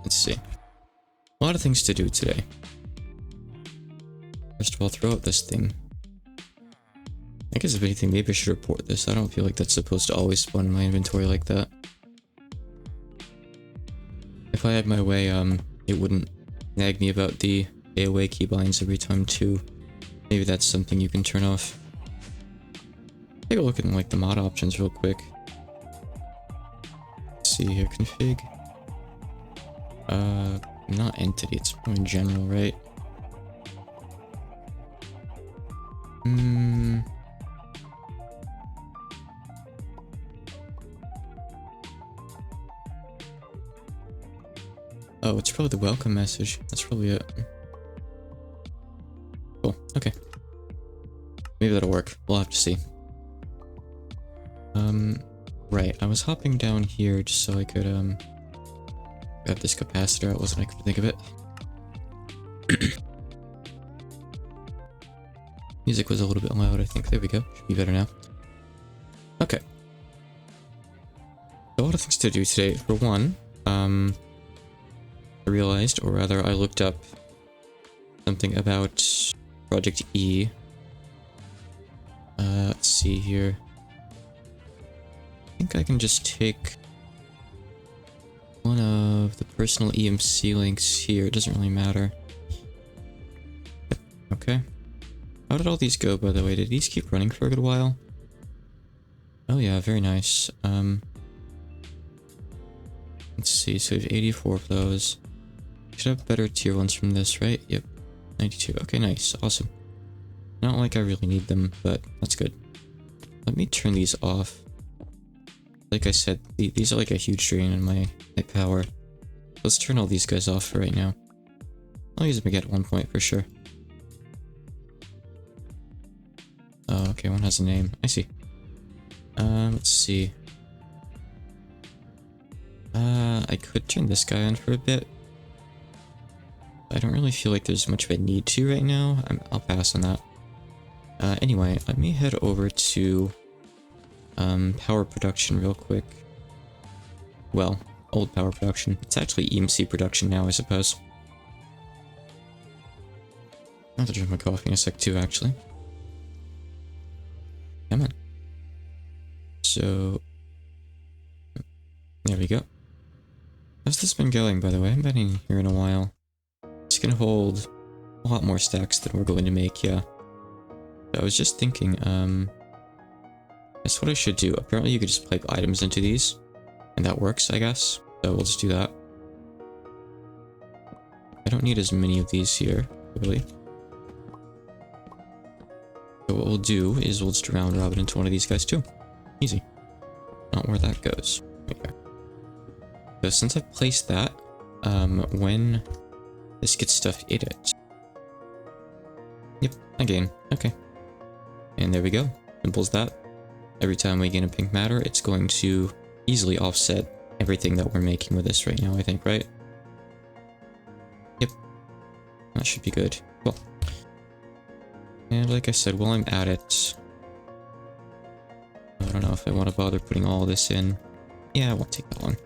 Let's see. A lot of things to do today. First of all, throw out this thing. I guess if anything, maybe I should report this. I don't feel like that's supposed to always spawn in my inventory like that. If I had my way, it wouldn't nag me about the AOA keybinds every time too. Maybe that's something you can turn off. Take a look at like the mod options real quick. Let's see here, config. Not entity, it's more in general, right? Oh, it's probably the welcome message. That's probably it. Cool, okay. Maybe that'll work. We'll have to see. Right, I was hopping down here just so I could, grab this capacitor out, wasn't I? Could think of it. Music was a little bit loud, I think. There we go. Should be better now. Okay. A lot of things to do today. For one, I realized, or rather I looked up something about Project E. Let's see here. I think I can just take one of the personal EMC links here. It doesn't really matter. Okay. How did all these go, by the way? Did these keep running for a good while? Oh yeah, very nice. Let's see, so we have 84 of those. Should have better tier ones from this, right? Yep. 92. Okay, nice. Awesome. Not like I really need them, but that's good. Let me turn these off. Like I said, these are like a huge drain on my power. Let's turn all these guys off for right now. I'll use them again at one point for sure. Oh, okay, one has a name. I see. Let's see. I could turn this guy on for a bit. I don't really feel like there's much of a need to right now. I'll pass on that. Anyway, let me head over to power production real quick. Well, old power production. It's actually EMC production now, I suppose. I'll have to drink my coffee in a sec too, actually. Come on. So, there we go. How's this been going, by the way? I haven't been in here in a while. It's gonna hold a lot more stacks than we're going to make, yeah. I was just thinking, that's what I should do. Apparently you could just pipe items into these, and that works, I guess. So we'll just do that. I don't need as many of these here, really. So what we'll do is we'll just round robin into one of these guys too. Easy. Not where that goes. Okay. So since I've placed that, when this gets stuff in it. Yep, again. Okay. And there we go. Simple as that. Every time we gain a pink matter, it's going to easily offset everything that we're making with this right now, I think, right? Yep. That should be good. Cool. And like I said, while I'm at it, I don't know if I want to bother putting all this in. Yeah, it won't take that long.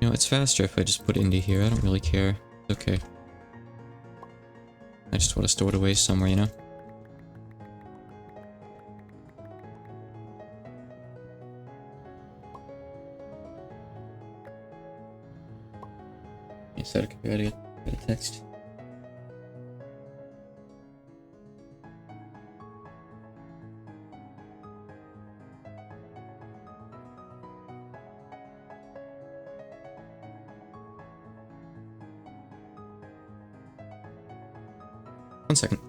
You know, it's faster if I just put it into here. I don't really care. It's okay. I just want to store it away somewhere, you know? You said I could get a text. One second.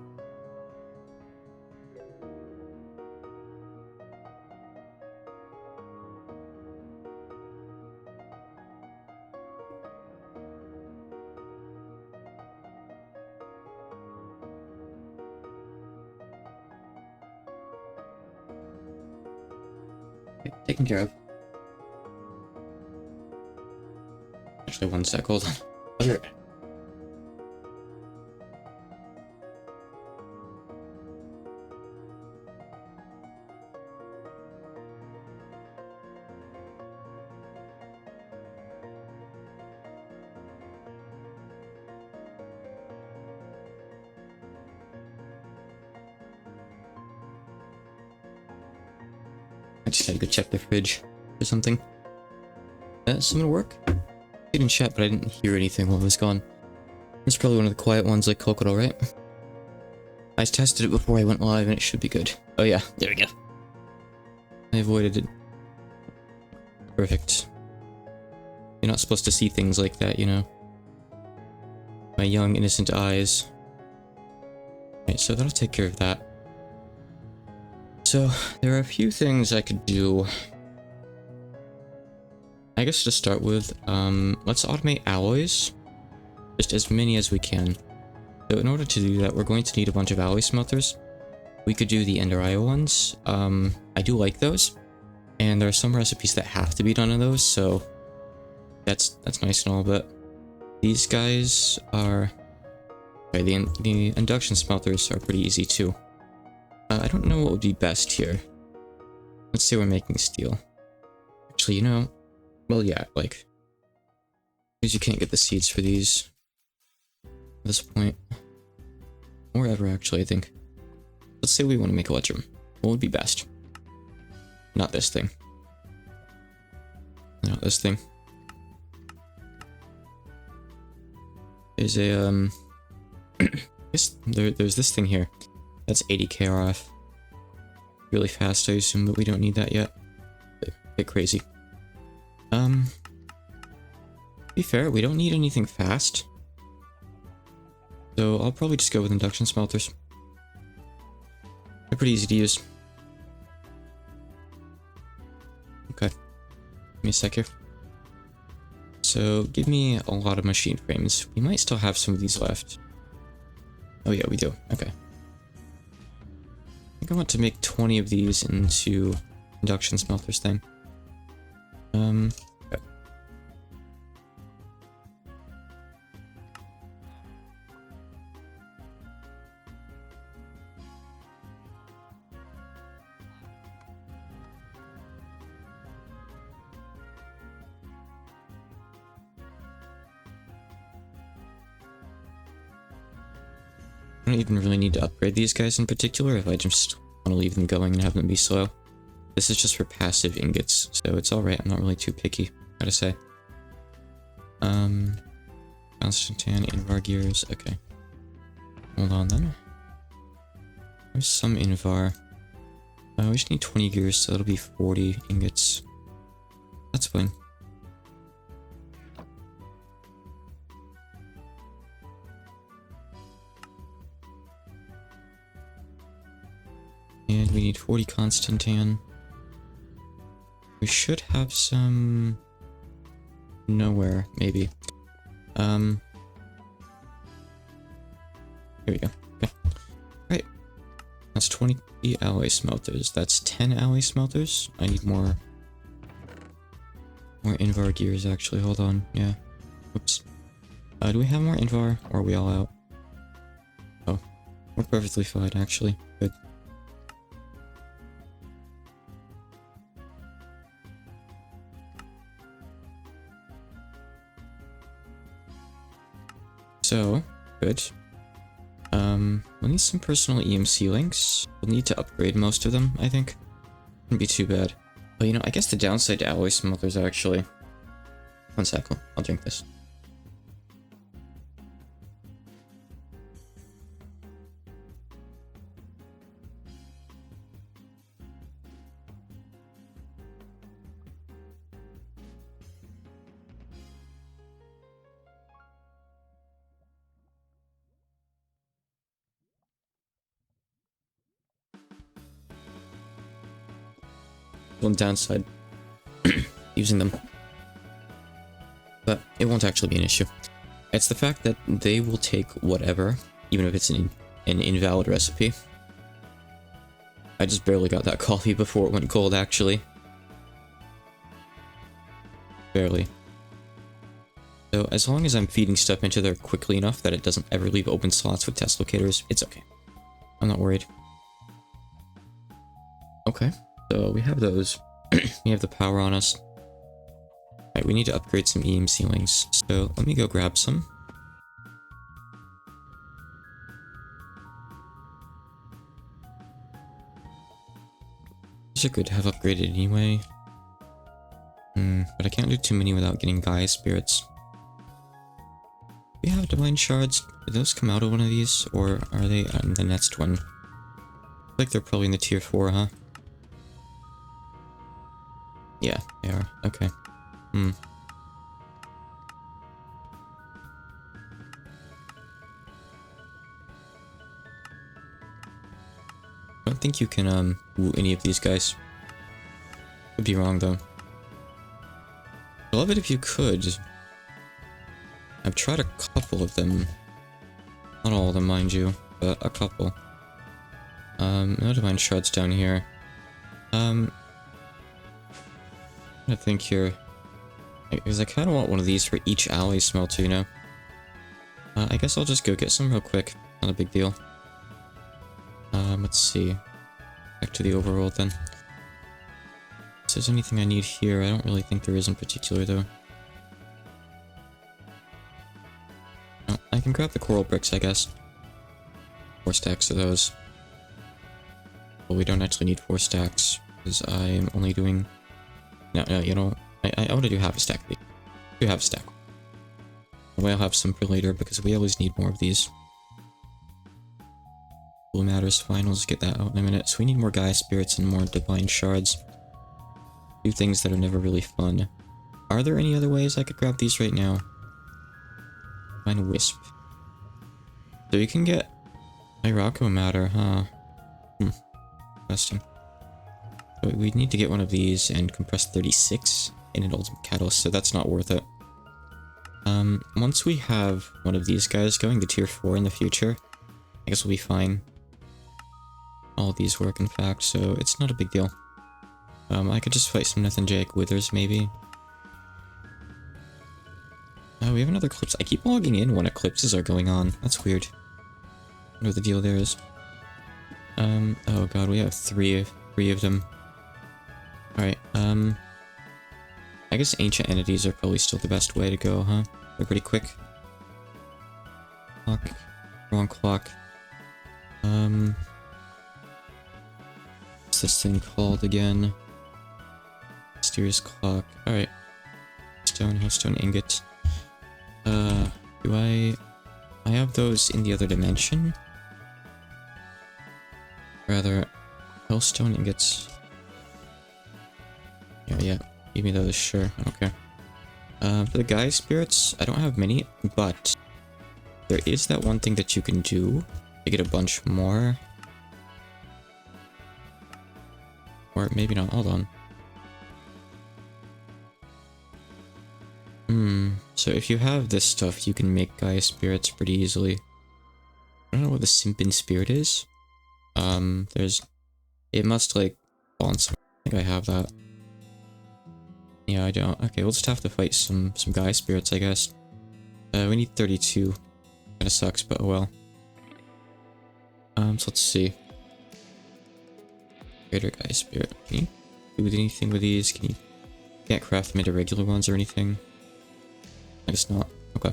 Okay, taken care of. Actually, one sec, hold on. Okay. just gotta go check the fridge or something. Something to work? I didn't chat, but I didn't hear anything while I was gone. It's probably one of the quiet ones like Kokoro, right? I tested it before I went live and it should be good. Oh yeah, there we go. I avoided it. Perfect. You're not supposed to see things like that, you know? My young, innocent eyes. Right, so that'll take care of that. So, there are a few things I could do. I guess to start with, let's automate alloys. Just as many as we can. So in order to do that, we're going to need a bunch of alloy smelters. We could do the Ender IO ones. I do like those. And there are some recipes that have to be done in those, so that's nice and all, but these guys are... Okay, the induction smelters are pretty easy too. I don't know what would be best here. Let's say we're making steel. Actually, you know... Well, yeah, like... Because you can't get the seeds for these. At this point. Or ever, actually, I think. Let's say we want to make electrum. What would be best? Not this thing. Not this thing. There's a, there's this thing here. That's 80 KRF. Really fast, I assume, but we don't need that yet. A bit crazy. To be fair, we don't need anything fast. So I'll probably just go with induction smelters. They're pretty easy to use. Okay. Give me a sec here. So give me a lot of machine frames. We might still have some of these left. Oh yeah, we do. Okay. I think I want to make 20 of these into induction smelters thing. Okay. I don't even really need to upgrade these guys in particular if I just want to leave them going and have them be slow. This is just for passive ingots, so it's alright, I'm not really too picky, gotta say. Constantan, Invar gears, okay. Hold on then. There's some Invar. We just need 20 gears, so that'll be 40 ingots. That's fine. And we need 40 Constantan. We should have some... Nowhere, maybe. Here we go. Okay. Right. That's 20 alloy smelters. That's 10 alloy smelters. I need more... More Invar gears, actually. Hold on. Yeah. Oops. Do we have more Invar? Or are we all out? Oh. We're perfectly fine, actually. Good. So, good. We'll need some personal EMC links. We'll need to upgrade most of them, I think. Wouldn't be too bad. But you know, I guess the downside to alloy smelters actually... One sec, I'll drink this. One downside using them, but it won't actually be an issue. It's the fact that they will take whatever, even if it's an invalid recipe. I just barely got that coffee before it went cold, actually. Barely. So as long as I'm feeding stuff into there quickly enough that it doesn't ever leave open slots with test locators, it's okay. I'm not worried. Okay. So we have those. We have the power on us. Alright, we need to upgrade some EMC links. So let me go grab some. these are good to have upgraded anyway. But I can't do too many without getting Gaia Spirits. We have Divine Shards. Do those come out of one of these? Or are they on the next one? I feel like they're probably in the tier 4, huh? Yeah, they are. Okay. I don't think you can, woo any of these guys. Could be wrong, though. I'd love it if you could. I've tried a couple of them. Not all of them, mind you, but a couple. No Divine Shards down here. I think here. Because I kind of want one of these for each ally smelter, you know? I guess I'll just go get some real quick. Not a big deal. Let's see. Back to the overworld then. If there's anything I need here, I don't really think there is in particular, though. Oh, I can grab the coral bricks, I guess. 4 stacks of those. Well, we don't actually need 4 stacks, because I am only doing... No, you know, I want to do half a stack. Do half a stack. I'll have some for later, because we always need more of these. Blue Matters Finals, get that out in a minute. So we need more Gaia Spirits and more Divine Shards. 2 things that are never really fun. Are there any other ways I could grab these right now? Divine Wisp. So you can get Irako Matter, huh? Interesting. So we need to get one of these and compress 36 in an Ultimate Catalyst, so that's not worth it. Once we have one of these guys going to tier 4 in the future, I guess we'll be fine. All of these work, in fact, so it's not a big deal. I could just fight some Nethanjaic Withers, maybe. We have another Eclipse. I keep logging in when eclipses are going on. That's weird. I wonder what the deal there is. Oh god, we have three of them. Alright, I guess Ancient Entities are probably still the best way to go, huh? They're pretty quick. Clock. Wrong clock. What's this thing called again? Mysterious Clock. Alright. Stone Ingot. Do I have those in the other dimension? Rather, Hellstone Ingots. Yeah. Give me those, sure. I don't care. For the Gaia Spirits, I don't have many, but there is that one thing that you can do to get a bunch more. Or maybe not. Hold on. So if you have this stuff, you can make Gaia Spirits pretty easily. I don't know what the Simpin Spirit is. It must, like, fall on some... I think I have that. Yeah, I don't. Okay, we'll just have to fight some Gaia Spirits, I guess. We need 32. Kinda sucks, but oh well. So let's see. Greater Gaia Spirit. Can you do anything with these? Can't craft them into regular ones or anything? I guess not. Okay.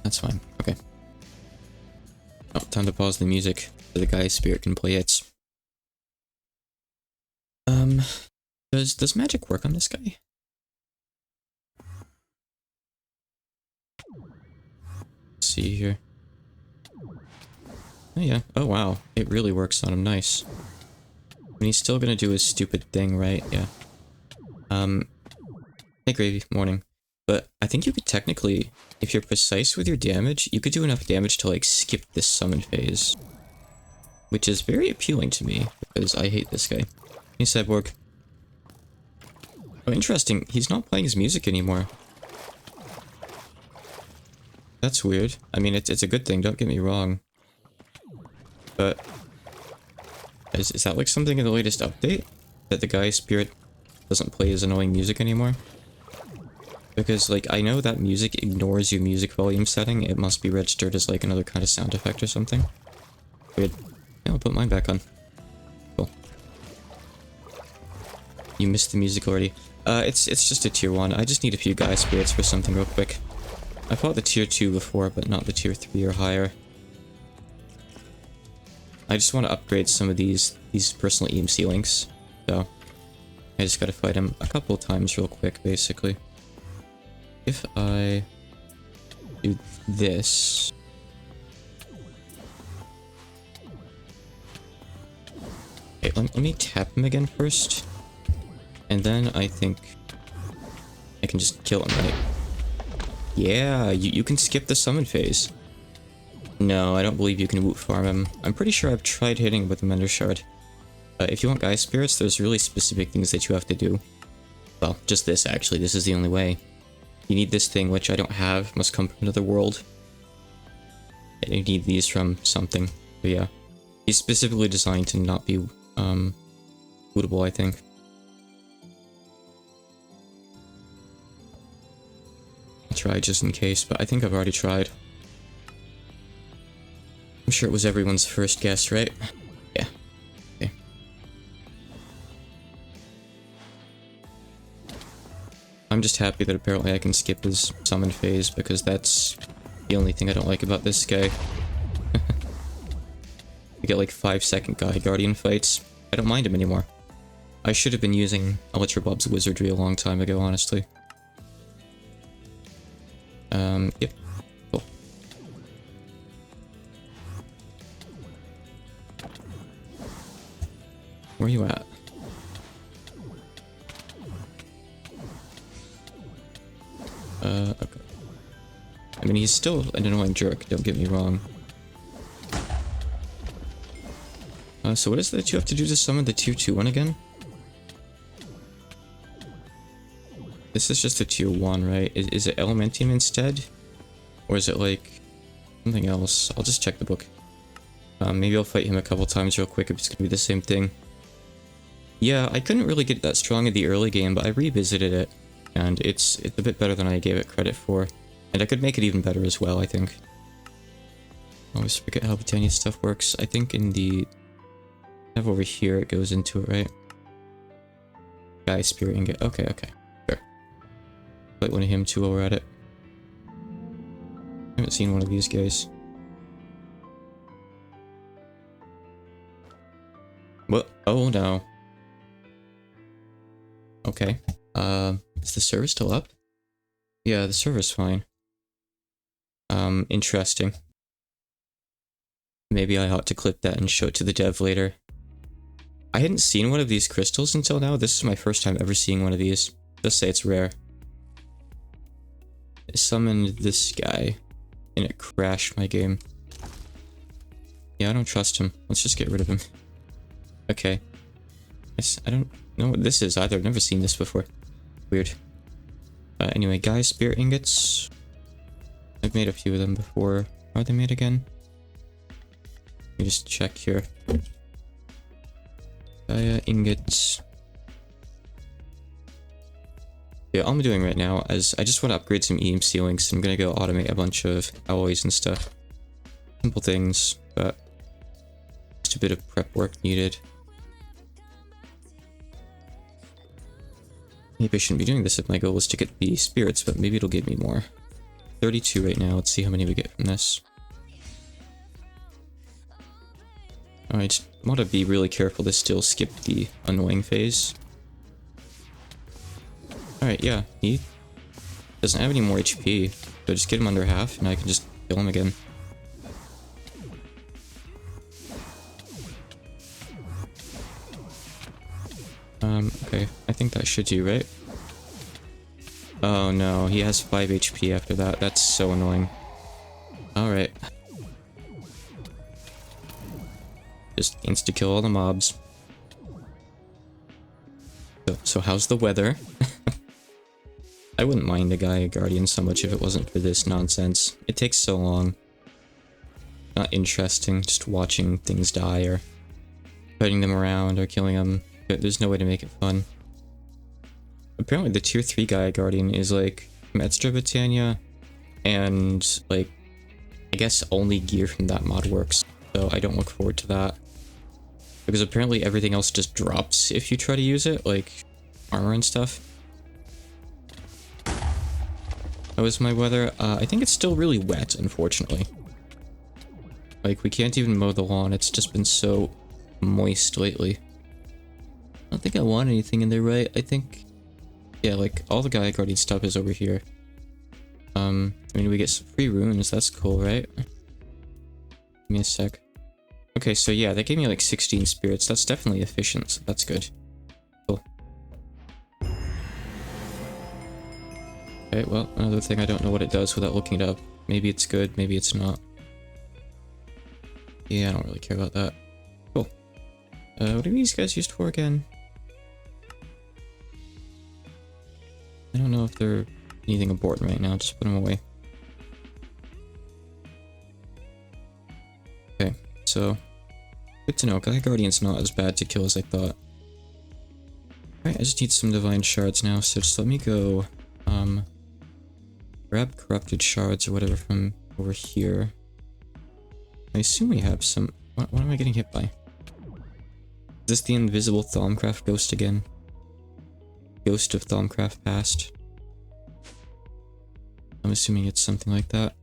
That's fine. Okay. Oh, time to pause the music so the Gaia Spirit can play its. Does magic work on this guy? Let's see here. Oh yeah. Oh wow. It really works on him. Nice. And he's still gonna do his stupid thing, right? Yeah. Hey Gravy, morning. But I think you could technically, if you're precise with your damage, you could do enough damage to like skip this summon phase. Which is very appealing to me, because I hate this guy. Hey Cyborg. Oh, interesting. He's not playing his music anymore. That's weird. I mean, it's a good thing, don't get me wrong. But... Is that like something in the latest update? That the Gaia Spirit doesn't play his annoying music anymore? Because, like, I know that music ignores your music volume setting. It must be registered as, like, another kind of sound effect or something. Weird. Yeah, I'll put mine back on. Cool. You missed the music already. It's just a tier 1. I just need a few Gaia Spirits for something real quick. I fought the tier 2 before, but not the tier 3 or higher. I just want to upgrade some of these personal EMC links. So I just gotta fight him a couple of times real quick, basically. If I do this... Okay, let me tap him again first. And then I think I can just kill him, right? Yeah, you can skip the summon phase. No, I don't believe you can woot farm him. I'm pretty sure I've tried hitting him with the Mender Shard. If you want Guy Spirits, there's really specific things that you have to do. Well, just this actually, this is the only way. You need this thing, which I don't have, must come from another world. And you need these from something, but yeah. He's specifically designed to not be, wootable, I think. I'll try just in case, but I think I've already tried. I'm sure it was everyone's first guess, right? Yeah. Okay. I'm just happy that apparently I can skip his summon phase, because that's the only thing I don't like about this guy. You get like 5-second Guy Guardian fights. I don't mind him anymore. I should have been using Electrobob's wizardry a long time ago, honestly. Yep. Cool. Where are you at? Okay. I mean, he's still an annoying jerk, don't get me wrong. So what is it that you have to do to summon the 2/2/1 again? This is just a tier 1, right? Is it Elementium instead? Or is it like something else? I'll just check the book. Maybe I'll fight him a couple times real quick if it's gonna be the same thing. Yeah, I couldn't really get that strong in the early game, but I revisited it. And it's a bit better than I gave it credit for. And I could make it even better as well, I think. I always forget how Britannia stuff works. I think in the... I have over here, it goes into it, right? Guy Spirit Ingot. Okay, okay. Sure. Fight one of him too while we're at it. I haven't seen one of these guys. What? Oh no. Okay. Is the server still up? Yeah, the server's fine. Interesting. Maybe I ought to clip that and show it to the dev later. I hadn't seen one of these crystals until now. This is my first time ever seeing one of these. Just say it's rare. I summoned this guy, and it crashed my game. Yeah, I don't trust him. Let's just get rid of him. Okay. I don't know what this is either. I've never seen this before. Weird. Anyway, Guy Spirit Ingots. I've made a few of them before. Are they made again? Let me just check here. Gaia Ingots. Yeah, all I'm doing right now is I just want to upgrade some EMC links. I'm gonna go automate a bunch of alloys and stuff. Simple things, but just a bit of prep work needed. Maybe I shouldn't be doing this if my goal is to get the spirits, but maybe it'll give me more. 32 right now. Let's see how many we get from this. I just want to be really careful to still skip the annoying phase. Alright, yeah, he doesn't have any more HP, so just get him under half and I can just kill him again. Okay, I think that should do, right? Oh no, he has 5 HP after that. That's so annoying. Alright. Just insta-kill all the mobs. So how's the weather? I wouldn't mind the Gaia Guardian so much if it wasn't for this nonsense. It takes so long. Not interesting, just watching things die or fighting them around or killing them. There's no way to make it fun. Apparently the tier 3 Gaia Guardian is like from Extra Britannia and like I guess only gear from that mod works. So I don't look forward to that. Because apparently everything else just drops if you try to use it, like armor and stuff. How is my weather? I think it's still really wet, unfortunately. Like, we can't even mow the lawn. It's just been so moist lately. I don't think I want anything in there, right? I think... Yeah, like, all the Gaia Guardian stuff is over here. I mean, we get some free runes. That's cool, right? Give me a sec. Okay, so yeah, they gave me like 16 spirits. That's definitely efficient, so that's good. Cool. Okay, well, another thing, I don't know what it does without looking it up. Maybe it's good, maybe it's not. Yeah, I don't really care about that. Cool. What are these guys used for again? I don't know if they're anything important right now, just put them away. Okay, so good to know. Gaia Guardian's not as bad to kill as I thought. Alright, I just need some divine shards now, so just let me go grab corrupted shards or whatever from over here. I assume we have some. What am I getting hit by? Is this the invisible Thaumcraft ghost again? Ghost of Thaumcraft past. I'm assuming it's something like that.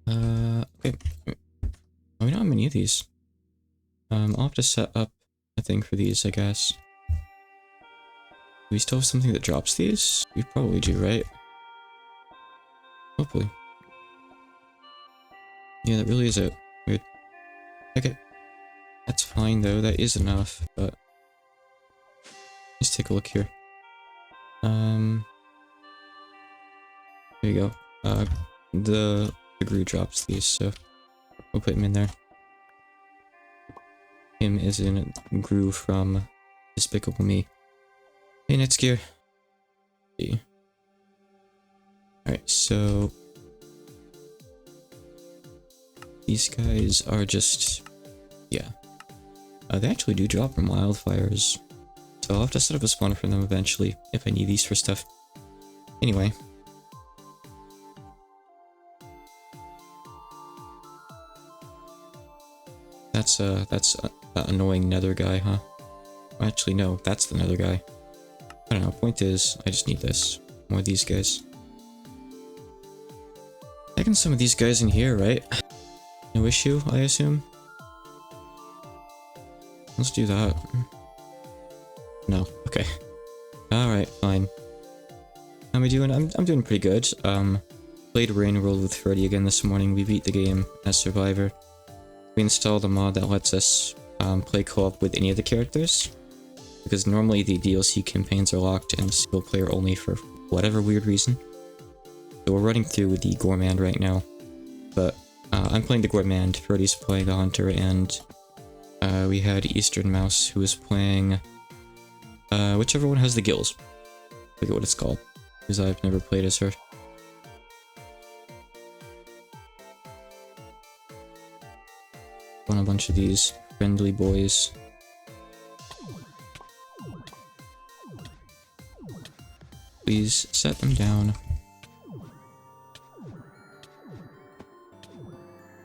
Okay. Oh, we don't have many of these. I'll have to set up a thing for these, I guess. Do we still have something that drops these? We probably do, right? Hopefully. Yeah, that really is it. Weird. Okay. That's fine, though. That is enough, but... Let's take a look here. There you go. The Gru drops these, so we'll put him in there. Him is in Gru from Despicable Me. Hey, Netgear. See. Alright, so these guys are just, yeah. They actually do drop from wildfires. So I'll have to set up a spawner for them eventually, if I need these for stuff. Anyway. That's that annoying nether guy, huh? Actually, no, that's the nether guy. I don't know, point is, I just need this. More of these guys. Taking some of these guys in here, right? No issue, I assume? Let's do that. No, okay. Alright, fine. How am I doing? I'm doing pretty good. Played Rain World with Freddy again this morning. We beat the game as Survivor. We installed a mod that lets us play co-op with any of the characters. Because normally the DLC campaigns are locked and single player only for whatever weird reason. So we're running through with the Gourmand right now. But I'm playing the Gourmand, Freddy's playing the Hunter, and we had Eastern Mouse who was playing whichever one has the gills. I forget what it's called, because I've never played as her. On a bunch of these friendly boys. Please set them down.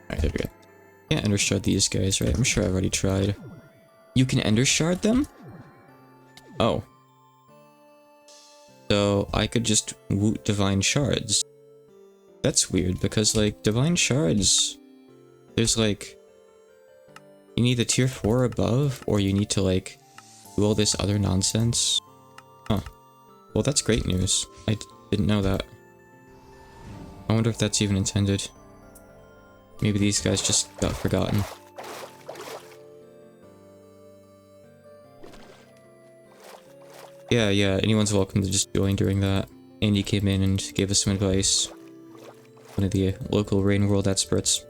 Alright, there we go. Can't ender shard these guys, right? I'm sure I've already tried. You can ender shard them? Oh. So I could just woot divine shards. That's weird because like divine shards, there's like, you need the tier 4 above or you need to like do all this other nonsense. Huh. Well, that's great news. I didn't know that. I wonder if that's even intended. Maybe these guys just got forgotten. Yeah, anyone's welcome to just join during that. Andy came in and gave us some advice. One of the local Rain World experts.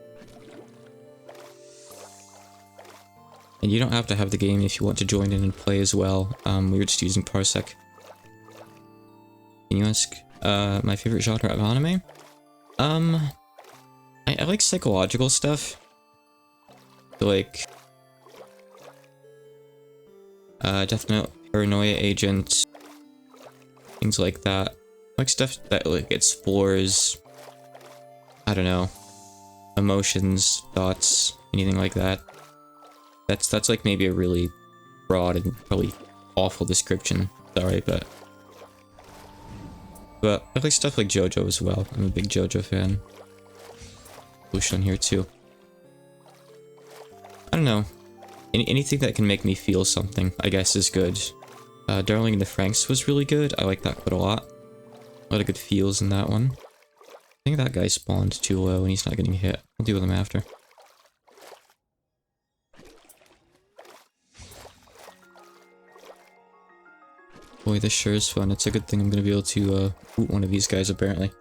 And you don't have to have the game if you want to join in and play as well. We were just using Parsec. Can you ask my favorite genre of anime? I like psychological stuff. So like Death Note, Paranoia Agent, things like that. I like stuff that like explores, I don't know, emotions, thoughts, anything like that. That's like maybe a really broad and probably awful description. Sorry, but I like stuff like JoJo as well. I'm a big JoJo fan. Bush on here too. don't know. Anything that can make me feel something, I guess, is good. Darling in the Franxx was really good. I like that quite a lot. A lot of good feels in that one. I think that guy spawned too low and he's not getting hit. I'll deal with him after. Boy, this sure is fun. It's a good thing I'm gonna be able to boot one of these guys, apparently.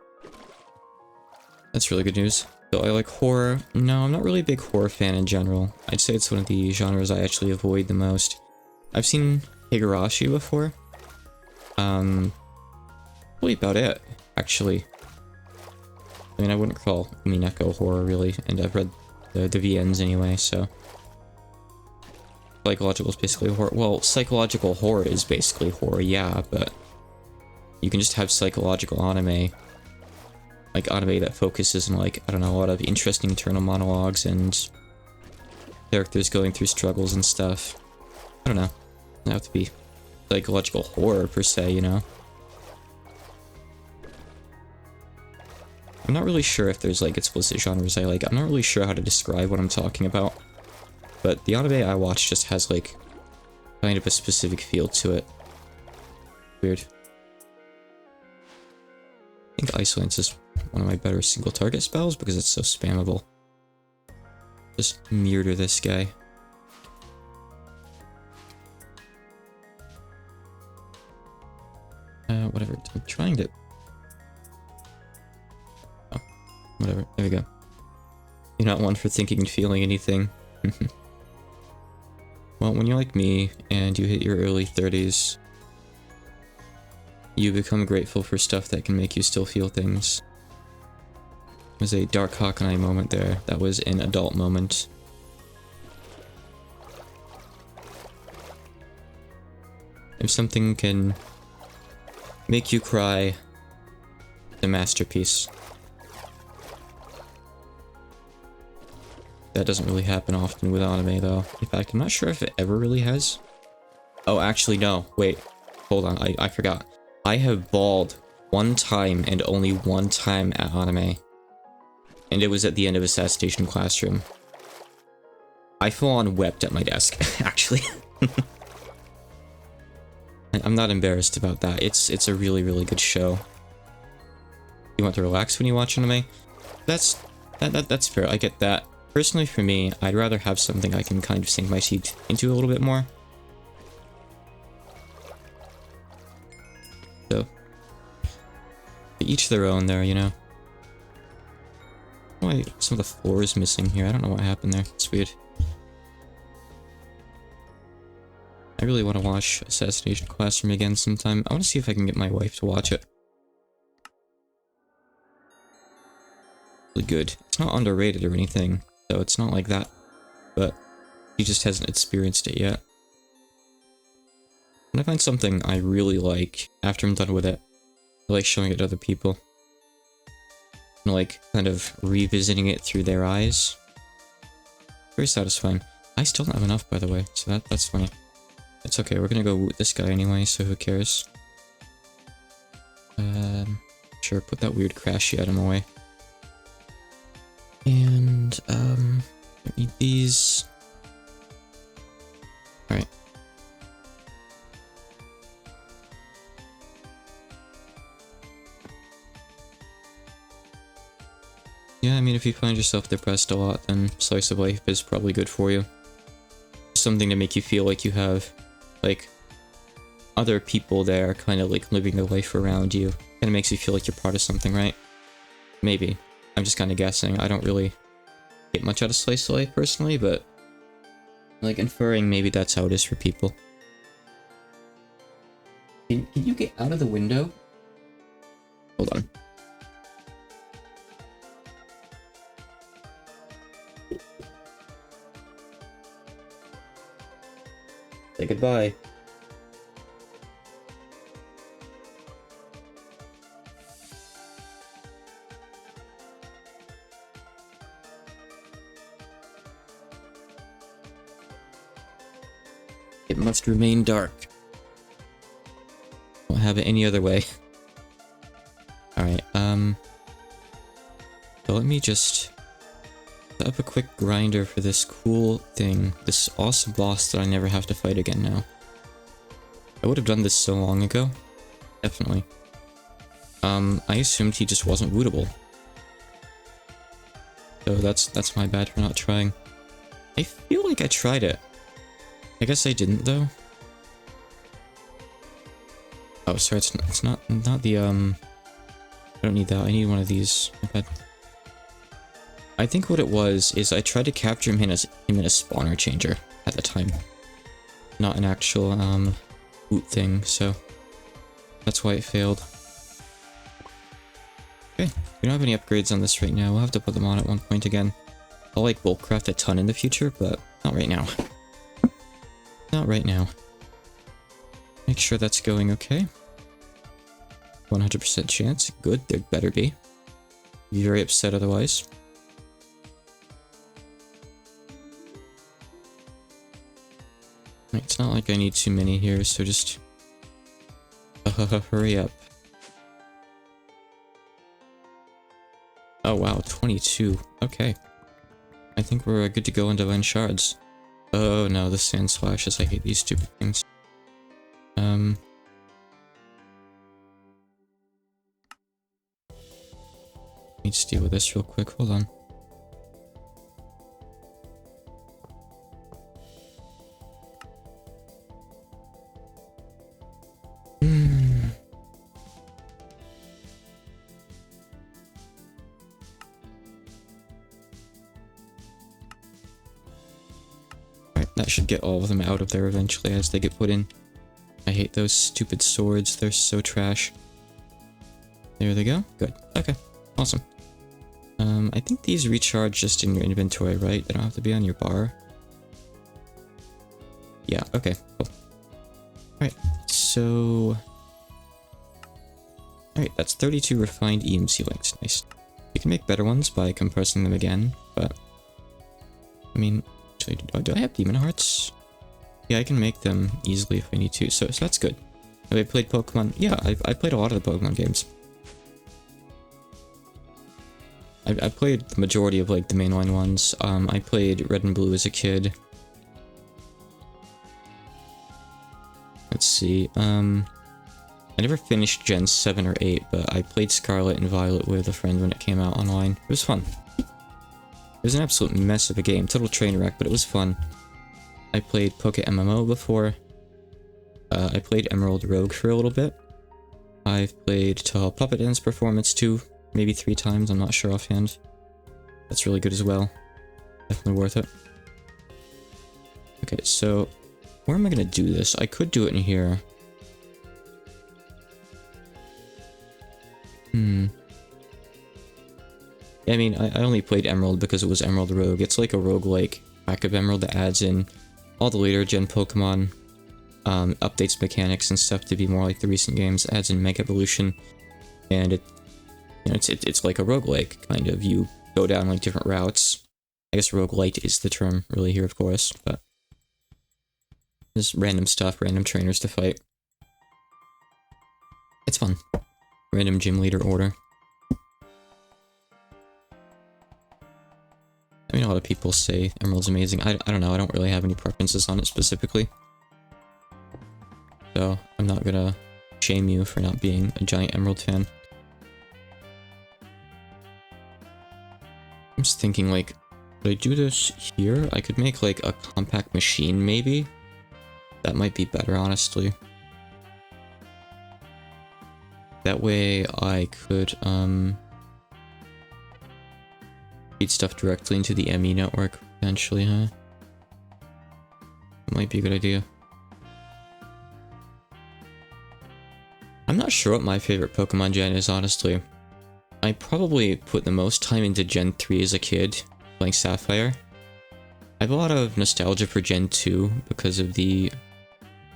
That's really good news. So I like horror. No, I'm not really a big horror fan in general. I'd say it's one of the genres I actually avoid the most. I've seen Higurashi before. Really about it, actually. I mean, I wouldn't call Mineko horror, really, and I've read the VNs anyway, so... Psychological is basically horror. Well, psychological horror is basically horror, yeah, but... You can just have psychological anime. Like, anime that focuses on, like, I don't know, a lot of interesting internal monologues and... characters going through struggles and stuff. I don't know. It doesn't have to be psychological horror, per se, you know? I'm not really sure if there's, like, explicit genres I like. I'm not really sure how to describe what I'm talking about. But the anime I watch just has, like, kind of a specific feel to it. Weird. I think Ice Lance is one of my better single target spells because it's so spammable. Just murder this guy. Whatever. I'm trying to... Oh, whatever. There we go. You're not one for thinking and feeling anything. Well, when you're like me, and you hit your early 30s, you become grateful for stuff that can make you still feel things. There was a Dark Hawkeye moment there. That was an adult moment. If something can make you cry, it's a masterpiece. That doesn't really happen often with anime, though. In fact, I'm not sure if it ever really has. Oh, actually, no. Wait. Hold on. I forgot. I have bawled one time and only one time at anime. And it was at the end of Assassination Classroom. I full-on wept at my desk, actually. I'm not embarrassed about that. It's a really, really good show. You want to relax when you watch anime? That's fair. I get that. Personally, for me, I'd rather have something I can kind of sink my teeth into a little bit more. So, to each their own there, you know. Why some of the floor is missing here? I don't know what happened there. It's weird. I really want to watch Assassination Classroom again sometime. I want to see if I can get my wife to watch it. Really good. It's not underrated or anything. So it's not like that, but he just hasn't experienced it yet. When I find something I really like, after I'm done with it, I like showing it to other people. And like, kind of revisiting it through their eyes. Very satisfying. I still don't have enough, by the way, so that's funny. It's okay, we're gonna go woot this guy anyway, so who cares? Sure, put that weird crashy item away. And, don't need these. Alright. Yeah, I mean, if you find yourself depressed a lot, then Slice of Life is probably good for you. Something to make you feel like you have, like, other people there kind of, like, living their life around you. Kind of makes you feel like you're part of something, right? Maybe. I'm just kind of guessing. I don't really get much out of Slice of Life personally, but like inferring maybe that's how it is for people. Can you get out of the window? Hold on. Say goodbye. It must remain dark. Won't have it any other way. Alright, so let me just Set up a quick grinder for this cool thing. This awesome boss that I never have to fight again now. I would have done this so long ago. Definitely. I assumed he just wasn't wootable. So that's my bad for not trying. I feel like I tried it. I guess I didn't though. Oh, sorry, it's not the I don't need that. I need one of these. My bad. I think what it was is I tried to capture him in a spawner changer at the time, not an actual boot thing. So that's why it failed. Okay, we don't have any upgrades on this right now. We'll have to put them on at one point again. I'll like bulk craft a ton in the future, but not right now. Not right now. Make sure that's going okay. 100% chance. Good, there'd better be. Be very upset otherwise. It's not like I need too many here, so just hurry up. Oh wow, 22. Okay. I think we're good to go on divine shards. Oh no, the sand splashes. I hate these stupid things. Need to deal with this real quick. Hold on. That should get all of them out of there eventually as they get put in. I hate those stupid swords. They're so trash. There they go. Good. Okay. Awesome. I think these recharge just in your inventory, right? They don't have to be on your bar. Yeah, okay. Cool. Alright, so... Alright, that's 32 refined EMC links. Nice. You can make better ones by compressing them again, but... I mean... Do I have demon hearts? Yeah, I can make them easily if I need to, so that's good. Have I played Pokemon? Yeah, I played a lot of the Pokemon games. I played the majority of like the mainline ones. I played Red and Blue as a kid. Let's see. I never finished Gen 7 or 8, but I played Scarlet and Violet with a friend when it came out online. It was fun. It was an absolute mess of a game, total train wreck, but it was fun. I played Poke MMO before. I played Emerald Rogue for a little bit. I've played Tall Puppet Dance Performance 2, maybe 3 times, I'm not sure offhand. That's really good as well. Definitely worth it. Okay, so where am I gonna do this? I could do it in here. I mean, I only played Emerald because it was Emerald Rogue. It's like a roguelike pack of Emerald that adds in all the later gen Pokemon, updates mechanics and stuff to be more like the recent games, adds in Mega Evolution, and it's like a roguelike, kind of. You go down like different routes. I guess roguelite is the term really here, of course, but just random stuff, random trainers to fight. It's fun. Random gym leader order. I mean, a lot of people say Emerald's amazing. I don't know, I don't really have any preferences on it specifically. So, I'm not gonna shame you for not being a giant Emerald fan. I'm just thinking, like, could I do this here? I could make, like, a compact machine, maybe? That might be better, honestly. That way I could, feed stuff directly into the ME network, potentially, huh? That might be a good idea. I'm not sure what my favorite Pokemon gen is, honestly. I probably put the most time into Gen 3 as a kid, playing Sapphire. I have a lot of nostalgia for Gen 2 because of the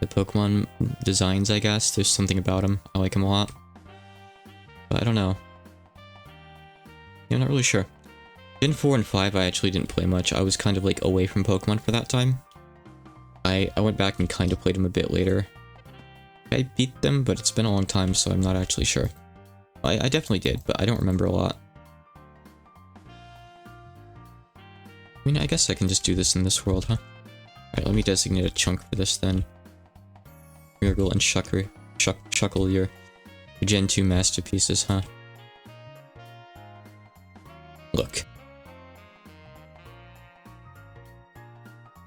Pokemon designs, I guess. There's something about them. I like them a lot. But I don't know. Yeah, I'm not really sure. Gen 4 and 5 I actually didn't play much. I was kind of like away from Pokemon for that time. I went back and kind of played them a bit later. I beat them, but it's been a long time, so I'm not actually sure. I definitely did, but I don't remember a lot. I mean, I guess I can just do this in this world, huh? Alright, let me designate a chunk for this then. Gurgle and Shuckle your Gen 2 masterpieces, huh? Look.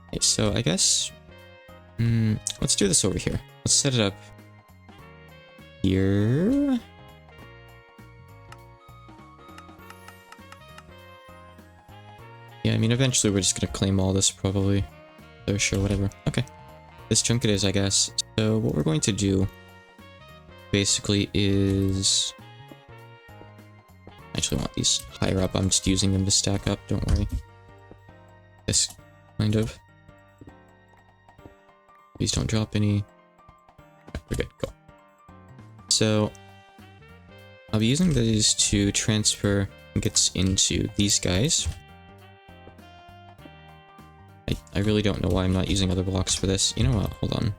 Okay, so I guess... let's do this over here. Let's set it up here. Yeah, I mean, eventually we're just gonna claim all this, probably. So sure, whatever. Okay. This chunk it is, I guess. So what we're going to do, basically, is... I actually want these higher up. I'm just using them to stack up, don't worry. This, kind of. Please don't drop any. Okay, we're good, go. So, I'll be using these to transfer gets into these guys. I really don't know why I'm not using other blocks for this. You know what? Hold on.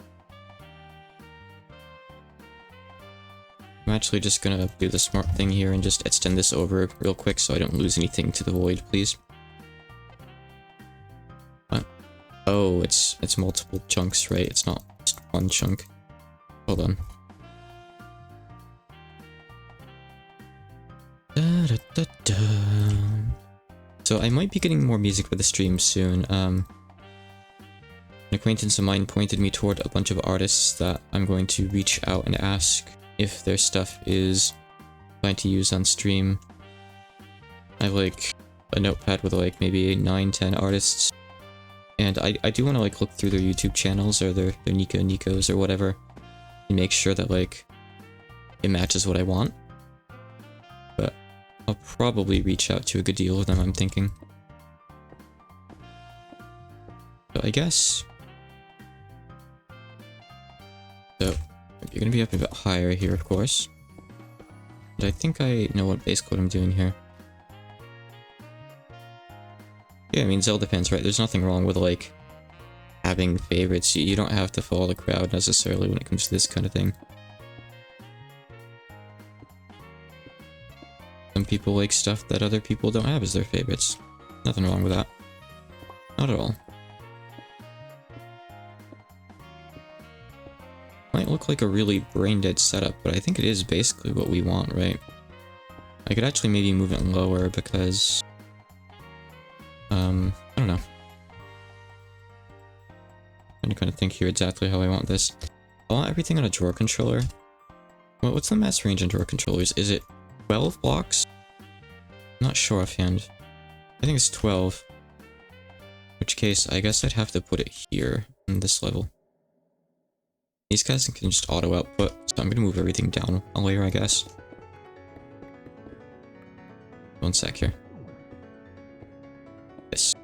I'm actually just gonna do the smart thing here and just extend this over real quick so I don't lose anything to the void, please. What? Oh, it's multiple chunks, right? It's not just one chunk. Hold on. Da, da, da, da. So I might be getting more music for the stream soon. An acquaintance of mine pointed me toward a bunch of artists that I'm going to reach out and ask if their stuff is fine to use on stream. I have like a notepad with like maybe 9-10 artists, and I do want to like look through their YouTube channels or their Nikos or whatever and make sure that like it matches what I want. But I'll probably reach out to a good deal of them, I'm thinking. So I guess... So, you're gonna be up a bit higher here, of course. But I think I know what basically what I'm doing here. Yeah, I mean, Zelda fans, right? There's nothing wrong with, like, having favorites. You don't have to follow the crowd, necessarily, when it comes to this kind of thing. Some people like stuff that other people don't have as their favorites. Nothing wrong with that. Not at all. Might look like a really brain-dead setup, but I think it is basically what we want, right? I could actually maybe move it lower because... I don't know. I'm trying to think here exactly how I want this. I want everything on a drawer controller. Well, what's the mass range on drawer controllers? Is it 12 blocks? I'm not sure offhand. I think it's 12. In which case, I guess I'd have to put it here, in this level. These guys can just auto-output, so I'm gonna move everything down a layer, I guess. One sec here. This.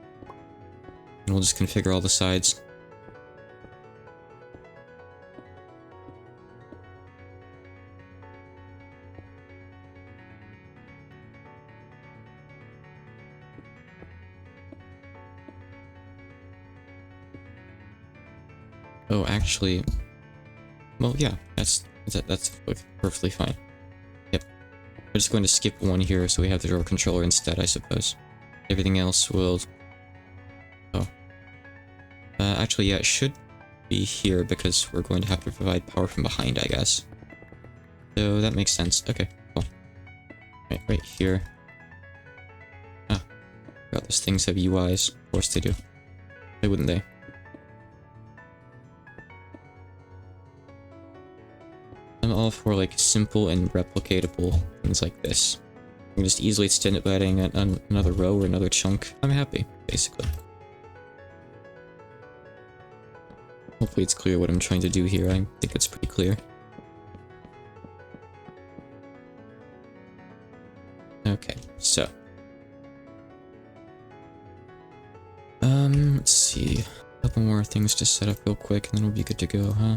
And we'll just configure all the sides. Oh, actually... Well, yeah, that's perfectly fine. Yep. We're just going to skip one here so we have the drawer controller instead, I suppose. Everything else will... Oh. Actually, yeah, it should be here because we're going to have to provide power from behind, I guess. So that makes sense. Okay, cool. Right here. Ah. Forgot those things have UIs. Of course they do. Why wouldn't they? I'm all for like simple and replicatable things like this. You can just easily extend it by adding another row or another chunk. I'm happy, basically. Hopefully it's clear what I'm trying to do here. I think it's pretty clear. Okay, so. Let's see. A couple more things to set up real quick and then we'll be good to go, huh?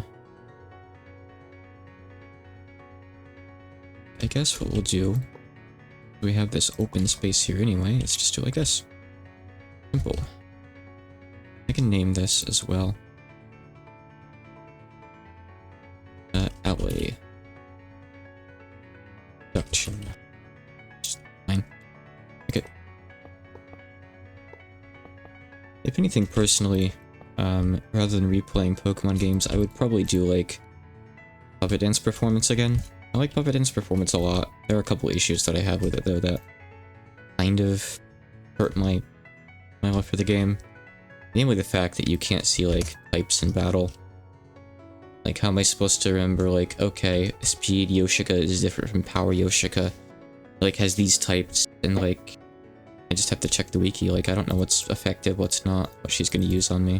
I guess what we'll do, we have this open space here anyway, let's just do it like this. Simple. I can name this as well. Alley. Production. Just fine. Okay. If anything, personally, rather than replaying Pokemon games, I would probably do, like, Puppet Dance Performance again. I like Puppet Dance Performance a lot. There are a couple issues that I have with it, though, that kind of hurt my love for the game. Namely the fact that you can't see, like, types in battle. Like, how am I supposed to remember, like, okay, Speed Yoshika is different from Power Yoshika. Like, has these types, and, like, I just have to check the wiki. Like, I don't know what's effective, what's not, what she's gonna use on me.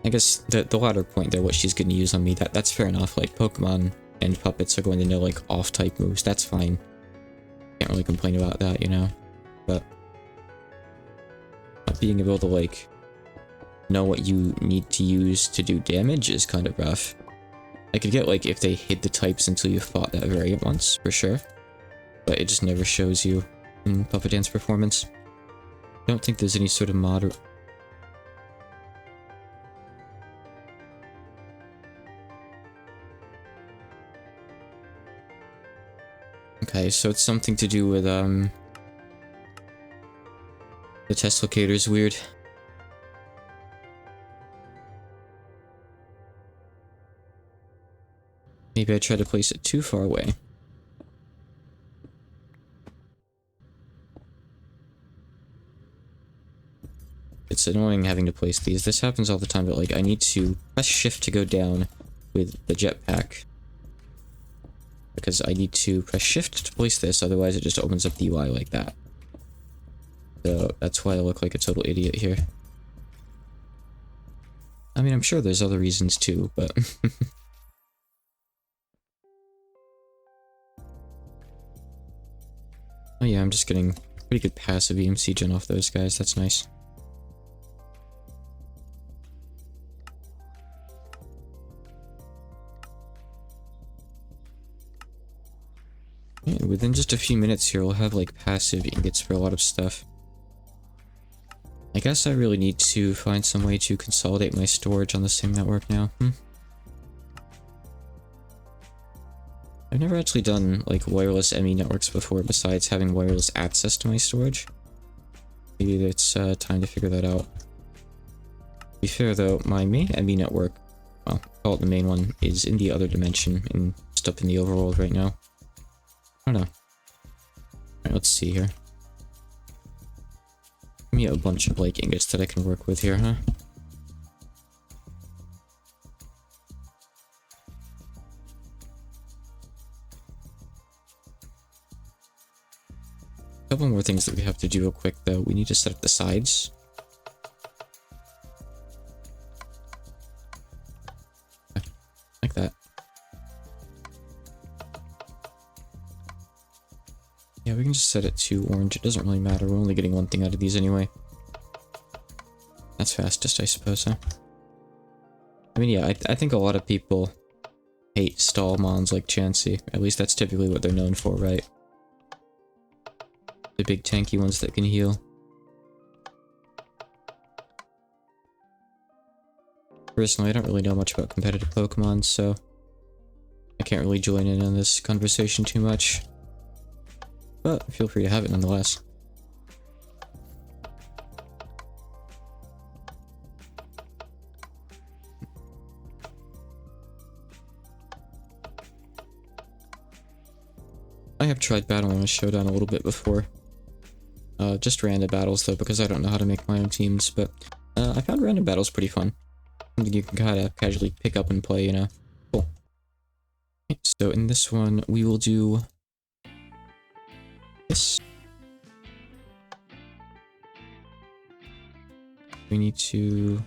I guess the latter point there, what she's gonna use on me, that's fair enough. Like, Pokemon and puppets are going to know, like, off-type moves. That's fine. Can't really complain about that, you know? But not being able to, like, know what you need to use to do damage is kind of rough. I could get, like, if they hid the types until you fought that variant once, for sure. But it just never shows you in Puppet Dance Performance. I don't think there's any sort of mod. Okay, so it's something to do with, the test locator's weird. Maybe I try to place it too far away. It's annoying having to place these. This happens all the time, but, like, I need to press shift to go down with the jetpack. Because I need to press shift to place this, otherwise it just opens up the UI like that. So that's why I look like a total idiot here. I mean, I'm sure there's other reasons too, but... Oh yeah, I'm just getting pretty good passive EMC gen off those guys, that's nice. Yeah, within just a few minutes here, we'll have, like, passive ingots for a lot of stuff. I guess I really need to find some way to consolidate my storage on the same network now. I've never actually done, like, wireless ME networks before, besides having wireless access to my storage. Maybe it's time to figure that out. To be fair, though, my main ME network, well, call it the main one, is in the other dimension, and just up in the overworld right now. I don't know. Alright, let's see here. Give me a bunch of, like, ingots that I can work with here, huh? A couple more things that we have to do real quick, though. We need to set up the sides. Like that. Yeah, we can just set it to orange. It doesn't really matter. We're only getting one thing out of these anyway. That's fastest, I suppose, huh? I mean, yeah, I think a lot of people hate stall mons like Chansey. At least that's typically what they're known for, right? The big tanky ones that can heal. Personally, I don't really know much about competitive Pokemon, so I can't really join in on this conversation too much. But feel free to have it nonetheless. I have tried battling a Showdown a little bit before. Just random battles though, because I don't know how to make my own teams, but I found random battles pretty fun. Something you can kind of casually pick up and play, you know. Cool. Okay, so in this one, we will do this. We need to...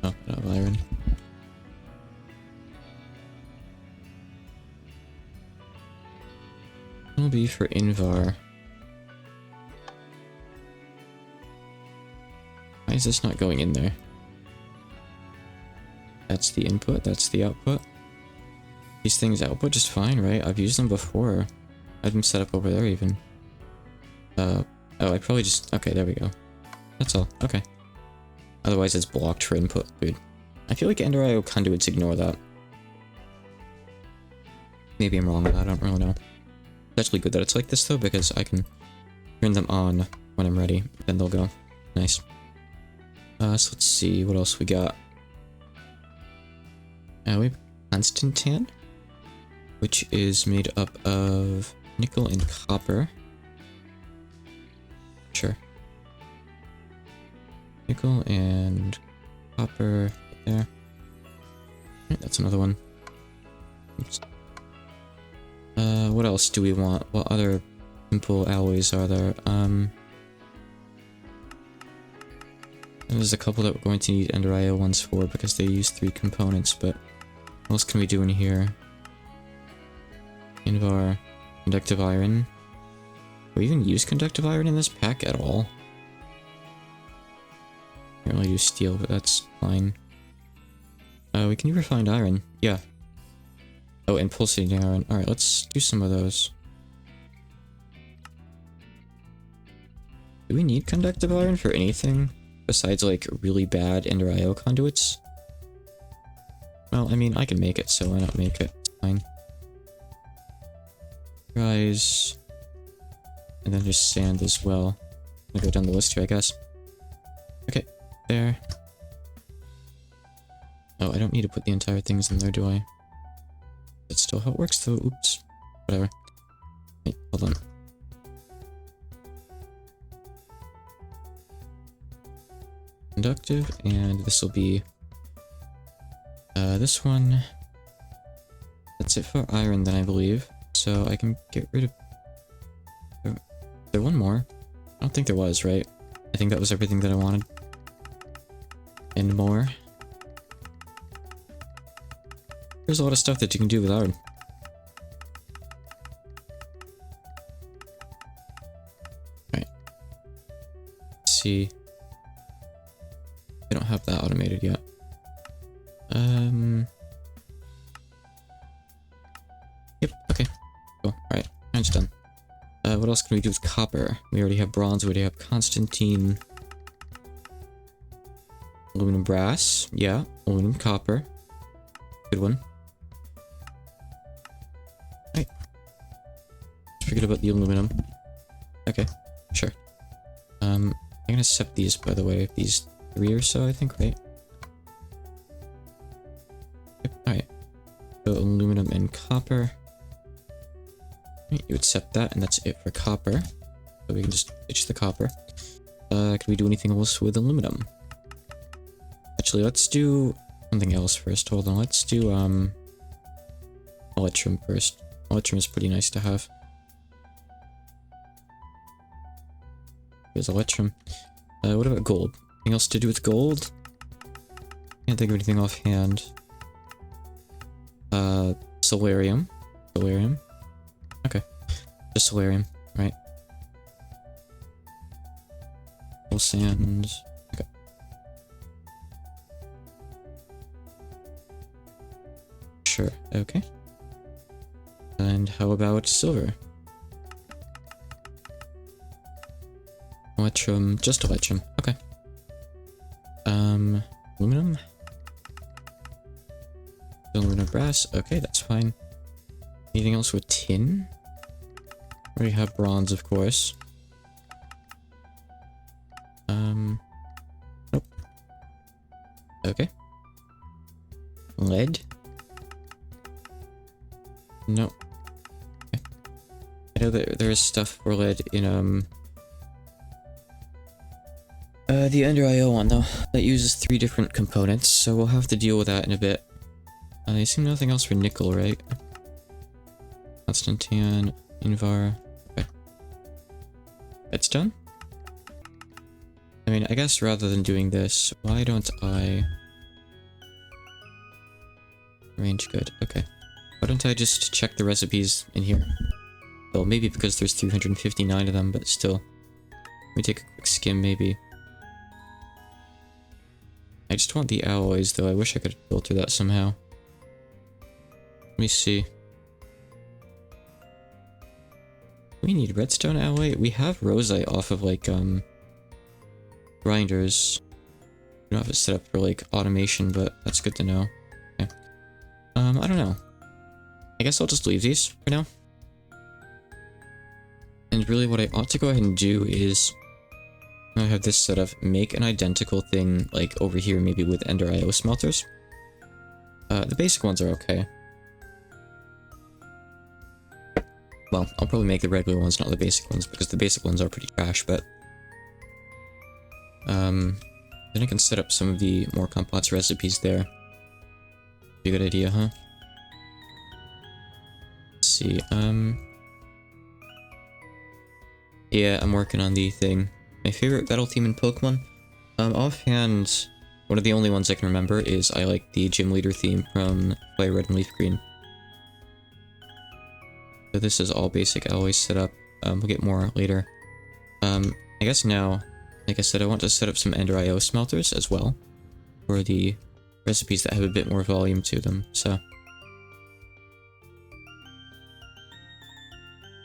Oh, not iron. It'll be for Invar. Why is this not going in there? That's the input, that's the output. These things output just fine, right? I've used them before. I had them set up over there even. Oh, I probably just... Okay, there we go. That's all. Okay. Otherwise it's blocked for input, dude. I feel like Ender IO conduits ignore that. Maybe I'm wrong with that, I don't really know. It's actually good that it's like this though, because I can turn them on when I'm ready, then they'll go. Nice. So let's see, what else we got? We have Constantan, which is made up of nickel and copper. Sure. Nickel and copper there. Right, that's another one. Oops. What else do we want? What other simple alloys are there? There's a couple that we're going to need Ender IO ones for because they use 3 components, but what else can we do in here? Invar, conductive iron. Do we even use conductive iron in this pack at all? Can't really use steel, but that's fine. We can do refined iron. Yeah. Oh, and pulsating iron. Alright, let's do some of those. Do we need conductive iron for anything? Besides, like, really bad Ender IO conduits? Well, I mean, I can make it, so why not make it? It's fine. Guys. And then there's sand as well. I'm gonna go down the list here, I guess. Okay, there. Oh, I don't need to put the entire things in there, do I? That's still how it works, though. Oops. Whatever. Wait, hold on. Conductive, and this will be this one. That's it for iron then, I believe. So I can get rid of... Is there one more? I don't think there was, right? I think that was everything that I wanted. And more. There's a lot of stuff that you can do with iron. Alright. Let's see. I don't have that automated yet. Yep, okay. Cool. Alright, iron's done. What else can we do with copper? We already have bronze, we already have Constantine. Aluminum brass. Yeah, aluminum copper. Good one. Alright. Forget about the aluminum. Okay, sure. I'm gonna set these, by the way. These 3 or so, I think, right? Yep, alright. So aluminum and copper. Right, you accept that, and that's it for copper. So we can just ditch the copper. Can we do anything else with aluminum? Actually, let's do something else first. Hold on, let's do electrum first. Electrum is pretty nice to have. There's electrum. What about gold? Anything else to do with gold? Can't think of anything offhand. Solarium. Solarium. Okay. Just solarium, right? Full sand. Okay. Sure, okay. And how about silver? Electrum, just electrum, okay. Aluminum? Aluminum brass, okay, that's fine. Anything else with tin? We already have bronze, of course. Nope. Okay. Lead? Nope. Okay. I know that there is stuff for lead in, the Ender IO one, though, that uses 3 different components, so we'll have to deal with that in a bit. I assume nothing else for nickel, right? Constantan, Invar. Okay. It's done? I mean, I guess rather than doing this, why don't I... Range good, okay. Why don't I just check the recipes in here? Well, maybe because there's 359 of them, but still. Let me take a quick skim, maybe. I just want the alloys, though. I wish I could filter that somehow. Let me see. We need redstone alloy. We have rosite off of, like, grinders. don't have it set up for like automation, but that's good to know. Okay. I don't know. I guess I'll just leave these for now. And really what I ought to go ahead and do is I have this set up, make an identical thing like over here, maybe with Ender IO smelters. The basic ones are okay. Well, I'll probably make the regular ones, not the basic ones, because the basic ones are pretty trash, but then I can set up some of the more complex recipes there. Be a good idea, huh? Let's see, yeah, I'm working on the thing. My favorite battle theme in Pokemon? Offhand, one of the only ones I can remember is I like the gym leader theme from Fire Red and Leaf Green. So this is all basic, I always set up. We'll get more later. I guess now, like I said, I want to set up some Ender IO smelters as well for the recipes that have a bit more volume to them, so.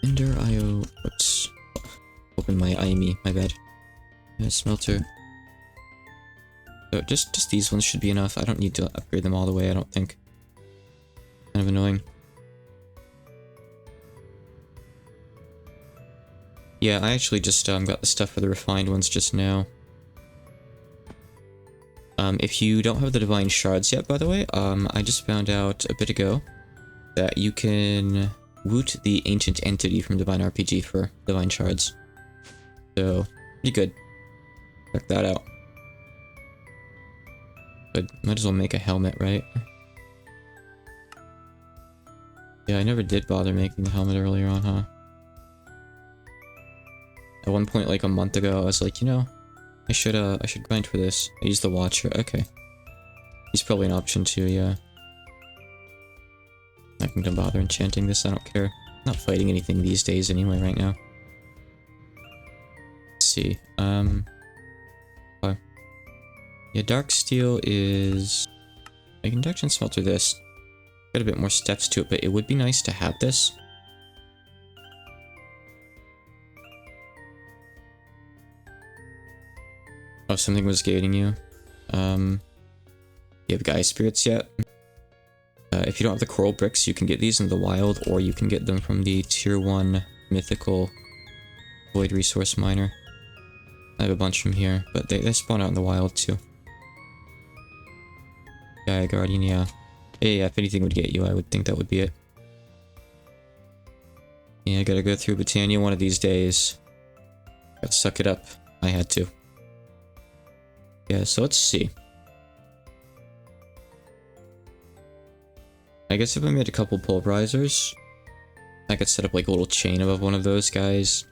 Ender IO, whoops. Open my IME, my bad. Smelter. So just these ones should be enough. I don't need to upgrade them all the way, I don't think. Kind of annoying. Yeah, I actually just got the stuff for the refined ones just now. If you don't have the divine shards yet, by the way, I just found out a bit ago that you can woot the ancient entity from Divine RPG for divine shards. So, pretty good. Check that out. But might as well make a helmet, right? Yeah, I never did bother making the helmet earlier on, huh? At one point, like a month ago, I was like, you know, I should grind for this. I use the Watcher. Okay. He's probably an option too, yeah. Not gonna bother enchanting this, I don't care. I'm not fighting anything these days anyway, right now. Let's see, yeah, Dark Steel is... I can induction smelter this. Got a bit more steps to it, but it would be nice to have this. Oh, something was gating you. You have Gaia Spirits yet? If you don't have the Coral Bricks, you can get these in the wild, or you can get them from the Tier 1 Mythical Void Resource Miner. I have a bunch from here, but they spawn out in the wild too. Gaia Guardian, yeah. Yeah, if anything would get you, I would think that would be it. Yeah, I gotta go through Botania one of these days. Gotta suck it up. I had to. Yeah, so let's see. I guess if I made a couple pulverizers, I could set up like a little chain above one of those guys.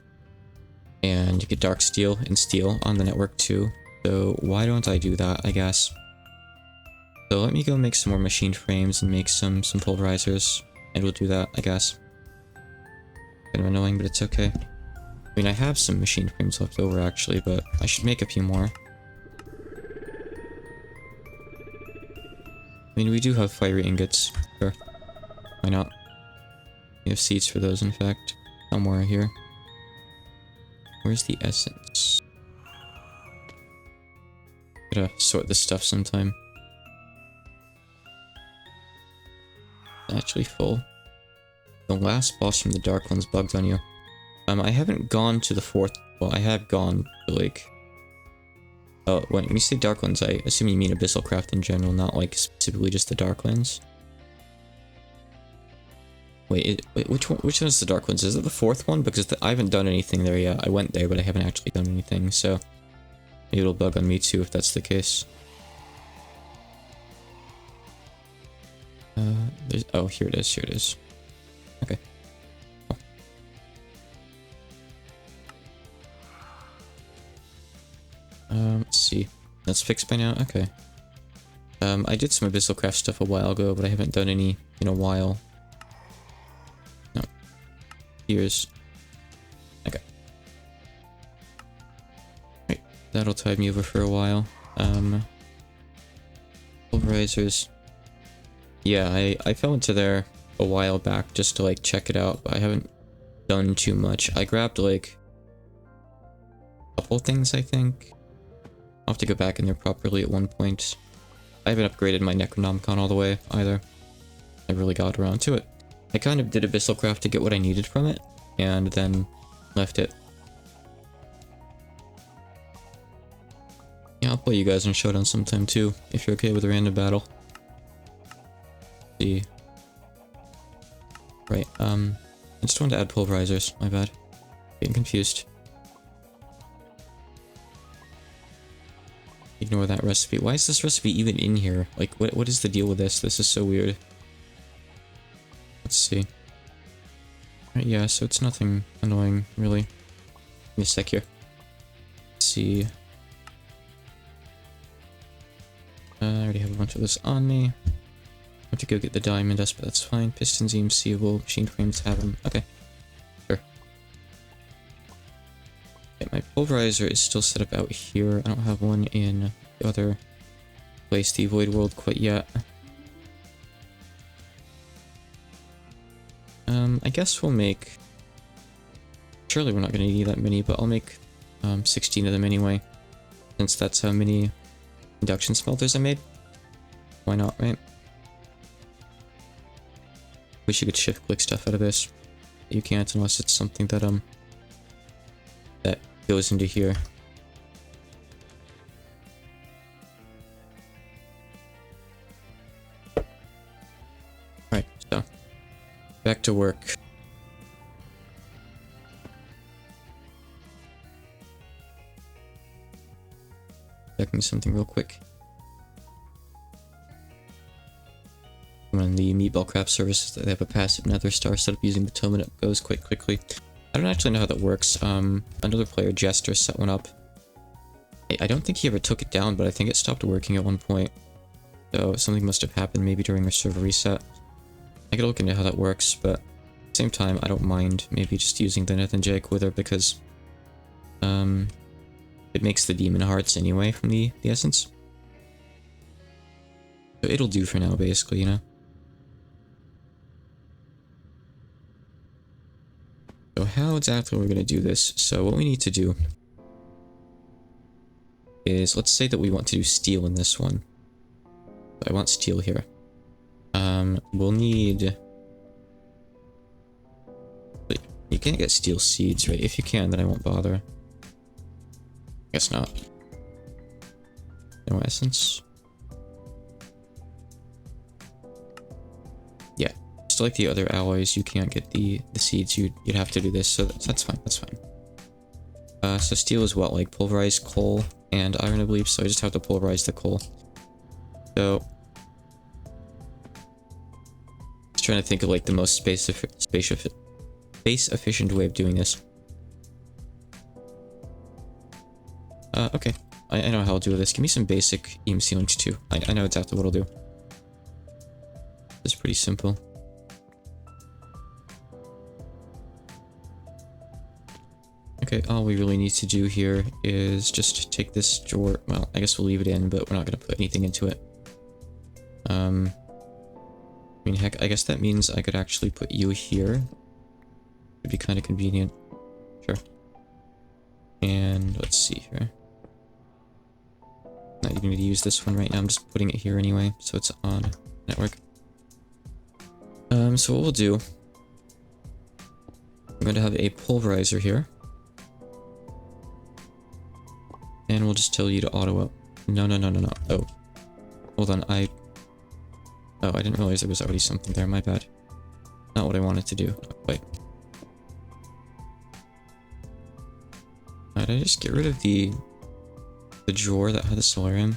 And you get Dark Steel and Steel on the network too. So why don't I do that, I guess. So let me go make some more machine frames and make some pulverizers. And we'll do that, I guess. Kind of annoying, but it's okay. I mean, I have some machine frames left over actually, but I should make a few more. I mean, we do have fiery ingots. Sure. Why not? We have seeds for those, in fact. Somewhere here. Where's the essence? Gotta sort this stuff sometime. It's actually full. The last boss from the Dark One's bugged on you. I haven't gone to the fourth... Well, I have gone to, like... Oh, when you say Darklands, I assume you mean MeatballCraft in general, not, like, specifically just the Darklands. Wait, which one is the Darklands? Is it the fourth one? Because I haven't done anything there yet. I went there, but I haven't actually done anything, so... Maybe it'll bug on me too, if that's the case. Oh, here it is. Okay. Let's see. That's fixed by now? Okay. I did some MeatballCraft stuff a while ago, but I haven't done any in a while. No. Years. Okay. Right. That'll tide me over for a while. Pulverizers. Yeah, I fell into there a while back just to, like, check it out, but I haven't done too much. I grabbed, like, a couple things, I think. I'll have to go back in there properly at one point. I haven't upgraded my Necronomicon all the way either. I really got around to it. I kind of did MeatballCraft to get what I needed from it, and then left it. Yeah, I'll play you guys in Showdown sometime too, if you're okay with a random battle. See. Right, I just wanted to add pulverizers, my bad. Getting confused. Ignore that recipe. Why is this recipe even in here? Like, what is the deal with this? This is so weird. Let's see. Right, yeah, so it's nothing annoying, really. Give me a sec here. Let's see. I already have a bunch of this on me. I have to go get the diamond dust, but that's fine. Pistons, seeable. Machine frames have them. Okay. Sure. Okay, my pulverizer is still set up out here. I don't have one in the other place, the Void World, quite yet. I guess we'll make... Surely we're not going to need that many, but I'll make 16 of them anyway. Since that's how many induction smelters I made. Why not, right? Wish you could shift click stuff out of this. You can't unless it's something that that goes into here. Right, so back to work. Checking something real quick. On the MeatballCraft service, they have a passive nether star set up using bitumen. It goes quite quickly. I don't actually know how that works. Another player, Jester, set one up. I don't think he ever took it down, but I think it stopped working at one point. So something must have happened maybe during the server reset. I could look into how that works, but at the same time, I don't mind maybe just using the Nether Jake Wither because it makes the demon hearts anyway from the essence. So it'll do for now, basically, you know? So how exactly are we going to do this? So what we need to do is, let's say that we want to do steel in this one. I want steel here. We'll need... You can't get steel seeds, right? If you can, then I won't bother. Guess not. No essence. Yeah, just like the other alloys, you can't get the seeds. You'd have to do this, so that's fine. That's fine. So steel is what, like pulverized coal and iron, I believe. So I just have to pulverize the coal. So just trying to think of like the most space efficient way of doing this. Okay. I know how I'll do this. Give me some basic ceilings too. I know exactly what I'll do. It's pretty simple. Okay, all we really need to do here is just take this drawer. Well, I guess we'll leave it in, but we're not going to put anything into it. I mean, heck, I guess that means I could actually put you here. Would be kind of convenient. Sure. And let's see here. Not even going to use this one right now. I'm just putting it here anyway, so it's on network. So what we'll do, I'm going to have a pulverizer here. And we'll just tell you to auto up. No. Oh. Hold on, Oh, I didn't realize there was already something there. My bad. Not what I wanted to do. Wait. Did I just get rid of the drawer that had the solarium?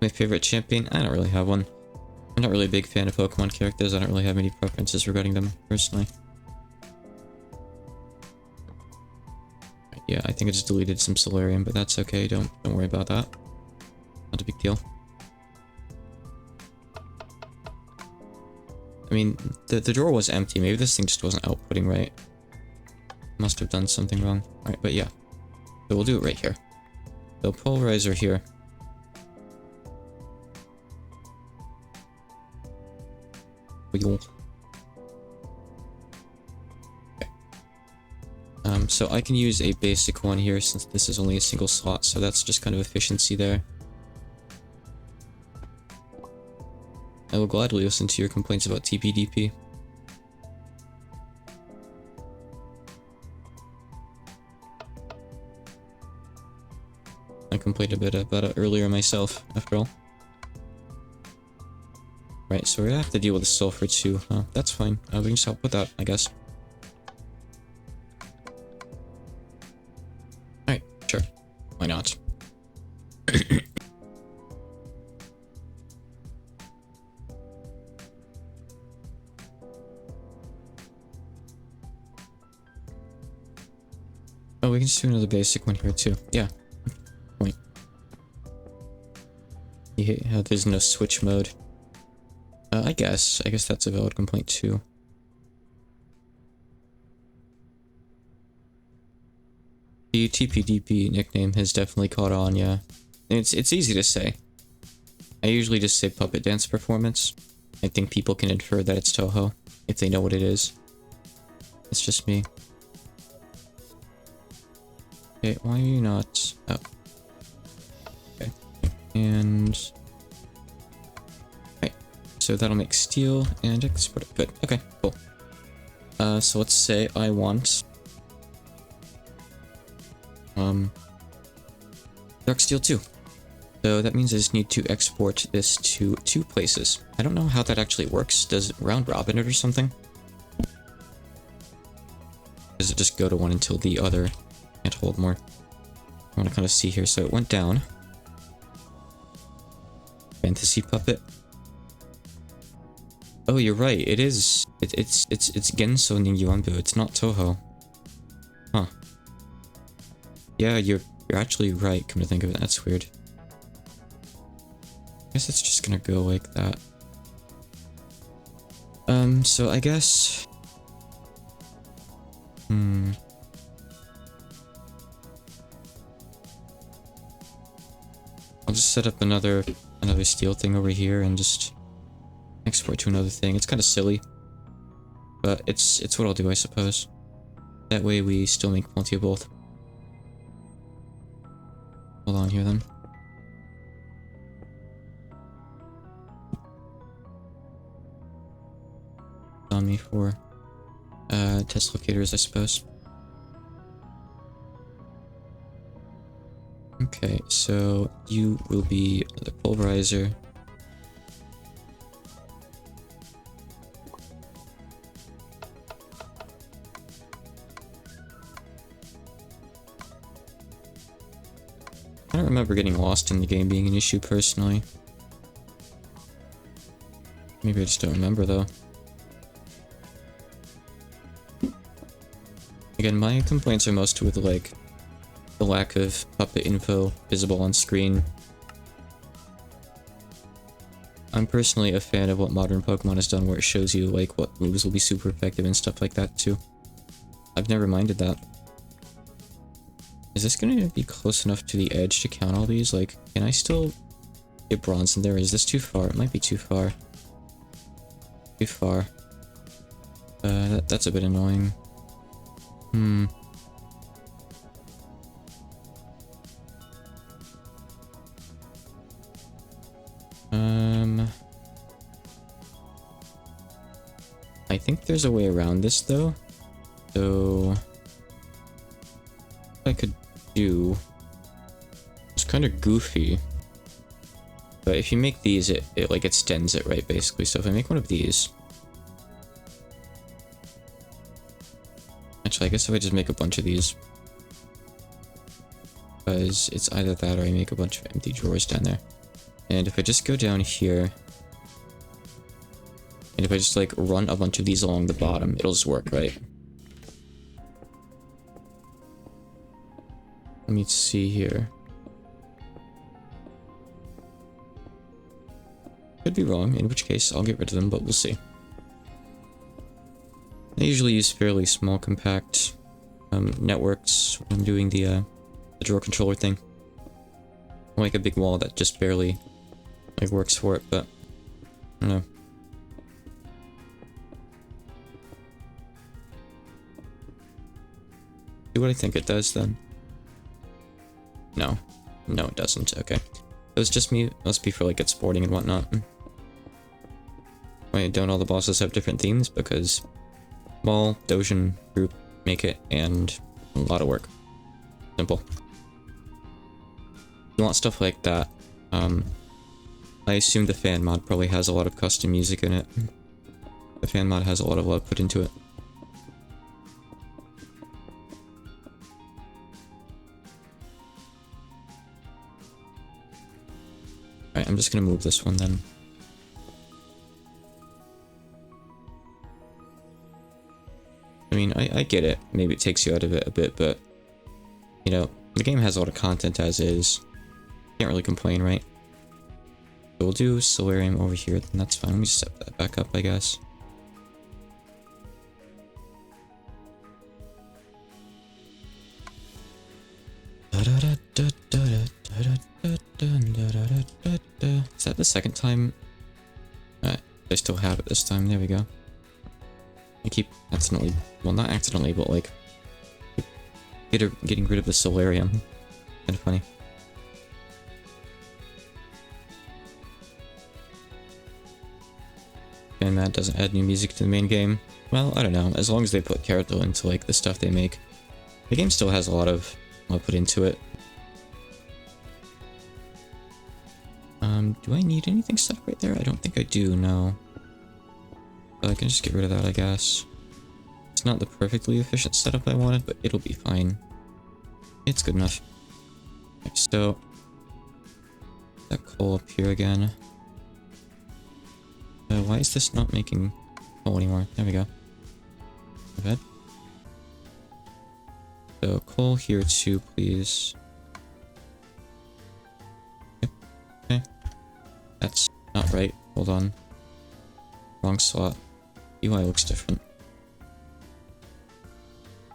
My favorite champion? I don't really have one. I'm not really a big fan of Pokemon characters. I don't really have any preferences regarding them, personally. Yeah, I think I just deleted some solarium, but that's okay. Don't worry about that. Not a big deal. I mean, the drawer was empty. Maybe this thing just wasn't outputting right. Must have done something wrong. Alright, but yeah. So we'll do it right here. So pulverizer here. Okay. So I can use a basic one here since this is only a single slot, so that's just kind of efficiency there. I will gladly listen to your complaints about TPDP. I complained a bit about it earlier myself, after all. Right, so we're gonna have to deal with the sulfur too, huh? That's fine. We can just help with that, I guess. Alright, sure. Why not? Oh, we can just do another basic one here too. Yeah. Point. Yeah, there's no switch mode. I guess that's a valid complaint too. The TPDP nickname has definitely caught on, yeah. It's easy to say. I usually just say puppet dance performance. I think people can infer that it's Toho, if they know what it is. It's just me. Okay, why are you not... Oh. Okay. And... Okay. So that'll make steel and export it. Good. Okay, cool. So let's say I want... dark steel 2. So that means I just need to export this to 2 places. I don't know how that actually works. Does it round robin it or something? Does it just go to one until the other can't hold more? I want to kind of see here. So it went down. Fantasy puppet. Oh, you're right. It is. It's Genso Ningyoanbu. It's not Toho. Huh. Yeah, you're actually right. Come to think of it, that's weird. I guess it's just gonna go like that. So I guess... I'll just set up another steel thing over here and just export to another thing. It's kind of silly, but it's what I'll do, I suppose. That way we still make plenty of both. Hold on here then. On me for test locators, I suppose. Okay, so you will be the pulverizer. I don't remember getting lost in the game being an issue personally. Maybe I just don't remember though. Again, my complaints are most with like the lack of puppet info visible on screen. I'm personally a fan of what modern Pokemon has done where it shows you like what moves will be super effective and stuff like that too. I've never minded that. Is this gonna be close enough to the edge to count all these? Like, can I still get bronze in there? Is this too far? It might be too far. Too far. That's a bit annoying. I think there's a way around this though. So what I could do, it's kind of goofy, but if you make these, it like extends it, right, basically. So if I make one of these, actually I guess if I just make a bunch of these, because it's either that or I make a bunch of empty drawers down there. And if I just go down here, and if I just like run a bunch of these along the bottom, it'll just work, right? Let me see here. Could be wrong, in which case I'll get rid of them, but we'll see. I usually use fairly small, compact networks when I'm doing the drawer controller thing. I like a big wall that just barely like works for it, but I don't know. do what I think it does then. No. No, it doesn't. Okay. It was just me. Must be for like exporting and whatnot. Wait, don't all the bosses have different themes? Because Ball, Dojin, Group, Make It, and a lot of work. Simple. You want stuff like that. I assume the fan mod probably has a lot of custom music in it. The fan mod has a lot of love put into it. Alright, I'm just gonna move this one then. I mean, I get it. Maybe it takes you out of it a bit, but... You know, the game has a lot of content as is. Can't really complain, right? So we'll do Solarium over here, then that's fine. Let me set that back up, I guess. Is that the second time? I still have it this time. There we go. I keep accidentally, well, not accidentally, but like getting rid of the Solarium. Kind of funny. And that doesn't add new music to the main game. Well, I don't know. As long as they put character into like the stuff they make, the game still has a lot of put into it. Do I need anything set up right there? I don't think I do, no. But I can just get rid of that, I guess. It's not the perfectly efficient setup I wanted, but it'll be fine. It's good enough. Okay, so... that coal up here again. Why is this not making coal anymore? There we go. Bad. So coal here too, please. Okay. That's not right. Hold on. Wrong slot. UI looks different.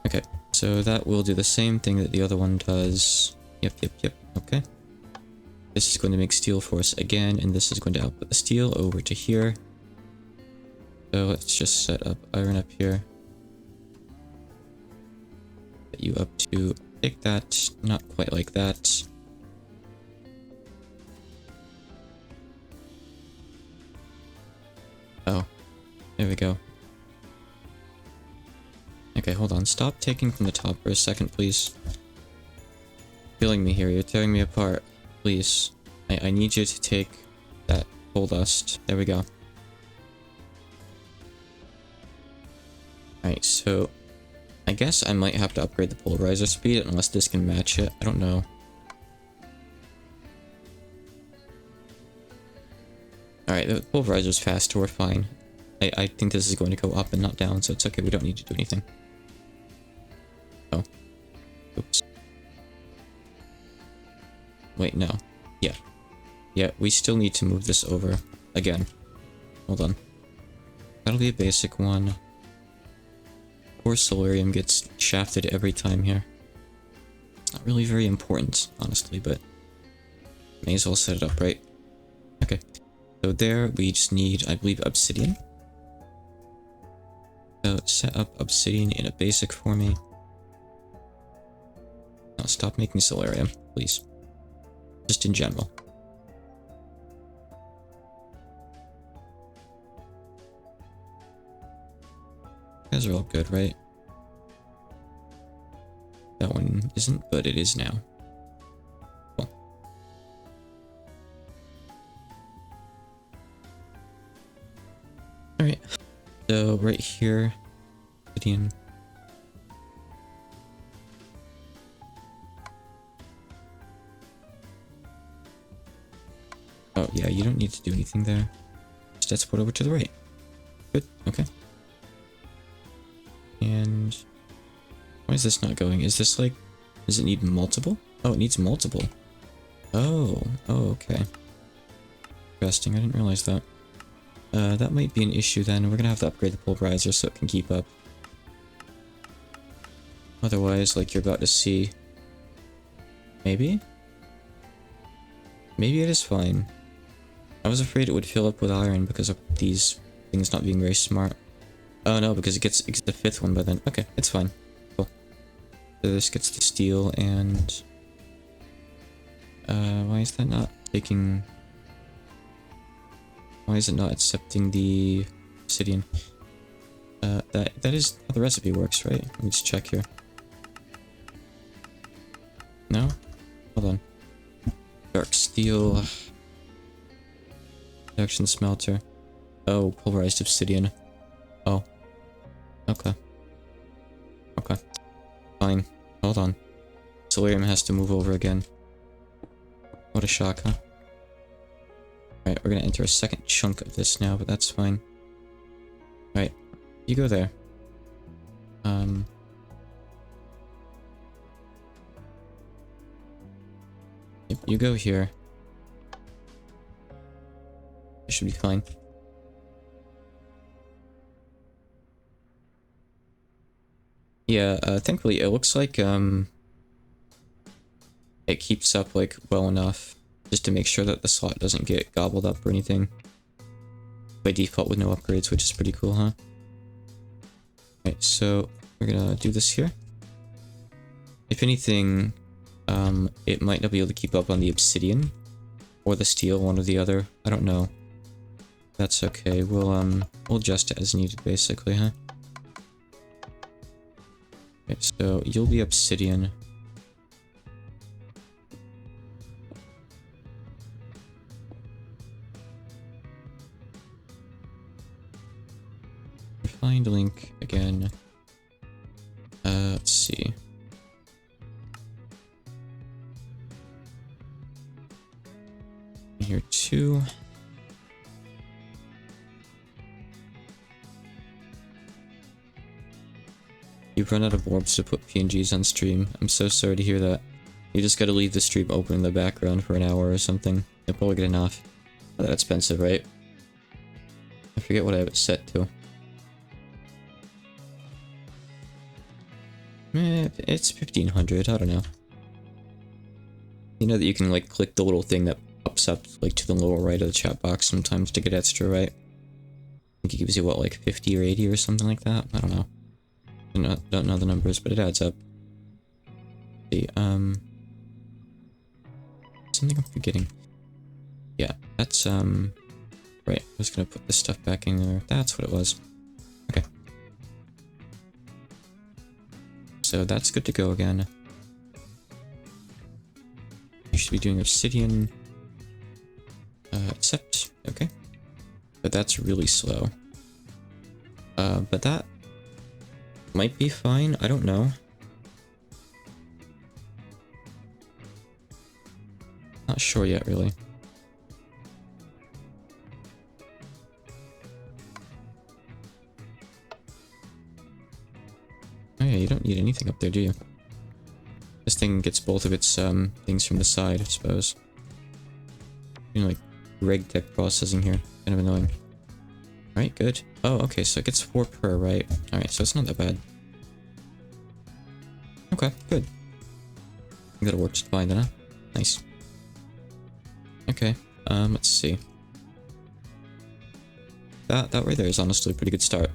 Okay, so that will do the same thing that the other one does. Yep. Okay. This is going to make steel for us again, and this is going to output the steel over to here. So let's just set up iron up here. Set you up to take that, not quite like that. Oh, there we go. Okay, hold on. Stop taking from the top for a second, please. Killing me here. You're tearing me apart. Please. I need you to take that coal dust. There we go. Alright, so... I guess I might have to upgrade the polarizer speed unless this can match it. I don't know. Alright, the pulverizer's faster, we're fine. I think this is going to go up and not down, so it's okay, we don't need to do anything. Oh. Oops. Wait, no. Yeah. Yeah, we still need to move this over. Again. Hold on. That'll be a basic one. Poor Solarium gets shafted every time here. It's not really very important, honestly, but... may as well set it up, right? Okay. So there, we just need, I believe, obsidian. So set up obsidian in a basic for me. Now stop making Solarium, please. Just in general. You guys are all good, right? That one isn't, but it is now. Cool. Alright. So right here, obsidian. Oh yeah, you don't need to do anything there. Just export over to the right. Good, okay. And why is this not going? Is this like, does it need multiple? Oh, it needs multiple. Oh, okay. Interesting, I didn't realize that. That might be an issue then. We're gonna have to upgrade the pulverizer so it can keep up. Otherwise, like you're about to see... maybe? Maybe it is fine. I was afraid it would fill up with iron because of these things not being very smart. Oh no, because it gets the fifth one by then. Okay, it's fine. Cool. So this gets the steel and... why is that not taking... Why is it not accepting the obsidian? That is how the recipe works, right? Let me just check here. No? Hold on. Dark steel. Production smelter. Oh, pulverized obsidian. Oh. Okay. Okay. Fine. Hold on. Solarium has to move over again. What a shock, huh? Alright, we're gonna enter a second chunk of this now, but that's fine. Alright, you go there. Yep, you go here. It should be fine. Yeah, thankfully it looks like, it keeps up, like, well enough. Just to make sure that the slot doesn't get gobbled up or anything. By default with no upgrades, which is pretty cool, huh? Alright, so we're gonna do this here. If anything, it might not be able to keep up on the obsidian. Or the steel, one or the other. I don't know. That's okay. We'll adjust it as needed, basically, huh? Okay, so you'll be obsidian. Find link again. Let's see. Here too. You've run out of orbs to put PNGs on stream. I'm so sorry to hear that. You just gotta leave the stream open in the background for an hour or something. You'll probably get enough. Not that expensive, right? I forget what I have it set to. It's 1500, I don't know. You know that you can like click the little thing that pops up like to the lower right of the chat box sometimes to get extra, right? I think it gives you what, like 50 or 80 or something like that? I don't know. I don't know the numbers, but it adds up. Let's see, something I'm forgetting. Yeah, that's right. I was gonna put this stuff back in there. That's what it was. Okay. So that's good to go again. You should be doing obsidian. Accept. Okay. But that's really slow. But that might be fine. I don't know. Not sure yet, really. Oh yeah, you don't need anything up there, do you? This thing gets both of its things from the side, I suppose. You know, like regtech processing here. Kind of annoying. Alright, good. Oh, okay, so it gets 4 per, right? Alright, so it's not that bad. Okay, good. That'll work just fine then, huh? Nice. Okay, let's see. That right there is honestly a pretty good start.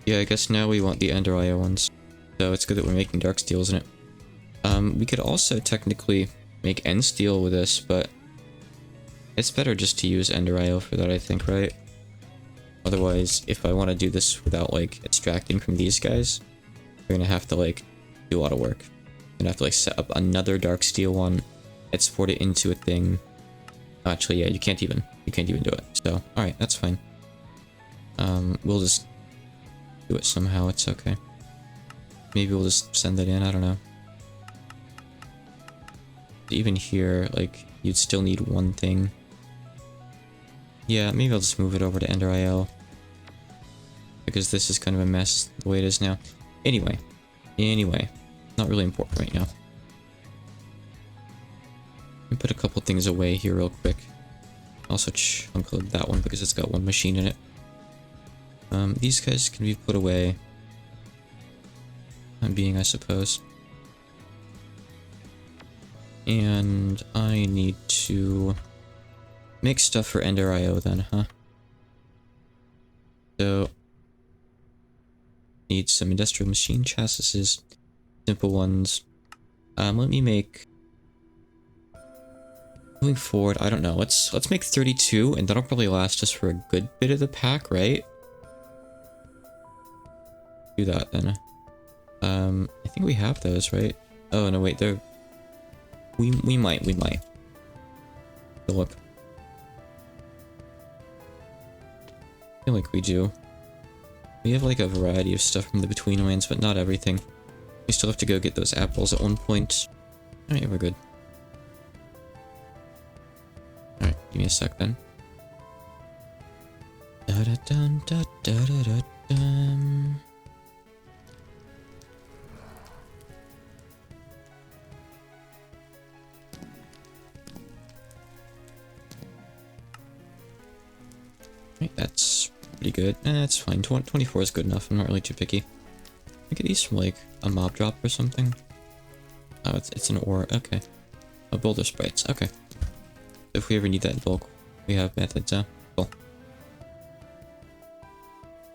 Yeah, I guess now we want the Ender IO ones. So it's good that we're making dark steel, isn't it? We could also technically make end steel with this, but it's better just to use Ender IO for that, I think, right? Otherwise, if I want to do this without, like, extracting from these guys, we're gonna have to, like, do a lot of work. We're gonna have to, like, set up another dark steel one, export it into a thing. Actually, yeah, you can't even do it. So, alright, that's fine. We'll just do it somehow, it's okay. Maybe we'll just send that in, I don't know. Even here, like, you'd still need one thing. Yeah, maybe I'll just move it over to Ender IO. Because this is kind of a mess the way it is now. Anyway, not really important right now. Let me put a couple things away here real quick. Also chunk load that one because it's got one machine in it. These guys can be put away. I'm being, I suppose. And I need to make stuff for Ender IO then, huh? So, Need some industrial machine chassis, simple ones. Let me make... Moving forward, I don't know. Let's make 32, and that'll probably last us for a good bit of the pack, right? Do that then. I think we have those, right? Oh no, wait, they're... We might. Go look. I feel like we do. We have like a variety of stuff from the between lands, but not everything. We still have to go get those apples at one point. Alright, we're good. Alright, give me a sec then. Da-da-dun-da-da-da-dum. Right, that's pretty good. That's fine. 24 is good enough. I'm not really too picky. I get these from like a mob drop or something. Oh, it's an ore. Okay. Oh, boulder sprites. Okay. If we ever need that in bulk, we have methods. Cool.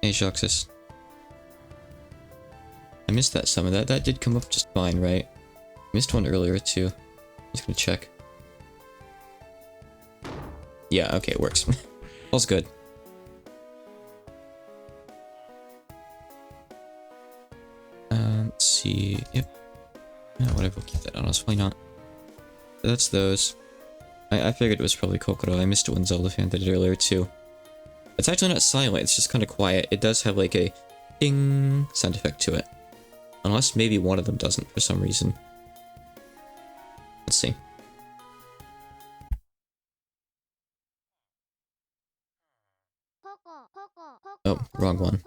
Hey, Shuxus. I missed that summon. That did come up just fine, right? Missed one earlier too. Just gonna check. Yeah. Okay, it works. All's good. Let's see. Yep. No, whatever. We'll keep that on us. Why not? So that's those. I figured it was probably Kokoro. I missed it when Zelda fan did it earlier too. It's actually not silent. It's just kind of quiet. It does have like a ding sound effect to it. Unless maybe one of them doesn't for some reason. Let's see. Oh, wrong one.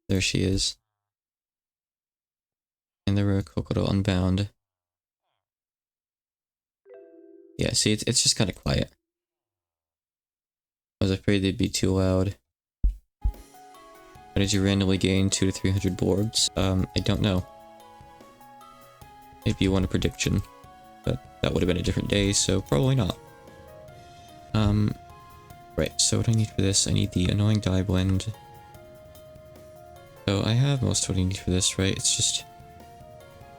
There she is. And there were Kokoro Unbound. Yeah, see, it's just kind of quiet. I was afraid they'd be too loud. How did you randomly gain 200 to 300 boards? I don't know. Maybe you want a prediction, but that would have been a different day, so probably not. Right, so what do I need for this? I need the annoying dye blend. So I have most of what I need for this, right? It's just...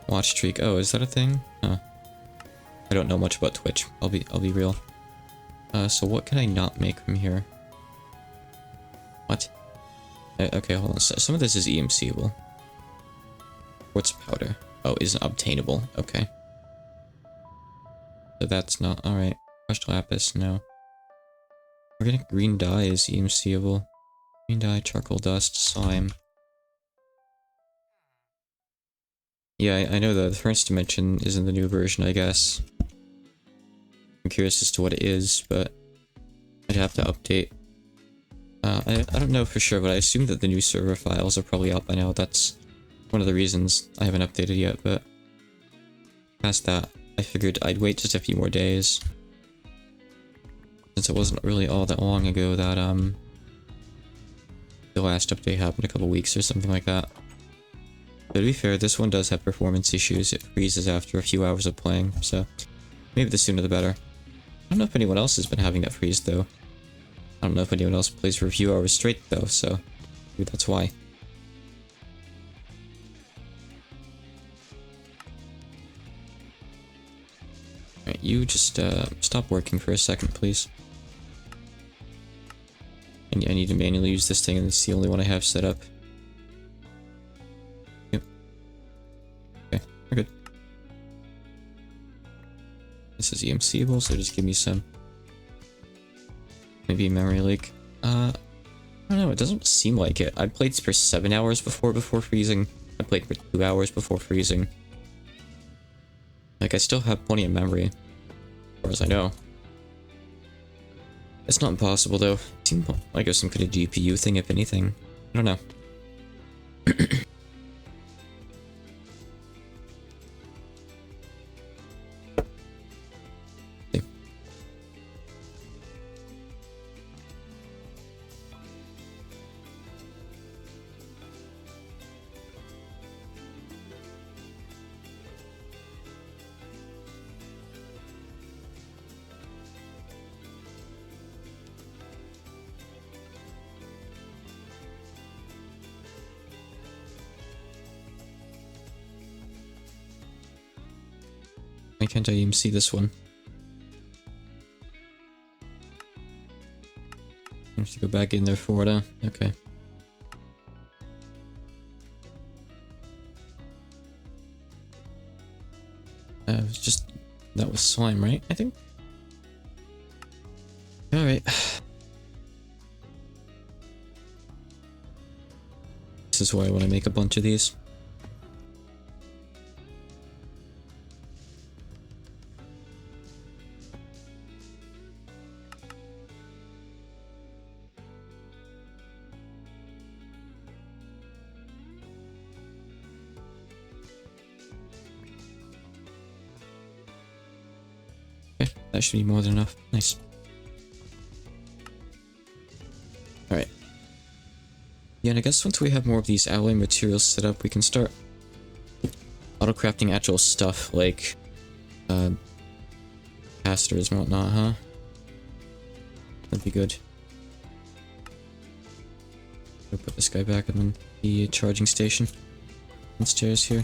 Watch streak. Oh, is that a thing? Huh. I don't know much about Twitch. I'll be real. So what can I not make from here? What? Okay, hold on. So some of this is EMCable. Quartz powder. Oh, isn't obtainable. Okay. So that's not... Alright. Crushed lapis, no. Organic green dye is EMCable. Green dye, charcoal dust, slime. Yeah, I know the first dimension is in the new version, I guess. I'm curious as to what it is, but I'd have to update. I don't know for sure, but I assume that the new server files are probably out by now. That's one of the reasons I haven't updated yet, but past that, I figured I'd wait just a few more days. Since it wasn't really all that long ago that, the last update happened, a couple weeks or something like that. But to be fair, this one does have performance issues. It freezes after a few hours of playing, so maybe the sooner the better. I don't know if anyone else has been having that freeze, though. I don't know if anyone else plays for a few hours straight, though, so maybe that's why. Alright, you just, stop working for a second, please. And I need to manually use this thing, and it's the only one I have set up. Yep. Okay, we're good. This is EMCable, so just give me some. Maybe a memory leak. I don't know, it doesn't seem like it. I played for 7 hours before freezing. I played for 2 hours before freezing. Like, I still have plenty of memory, as far as I know. It's not impossible, though. It seemed like it was some kind of GPU thing, if anything. I don't know. Why can't I even see this one? I have to go back in there for it, huh? Okay. It was just... that was slime, right? I think? Alright. This is why I want to make a bunch of these. Okay, that should be more than enough. Nice. Alright. Yeah, and I guess once we have more of these alloy materials set up, we can start auto-crafting actual stuff like casters and whatnot, huh? That'd be good. I'll put this guy back in the charging station. Downstairs here.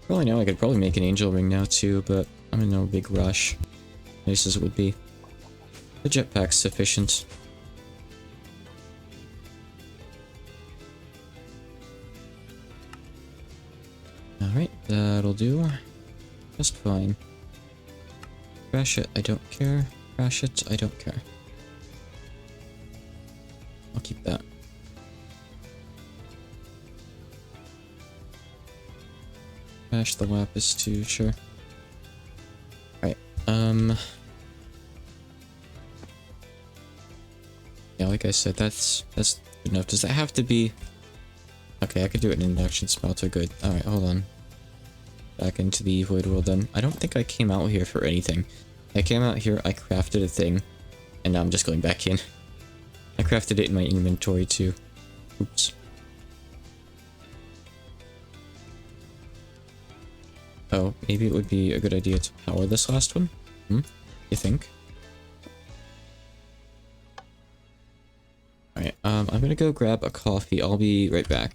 Probably now I could probably make an angel ring now too, but I'm in no big rush. Nice as it would be. The jetpack's sufficient. Alright, that'll do. Just fine. Crash it, I don't care. Crash it, I don't care. I'll keep that. Crash the lapis too, sure. Alright, yeah, like I said, that's good enough. Does that have to be... Okay, I could do it in induction smelter, good. Alright, hold on. Back into the void world then. I don't think I came out here for anything. I came out here, I crafted a thing, and now I'm just going back in. I crafted it in my inventory too. Oops. Oh, maybe it would be a good idea to power this last one? Hmm? You think? Alright, I'm gonna go grab a coffee. I'll be right back.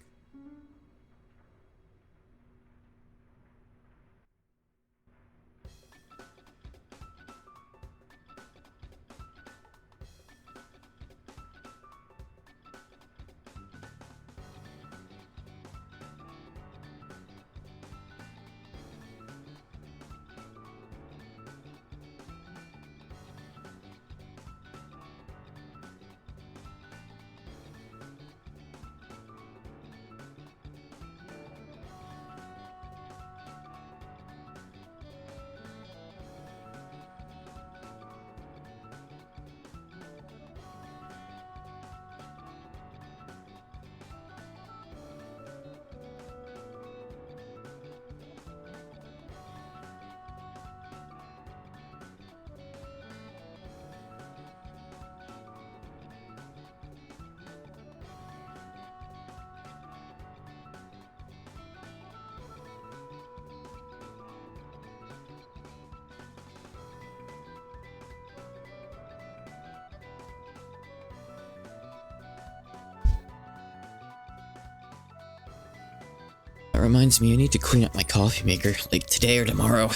That reminds me, I need to clean up my coffee maker, like today or tomorrow.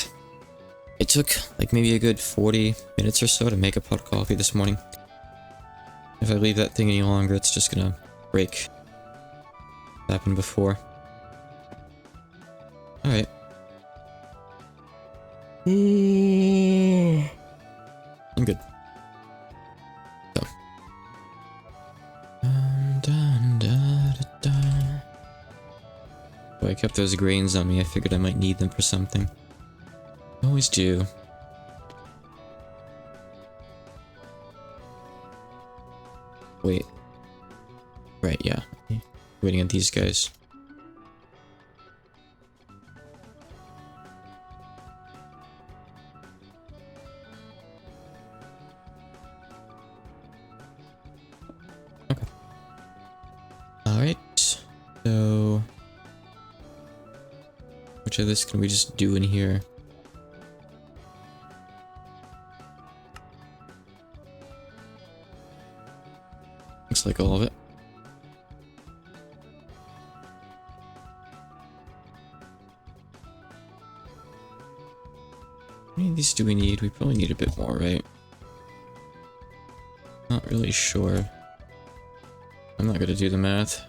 It took like maybe a good 40 minutes or so to make a pot of coffee this morning. If I leave that thing any longer, it's just gonna break. Happened before. Alright. I'm good. So. Oh, I kept those grains on me. I figured I might need them for something. Always do. Wait. Right, yeah. Waiting on these guys. Okay. Alright. So... Which of this can we just do in here? Looks like all of it. many of these do we need? We probably need a bit more, right? Not really sure. I'm not gonna do the math.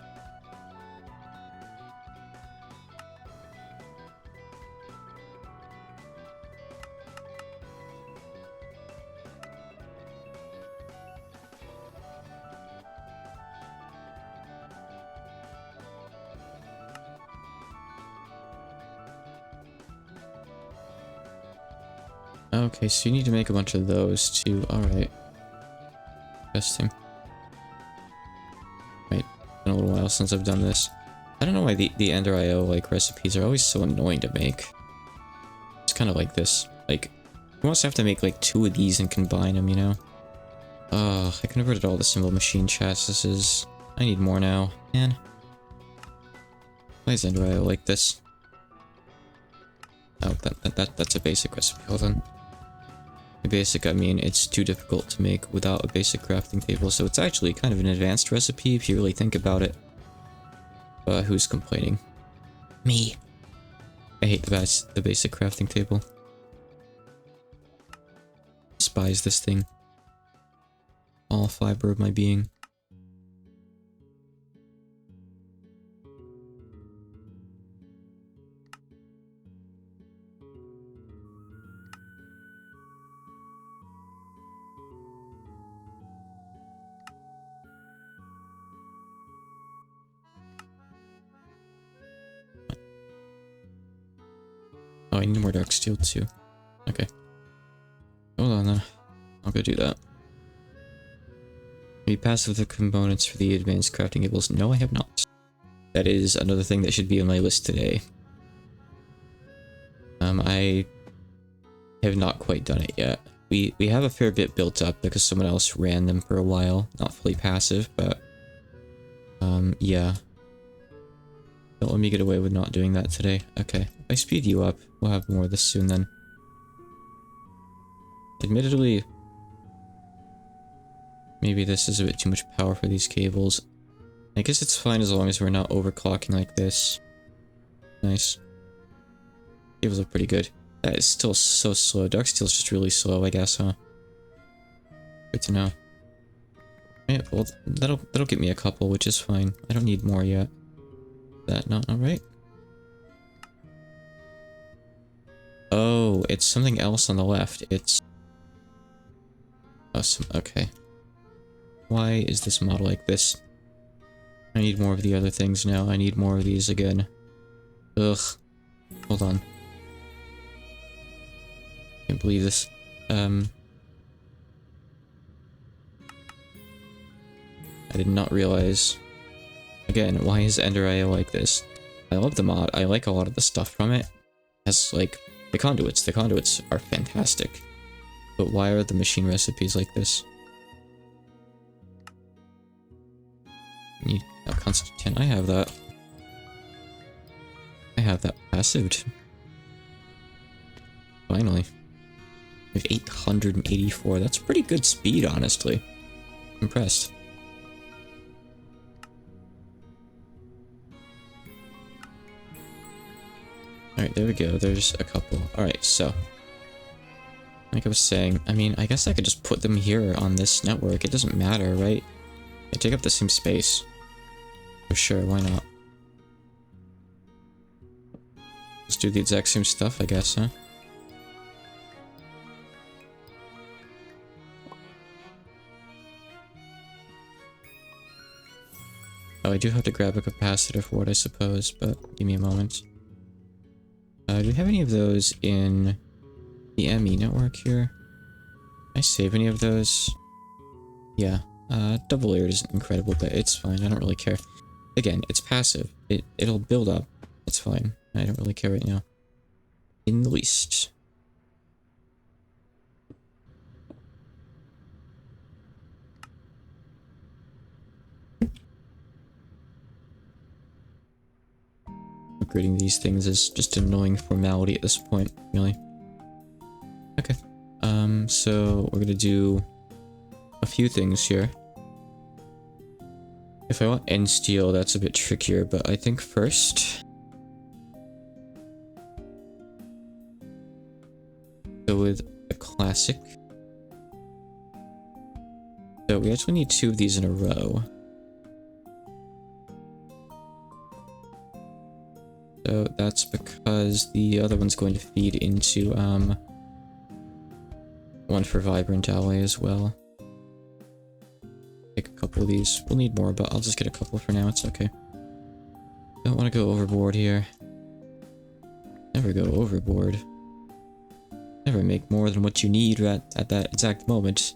Okay, so you need to make a bunch of those too. Alright. Interesting. Right. Been a little while since I've done this. I don't know why the Ender IO like recipes are always so annoying to make. It's kind of like this. Like, you almost have to make like 2 of these and combine them, you know? I converted all the symbol machine chassis. I need more now. Man. Why is Ender IO like this? Oh, that's a basic recipe. Hold on. By basic, I mean it's too difficult to make without a basic crafting table, so it's actually kind of an advanced recipe if you really think about it. Who's complaining? Me. I hate the basic crafting table. Despise this thing. All fiber of my being. Oh, I need more dark steel too. Okay. Hold on then. I'll go do that. Have you passed with the components for the advanced crafting tables? No, I have not. That is another thing that should be on my list today. I have not quite done it yet. We have a fair bit built up because someone else ran them for a while. Not fully passive, but yeah. Don't let me get away with not doing that today. Okay, if I speed you up, we'll have more of this soon then. Admittedly, maybe this is a bit too much power for these cables. I guess it's fine as long as we're not overclocking like this. Nice. Cables look pretty good. That is still so slow. Dark steel's just really slow, I guess, huh? Good to know. Yeah, well, that'll get me a couple, which is fine. I don't need more yet. That not alright? Oh, it's something else on the left. It's awesome. Okay. Why is this model like this? I need more of the other things now. I need more of these again. Ugh. Hold on. Can't believe this. I did not realize. Again, why is Ender IO like this? I love the mod. I like a lot of the stuff from it. It has, like, the conduits. The conduits are fantastic. But why are the machine recipes like this? Need a constant 10. I have that. I have that passived. Finally. We have 884. That's pretty good speed, honestly. Impressed. Alright, there we go. There's a couple. Alright, so. Like I was saying, I mean, I guess I could just put them here on this network. It doesn't matter, right? They take up the same space. For sure, why not? Let's do the exact same stuff, I guess, huh? Oh, I do have to grab a capacitor for it, I suppose, but give me a moment. Do we have any of those in the ME network here? Can I save any of those? Yeah. Double layered isn't incredible, but it's fine. I don't really care. Again, it's passive. It'll build up. It's fine. I don't really care right now. In the least. Upgrading these things is just an annoying formality at this point, really. Okay. So we're gonna do a few things here. If I want end steel, that's a bit trickier, but I think first... So go with a classic. So we actually need 2 of these in a row. So that's because the other one's going to feed into one for Vibrant Ally as well. Take a couple of these. We'll need more, but I'll just get a couple for now. It's okay. Don't want to go overboard here. Never go overboard. Never make more than what you need at that exact moment.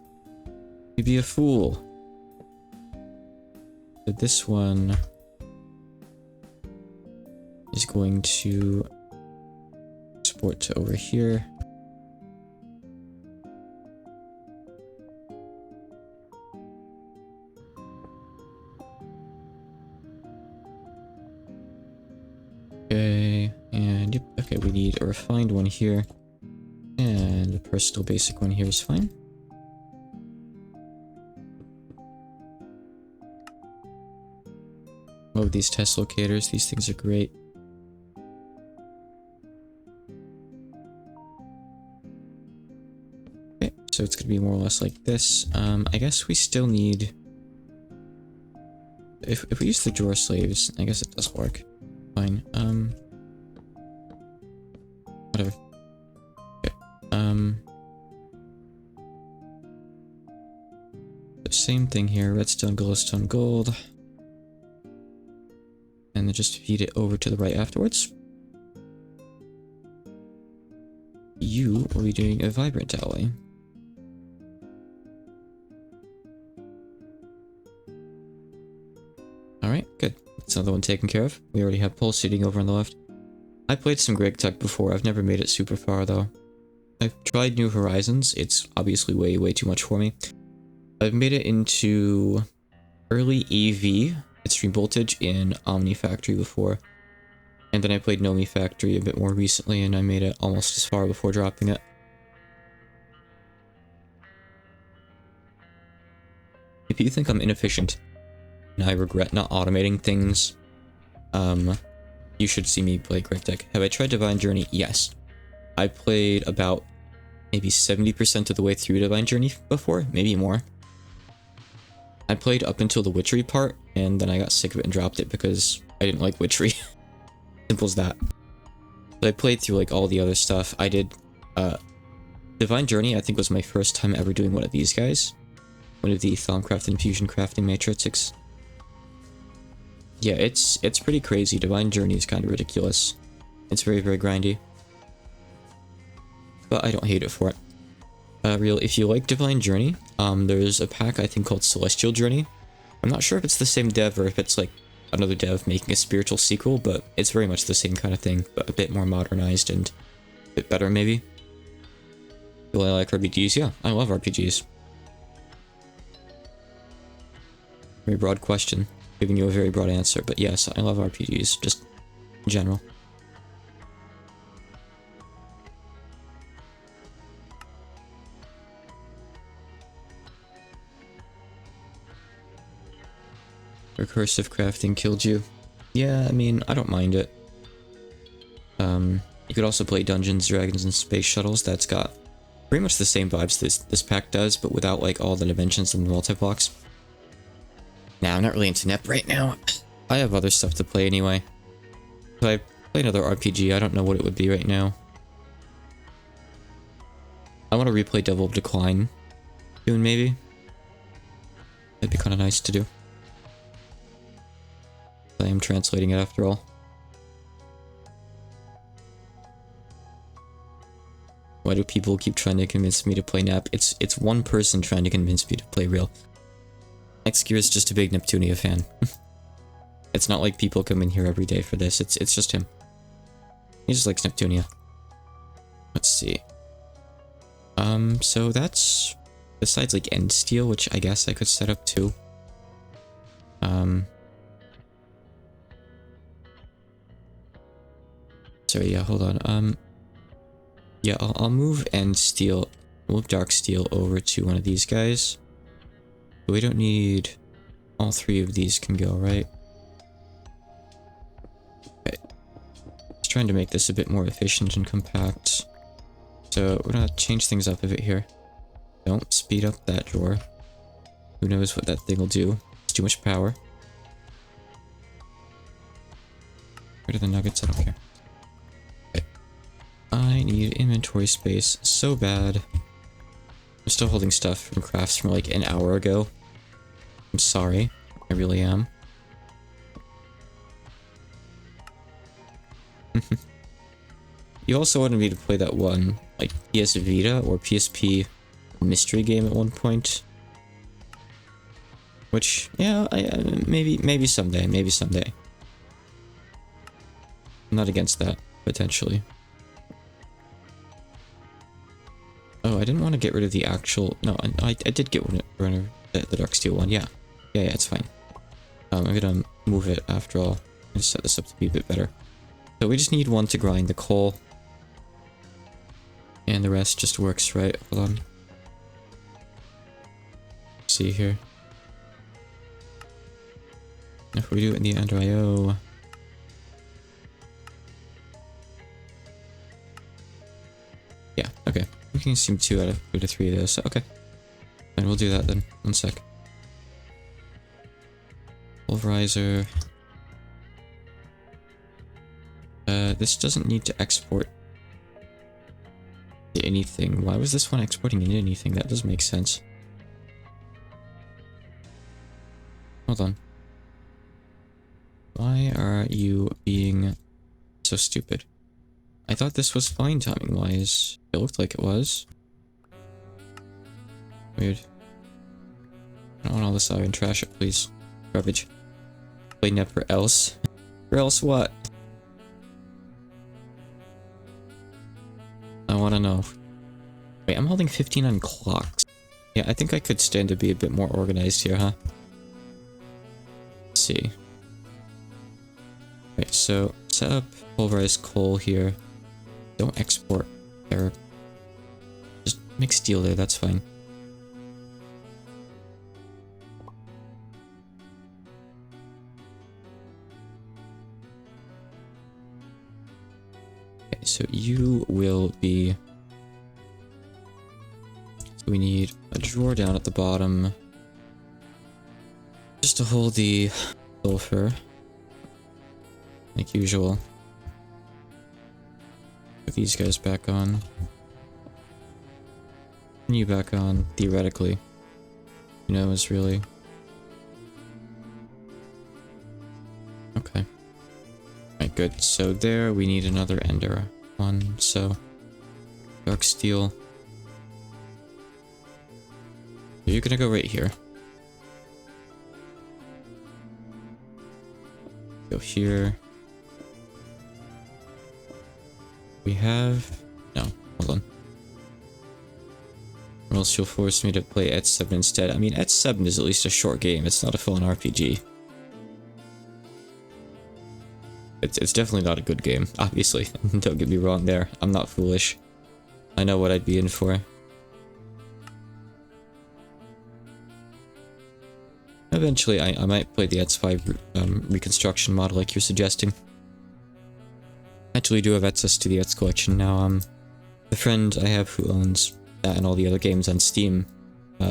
You'd be a fool. So this one is going to export to over here. Okay, and yep, okay, we need a refined one here. And a personal basic one here is fine. Oh, these test locators, these things are great. Okay, so it's gonna be more or less like this. I guess we still need... If we use the drawer slaves, I guess it does work. Fine, whatever. Okay, the same thing here, redstone, glowstone, gold. And then just feed it over to the right afterwards. You will be doing a Vibrant Ally. Alright, good. That's another one taken care of. We already have Pulse seating over on the left. I played some Greg Tech before. I've never made it super far though. I've tried New Horizons. It's obviously way too much for me. I've made it into early EV, Extreme Voltage, in Omni Factory before. And then I played Nomi Factory a bit more recently and I made it almost as far before dropping it. If you think I'm inefficient and I regret not automating things, you should see me play Greg Tech. Have I tried Divine Journey? Yes. I played about maybe 70% of the way through Divine Journey before, maybe more. I played up until the witchery part, and then I got sick of it and dropped it because I didn't like witchery. Simple as that. But I played through like all the other stuff. I did, Divine Journey I think was my first time ever doing one of these guys. One of the Thaumcraft and Fusion Crafting Matrices. Yeah, it's pretty crazy. Divine Journey is kind of ridiculous. It's very grindy. But I don't hate it for it. Real, if you like Divine Journey, there's a pack I think called Celestial Journey. I'm not sure if it's the same dev or if it's like another dev making a spiritual sequel, but it's very much the same kind of thing, but a bit more modernized and a bit better maybe. Do I like RPGs? Yeah, I love RPGs. Very broad question, giving you a very broad answer, but yes, I love RPGs, just in general. Recursive crafting killed you. Yeah, I mean, I don't mind it. You could also play Dungeons, Dragons, and Space Shuttles. That's got pretty much the same vibes this pack does, but without like all the dimensions and the multi-blocks. Nah, I'm not really into NEP right now. I have other stuff to play anyway. If I play another RPG, I don't know what it would be right now. I want to replay Devil of Decline soon, maybe. That'd be kind of nice to do. I am translating it after all. Why do people keep trying to convince me to play NAP? It's one person trying to convince me to play real. Xgear is just a big Neptunia fan. It's not like people come in here every day for this. It's just him. He just likes Neptunia. Let's see. So that's besides like end steel, which I guess I could set up too. Sorry, yeah, hold on. Yeah, I'll move end steel, move dark steel over to one of these guys. We don't need... all 3 of these can go, right? Okay. Just trying to make this a bit more efficient and compact. So we're gonna change things up a bit here. Don't speed up that drawer. Who knows what that thing will do? It's too much power. Rid of the nuggets, I don't care. Okay. I need inventory space so bad. I'm still holding stuff from crafts from like an hour ago. I'm sorry. I really am. You also wanted me to play that one, like, PS Vita or PSP mystery game at one point. Which, yeah, maybe someday, maybe someday. I'm not against that, potentially. Oh, I didn't want to get rid of the actual... No, I did get rid of the Dark Steel one, yeah. Yeah, it's fine. I'm gonna move it after all. I'm gonna set this up to be a bit better. So we just need one to grind the coal. And the rest just works, right? Hold on. See here. If we do it in the under IO... Yeah, okay. We can consume 2 out of 3 of those, so okay. And we'll do that then. 1 sec. Pulverizer. This doesn't need to export to anything. Why was this one exporting into anything? That doesn't make sense. Hold on. Why are you being so stupid? I thought this was fine timing-wise. It looked like it was. Weird. I don't want all this iron. Trash it, please. Garbage. Play net for else. Or else what? I want to know. Wait, I'm holding 15 on clocks. Yeah, I think I could stand to be a bit more organized here, huh? Let's see. Right, so set up pulverized coal here. Don't export error. Just make steel there, that's fine. Okay, so you will be... So we need a drawer down at the bottom. Just to hold the sulfur. Like usual. Put these guys back on. And you back on, theoretically. Who knows, really. Okay. Alright, good. So there, we need another ender one, so... Dark steel. You're gonna go right here. Go here. We have... No, hold on. Or else you'll force me to play Et7 instead. I mean, Et7 is at least a short game. It's not a full-on RPG. It's definitely not a good game, obviously. Don't get me wrong there. I'm not foolish. I know what I'd be in for. Eventually, I might play the ETS5 reconstruction model like you're suggesting. I actually do have access to the ETS collection now. The friend I have who owns that and all the other games on Steam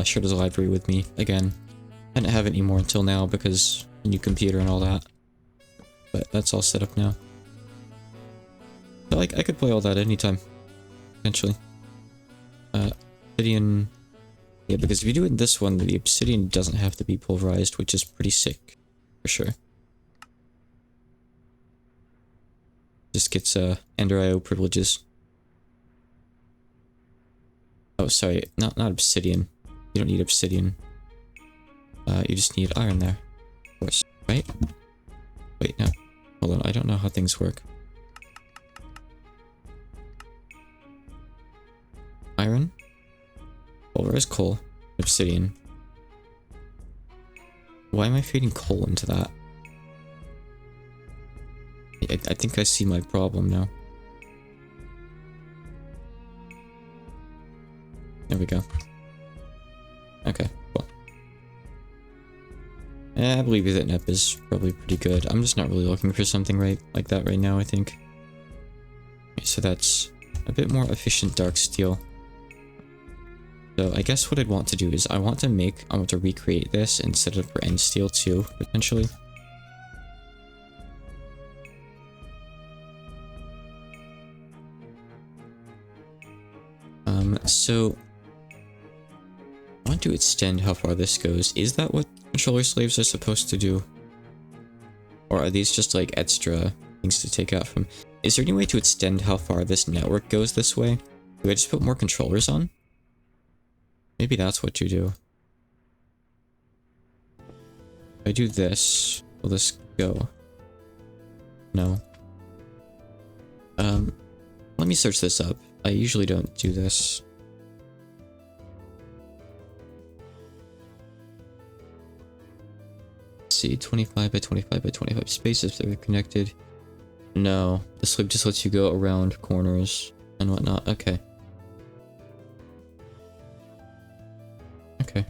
shared his library with me again. I didn't have it anymore until now because new computer and all that. But that's all set up now. So I could play all that anytime, potentially. Obsidian... Yeah, because if you do it in this one, the obsidian doesn't have to be pulverized, which is pretty sick, for sure. Just gets Ender IO privileges. Oh, sorry, not obsidian. You don't need obsidian. You just need iron there, of course, right? Wait, no. Hold on, I don't know how things work. Iron? Pulverized coal. Obsidian. Why am I feeding coal into that? I think I see my problem now. There we go. Okay, cool. Yeah, I believe that NEP is probably pretty good. I'm just not really looking for something like that right now, I think. Okay, so that's a bit more efficient dark steel. So I guess what I'd want to do is I want to recreate this instead of for end steel too, potentially. So I want to extend how far this goes. Is that what controller slaves are supposed to do? Or are these just like extra things to take out from? Is there any way to extend how far this network goes this way? Do I just put more controllers on? Maybe that's what you do. If I do this, will this go? No. Let me search this up. I usually don't do this. Let's see, 25 by 25 by 25 spaces that are connected. No, this like just lets you go around corners and whatnot. Okay. Okay.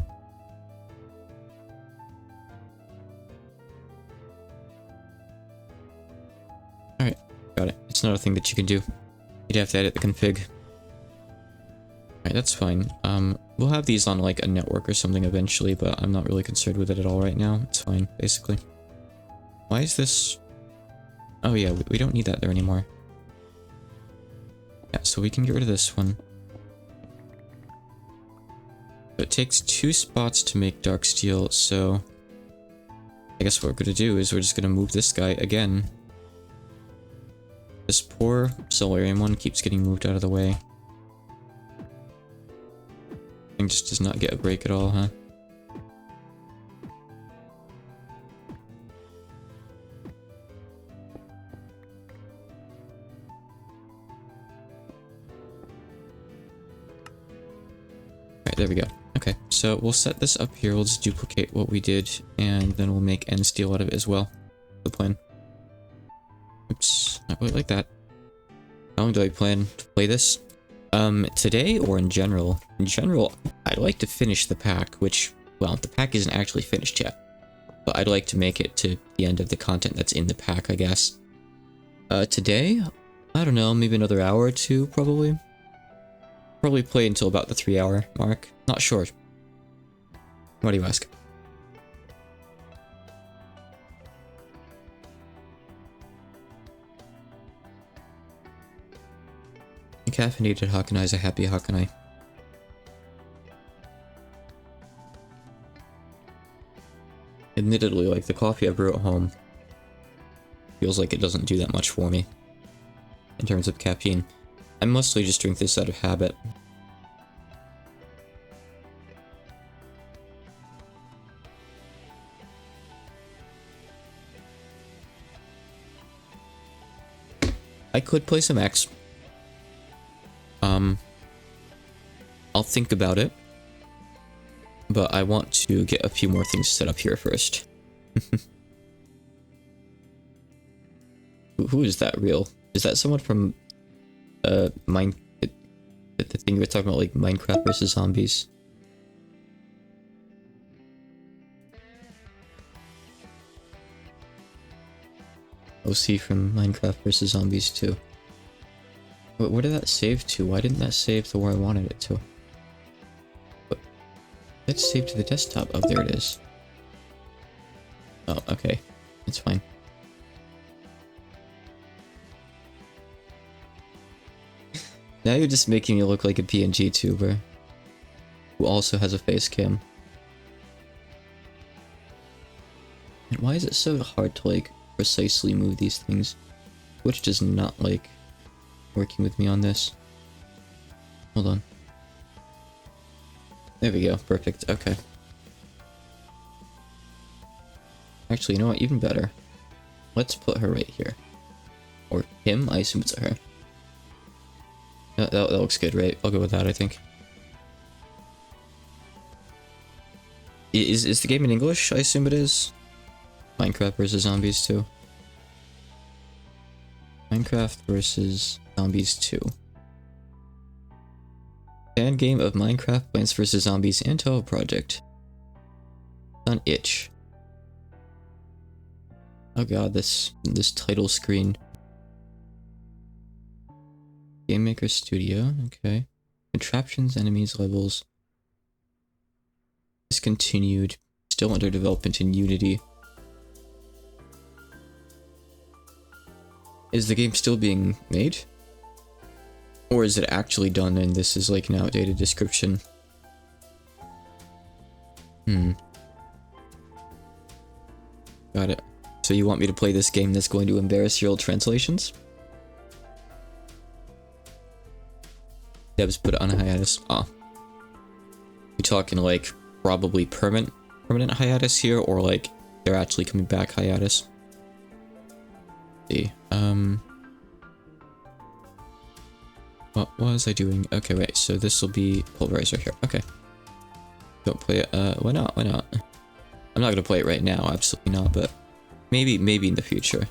Alright, got it. It's not a thing that you can do. You'd have to edit the config. Alright, that's fine. We'll have these on like a network or something eventually, but I'm not really concerned with it at all right now. It's fine, basically. Why is this... Oh yeah, we don't need that there anymore. Yeah, so we can get rid of this one. So it takes 2 spots to make dark steel, so... I guess what we're gonna do is we're just gonna move this guy again. This poor Solarium one keeps getting moved out of the way. Thing just does not get a break at all, huh? Alright, there we go. Okay, so we'll set this up here, we'll just duplicate what we did, and then we'll make end steel out of it as well. The plan. Oops, not quite like that. How long do I plan to play this? Today or in general? In general, I'd like to finish the pack, which, well, the pack isn't actually finished yet. But I'd like to make it to the end of the content that's in the pack, I guess. Today? I don't know, maybe another hour or two, probably. Probably play until about the 3-hour mark. Not sure. Why do you ask? A caffeinated Hakanai is a happy Hakanai. Admittedly, like, the coffee I brew at home feels like it doesn't do that much for me in terms of caffeine. I mostly just drink this out of habit. I could play some X. I'll think about it. But I want to get a few more things set up here first. Who is that real? Is that someone from the thing you were talking about, like Minecraft versus zombies? OC from Minecraft versus Zombies 2. Where did that save to? Why didn't that save to where I wanted it to? Let's save to the desktop. Oh, there it is. Oh, okay. It's fine. Now you're just making me look like a PNG tuber who also has a face cam. And why is it so hard to, like, precisely move these things? Twitch does not like working with me on this. Hold on. There we go. Perfect. Okay. Actually, you know what? Even better. Let's put her right here. Or him? I assume it's a her. That looks good, right? I'll go with that, I think. Is the game in English? I assume it is. Minecraft versus Zombies 2. Minecraft versus Zombies 2. Fan game of Minecraft, Plants vs. Zombies, and Toho Project. On itch. Oh god, this title screen. Game Maker Studio, okay. Contraptions, enemies, levels. Discontinued. Still under development in Unity. Is the game still being made? Or is it actually done and this is like an outdated description? Got it. So you want me to play this game that's going to embarrass your old translations? Devs put it on hiatus. Ah. You talking like probably permanent hiatus here, or like they're actually coming back hiatus? Let's see. What was I doing? Okay, wait, so this will be Pulverizer here. Okay. Don't play it. Why not? Why not? I'm not gonna play it right now, absolutely not, but maybe in the future.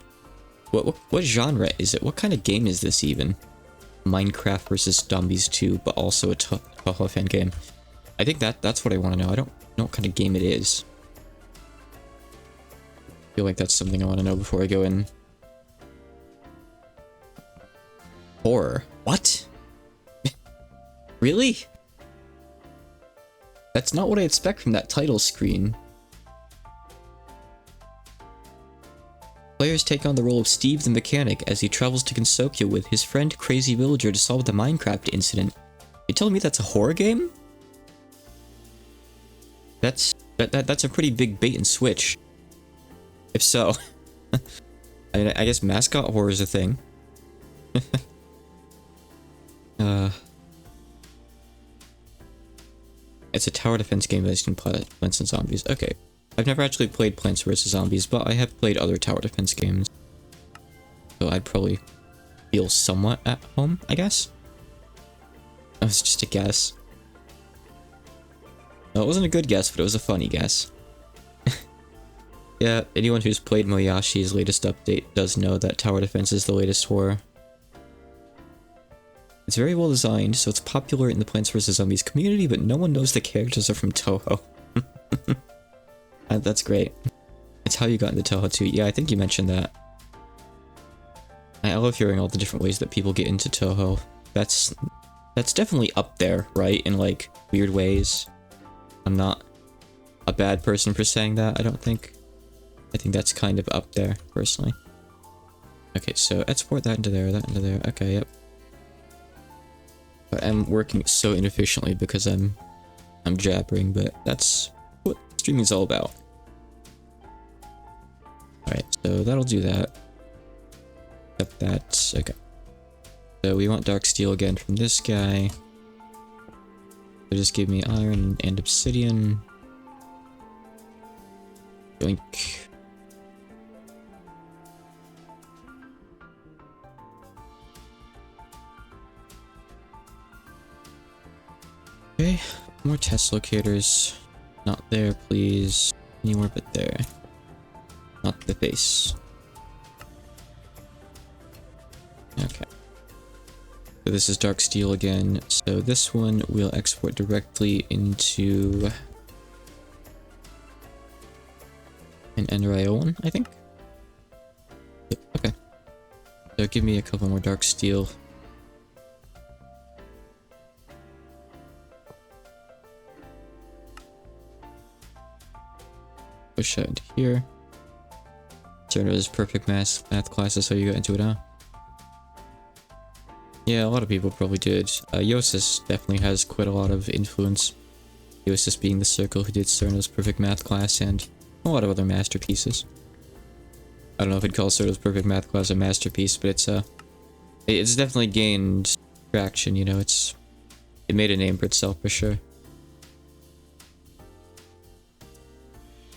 What genre is it? What kind of game is this even? Minecraft versus Zombies 2, but also a Toho fan game. I think that's what I want to know. I don't know what kind of game it is. I feel like that's something I want to know before I go in. Horror. What? Really? That's not what I expect from that title screen. Players take on the role of Steve the mechanic as he travels to Kinsokia with his friend Crazy Villager to solve the Minecraft incident. You telling me that's a horror game? That's a pretty big bait and switch. If so, I guess mascot horror is a thing. It's a tower defense game based on Plants and Zombies. Okay. I've never actually played Plants vs. Zombies, but I have played other tower defense games. So I'd probably feel somewhat at home, I guess. That was just a guess. No, it wasn't a good guess, but it was a funny guess. Yeah, anyone who's played Moyashi's latest update does know that tower defense is the latest horror. It's very well designed, so it's popular in the Plants vs. Zombies community, but no one knows the characters are from Toho. That's great. It's how you got into Toho too. Yeah, I think you mentioned that. I love hearing all the different ways that people get into Toho. That's definitely up there, right? In like weird ways. I'm not a bad person for saying that, I don't think. I think that's kind of up there, personally. Okay, so export that into there, Okay, yep. I'm working so inefficiently because I'm jabbering, but that's what streaming is all about. Alright, so that'll do that. Except that, okay. So we want dark steel again from this guy. So just give me iron and obsidian. Yoink. Okay, more test locators. Not there, please. Anywhere but there. Not the base. Okay. So this is dark steel again. So this one we'll export directly into an NRIO one, I think. Yep, okay. So give me a couple more dark steel. Push that into here. Turn it as perfect math class. That's how you got into it, huh? Yeah, a lot of people probably did. Yosis definitely has quite a lot of influence. Yosis being the circle who did Cerno's perfect math class and a lot of other masterpieces. I don't know if I'd call Cerno's perfect math class a masterpiece, but it's definitely gained traction, you know, it made a name for itself for sure.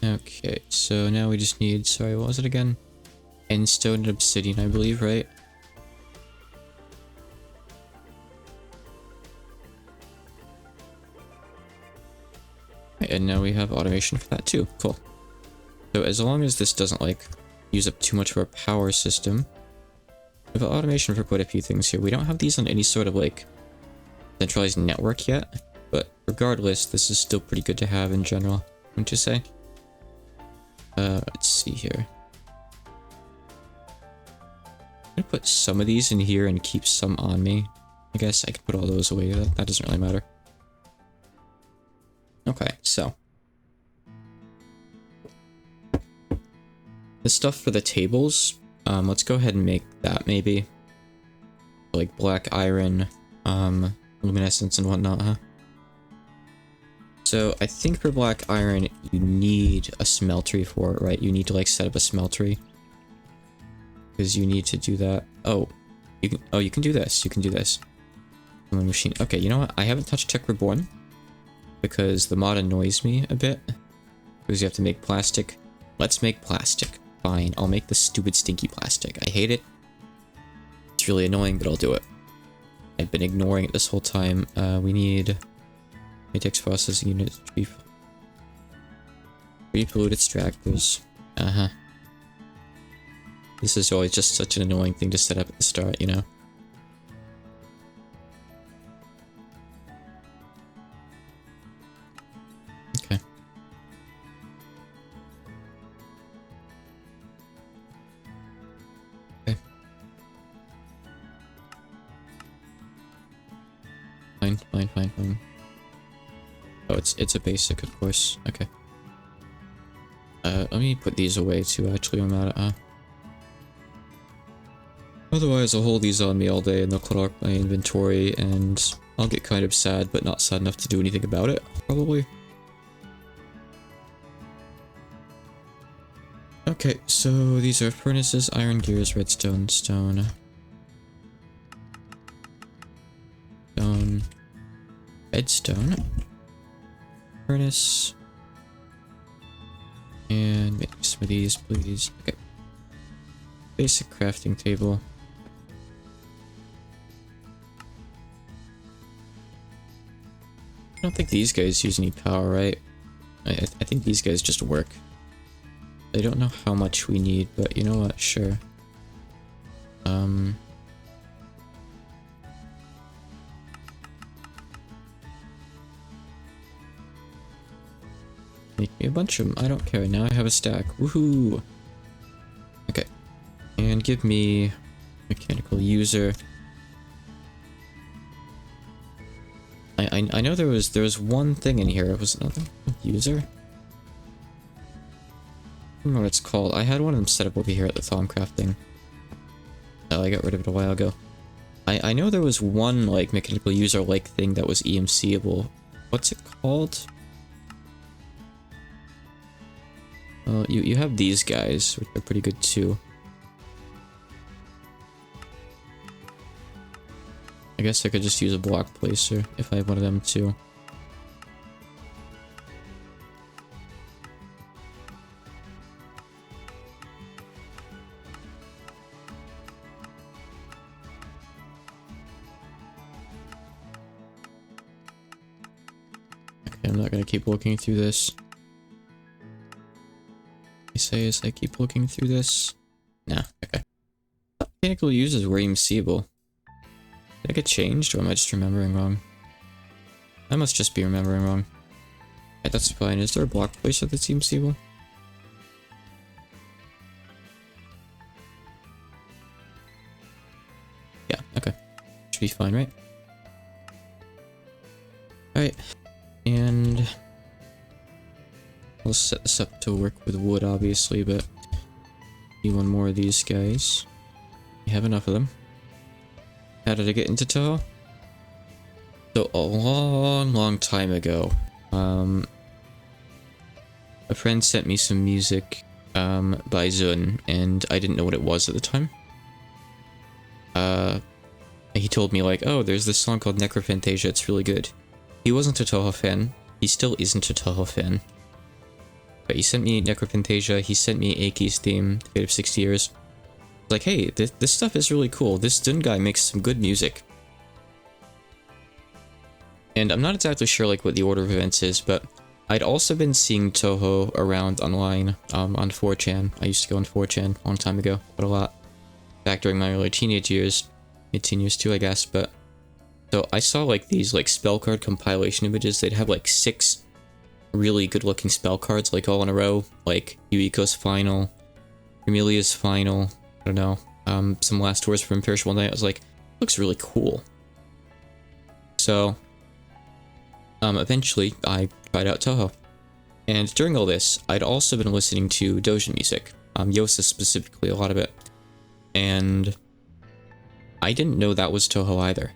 Okay, so now we just need, sorry, what was it again? Endstone and obsidian, I believe, right? And now we have automation for that too. Cool. So as long as this doesn't like use up too much of our power system, we have automation for quite a few things here. We don't have these on any sort of like centralized network yet, but regardless, this is still pretty good to have in general, wouldn't you say? Let's see here. I'm gonna put some of these in here and keep some on me. I guess I could put all those away. That doesn't really matter. Okay, so. The stuff for the tables, let's go ahead and make that maybe. Like black iron, luminescence and whatnot, huh? So I think for black iron, you need a smeltery for it, right? You need to like set up a smeltery. Because you need to do that. Oh, you can do this. You can do this. Machine. Okay, you know what? I haven't touched Tech Reborn because the mod annoys me a bit. Because you have to make plastic. Let's make plastic. Fine, I'll make the stupid stinky plastic. I hate it. It's really annoying, but I'll do it. I've been ignoring it this whole time. We need latex processing units, tree fluid extractors. This is always just such an annoying thing to set up at the start, you know? Okay. Okay. Fine. Oh, it's a basic, of course. Okay. Let me put these away too, actually, I'm at it, Otherwise, I'll hold these on me all day and they'll clog my inventory and I'll get kind of sad, but not sad enough to do anything about it, probably. Okay, so these are furnaces, iron gears, redstone, stone, redstone, furnace, and make some of these, please. Okay. Basic crafting table. I don't think these guys use any power, right? I think these guys just work. I don't know how much we need, but you know what? Sure. Make me a bunch of them. I don't care. Now I have a stack. Woohoo! Okay. And give me mechanical user. I know there was one thing in here. Was it nothing? User? I don't know what it's called. I had one of them set up over here at the Thaumcrafting. Oh, I got rid of it a while ago. I know there was one like mechanical user like thing that was EMC-able. What's it called? You have these guys, which are pretty good too. I guess I could just use a block placer if I have one of them too. Okay, I'm not gonna keep looking through this. I say as I keep looking through this. Nah, okay. Mechanical users were EMC-able. Did I get changed, or am I just remembering wrong? I must just be remembering wrong. Okay, that's fine. Is there a block placer that seems EMC-able? Yeah, okay. Should be fine, right? Alright. And I'll set this up to work with wood, obviously, but need one more of these guys. We have enough of them. How did I get into Toho? So a long time ago, a friend sent me some music by Zun, and I didn't know what it was at the time. He told me like, oh, there's this song called Necrophantasia, it's really good. He wasn't a Toho fan. He still isn't a Toho fan. But he sent me Necrophantasia, he sent me Aki's theme, Fate of 60 Years. Like, hey, this stuff is really cool. This Dun guy makes some good music. And I'm not exactly sure like what the order of events is, but I'd also been seeing Toho around online on 4chan. I used to go on 4chan a long time ago, but a lot. Back during my early teenage years. Mid-teen years too, I guess, but... So I saw like these like spell card compilation images. They'd have like 6 really good looking spell cards like all in a row. Like Yuiko's Final, Emilia's Final, I don't know, some last words from Imperishable Night. I was like, looks really cool. So, eventually I tried out Toho. And during all this, I'd also been listening to Doujin music, Yosa specifically, a lot of it. And I didn't know that was Toho either.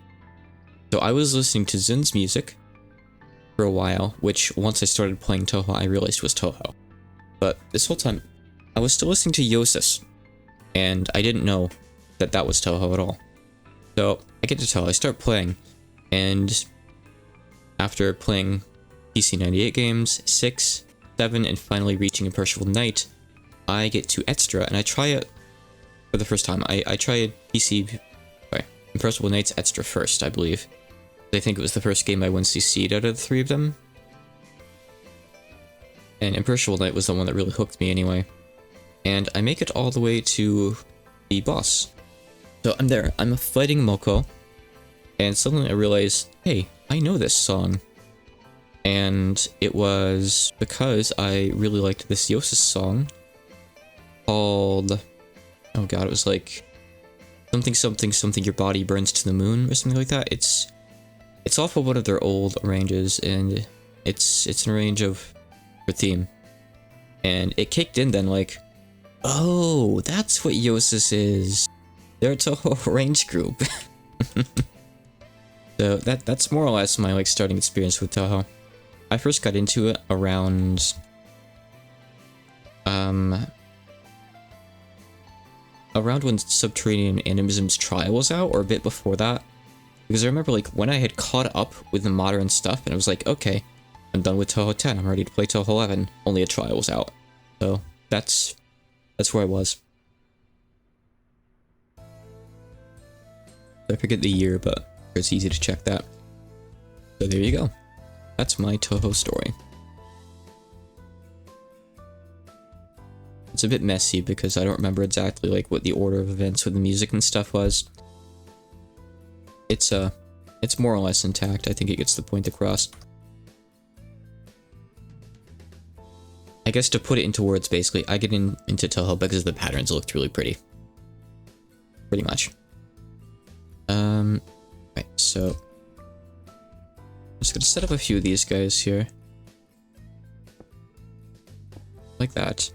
So I was listening to Zun's music for a while, which once I started playing Toho, I realized was Toho. But this whole time, I was still listening to Yosis, and I didn't know that that was Toho at all. So I get to Toho, I start playing, and after playing PC98 games, 6, 7, and finally reaching Imperishable Night, I get to Extra, and I try it for the first time. I tried Imperishable Night's Extra first, I believe. I think it was the first game I 1cc'd out of the 3 of them. And Imperishable Night was the one that really hooked me anyway. And I make it all the way to the boss. So I'm there, I'm fighting Moko, and suddenly I realize, hey, I know this song. And it was because I really liked this Yosis song called, oh god, it was like something something something your body burns to the moon or something like that. It's off of one of their old arranges, and it's an arrange of her theme. And it kicked in then, like, oh, that's what Yosis is. They're a Toho arrange group. So that's more or less my like starting experience with Toho. I first got into it around when Subterranean Animism's Trial was out, or a bit before that. Because I remember like when I had caught up with the modern stuff, and it was like, okay, I'm done with Toho 10, I'm ready to play Toho 11, only a Trial was out. So that's where I was. I forget the year, but it's easy to check that. So there you go. That's my Toho story. It's a bit messy because I don't remember exactly like what the order of events with the music and stuff was. It's more or less intact. I think it gets the point across. I guess to put it into words, basically, I get into Toho because the patterns looked really pretty. Pretty much. Right, so I'm just gonna set up a few of these guys here. Like that.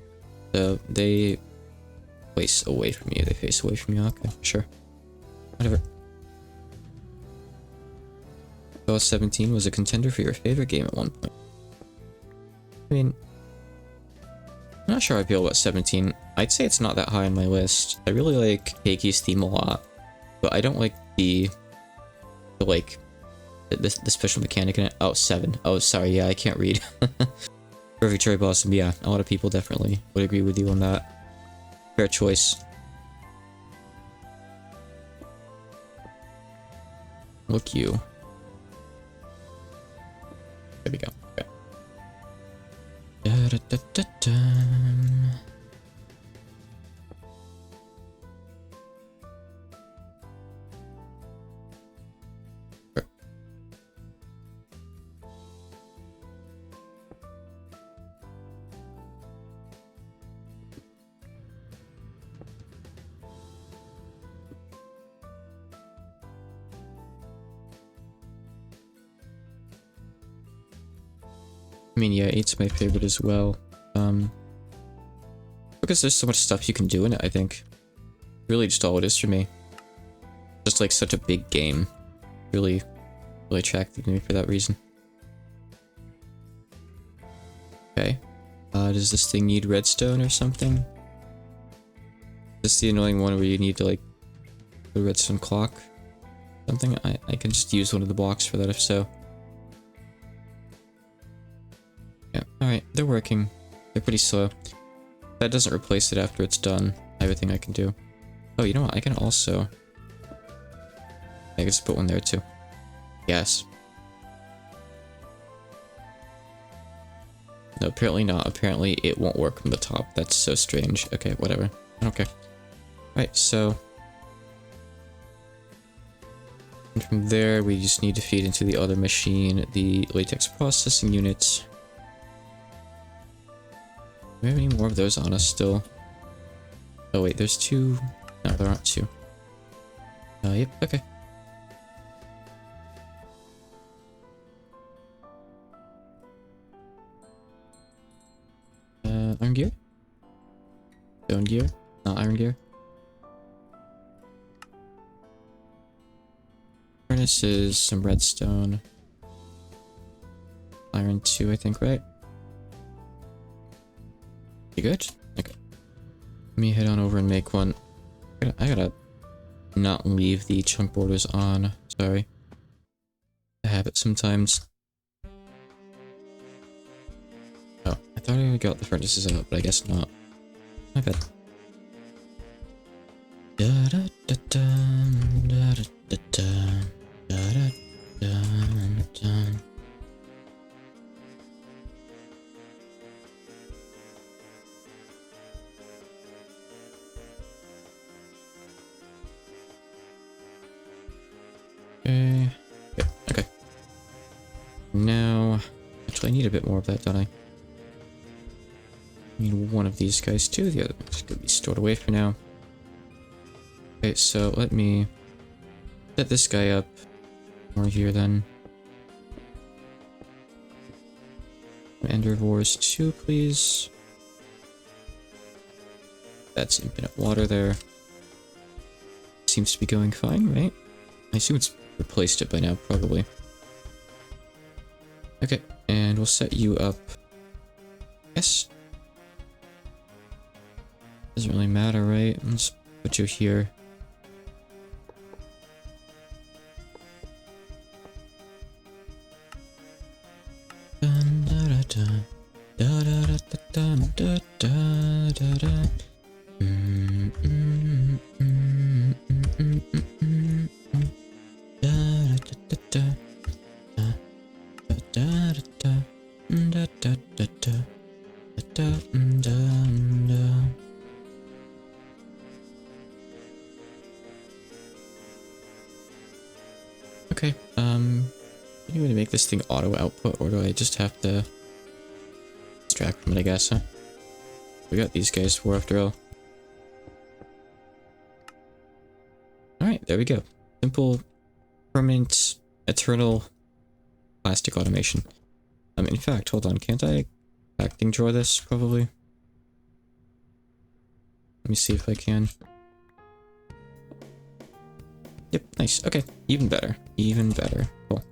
So they face away from you. They face away from you. Okay, sure. Whatever. Toho 17 was a contender for your favorite game at one point. I mean, I'm not sure how I feel about 17. I'd say it's not that high on my list. I really like Keiki's theme a lot, but I don't like the special mechanic in it. Oh, 7. Oh, sorry, yeah, I can't read. Perfect Cherry Blossom, yeah, a lot of people definitely would agree with you on that. Fair choice. Look you. There we go. Okay. Da-da-da-da-dum. I mean, yeah, 8's my favorite as well. Because there's so much stuff you can do in it, I think. Really just all it is for me. Just like such a big game. Really attracted me for that reason. Okay. Does this thing need redstone or something? Is this the annoying one where you need to like the redstone clock? Something? I can just use one of the blocks for that if so. Yeah, alright, they're working. They're pretty slow. That doesn't replace it after it's done. I have a thing I can do. Oh, you know what? I can also... I can just put one there too. Yes. No, apparently not. Apparently it won't work from the top. That's so strange. Okay, whatever. Okay. Right, so... And from there, we just need to feed into the other machine, the latex processing unit. Do we have any more of those on us still? Oh wait, there's 2. No, there aren't 2. Yep, okay. Iron gear? Stone gear? Not iron gear? Furnaces, some redstone. Iron 2, I think, right? You good? Okay. Let me head on over and make one. I gotta not leave the chunk borders on. Sorry. I have it sometimes. Oh, I thought I got the furnaces out, but I guess not. My bad. Da da da da da da da da da da. Okay. Okay. Now, actually, I need a bit more of that, don't I? I need one of these guys too. The other one's gonna be stored away for now. Okay, so let me set this guy up over here then. Endervores 2, please. That's infinite water there. Seems to be going fine, right? I assume it's replaced it by now, probably. Okay, and we'll set you up. Yes. Doesn't really matter, right? Let's put you here. Dun, da, da, da. Da, da, da, da, da, da, da, da. Mm, mm, mm, mm, mm, mm, mm, mm. Da, da, da, da, da. Da, da, da, da, da, da, da, da, da, da. Okay, any way to make this thing auto output, or do I just have to extract from it, I guess, huh? We got these guys for after all. Alright, there we go. Simple, permanent, eternal plastic automation. In fact, hold on, can't I acting draw this, probably? Let me see if I can. Yep, nice. Okay, even better. Even better. Cool.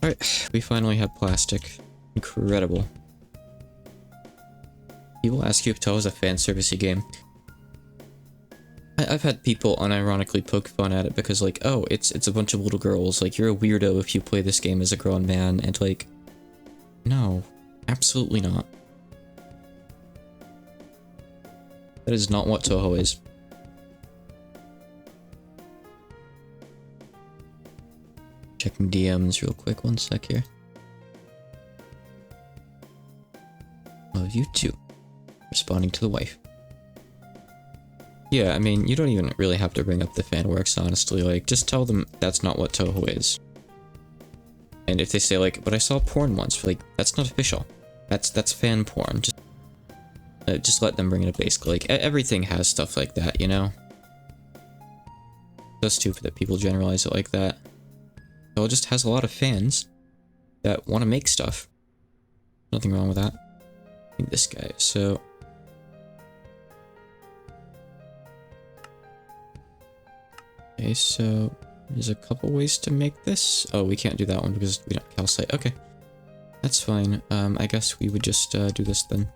Alright, we finally have plastic. Incredible. People ask you if Toe is a fan servicey game. I've had people unironically poke fun at it because, like, oh, it's a bunch of little girls. Like, you're a weirdo if you play this game as a grown man, and like, no, absolutely not. That is not what Toho is. Checking DMs real quick, one sec here. Love you too. Responding to the wife. Yeah, I mean, you don't even really have to bring up the fan works, honestly. Like, just tell them that's not what Toho is. And if they say, like, but I saw porn once, like, that's not official. That's fan porn. Just let them bring it up, basically. Like, everything has stuff like that, you know? So stupid that people generalize it like that. Toho just has a lot of fans that want to make stuff. Nothing wrong with that. I need this guy, so... Okay, so there's a couple ways to make this. Oh, we can't do that one because we don't calcite. Okay, that's fine. I guess we would just do this then.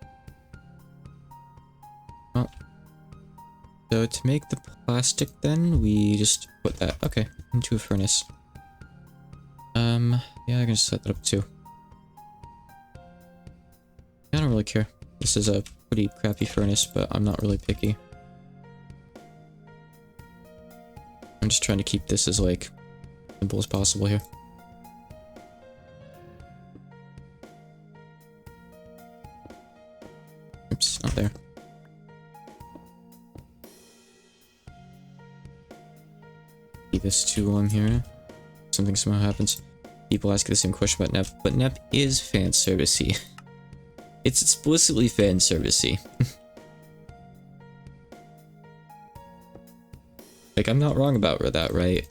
Well, so to make the plastic, then we just put that. Okay, into a furnace. Yeah, I can set that up too. I don't really care. This is a pretty crappy furnace, but I'm not really picky. I'm just trying to keep this as, like, simple as possible here. Oops, not there. Keep this too while I'm here. Something somehow happens. People ask the same question about NEP, but NEP is fan servicey. It's explicitly fan servicey. Like, I'm not wrong about that, right?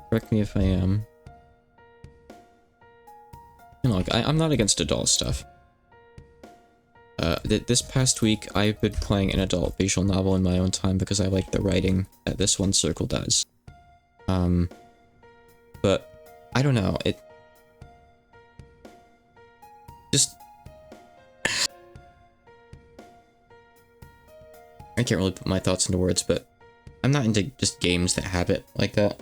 Correct me if I am. And look, I'm not against adult stuff. This past week, I've been playing an adult visual novel in my own time because I like the writing that this one circle does. But I don't know, it just... I can't really put my thoughts into words, but I'm not into just games that have it like that.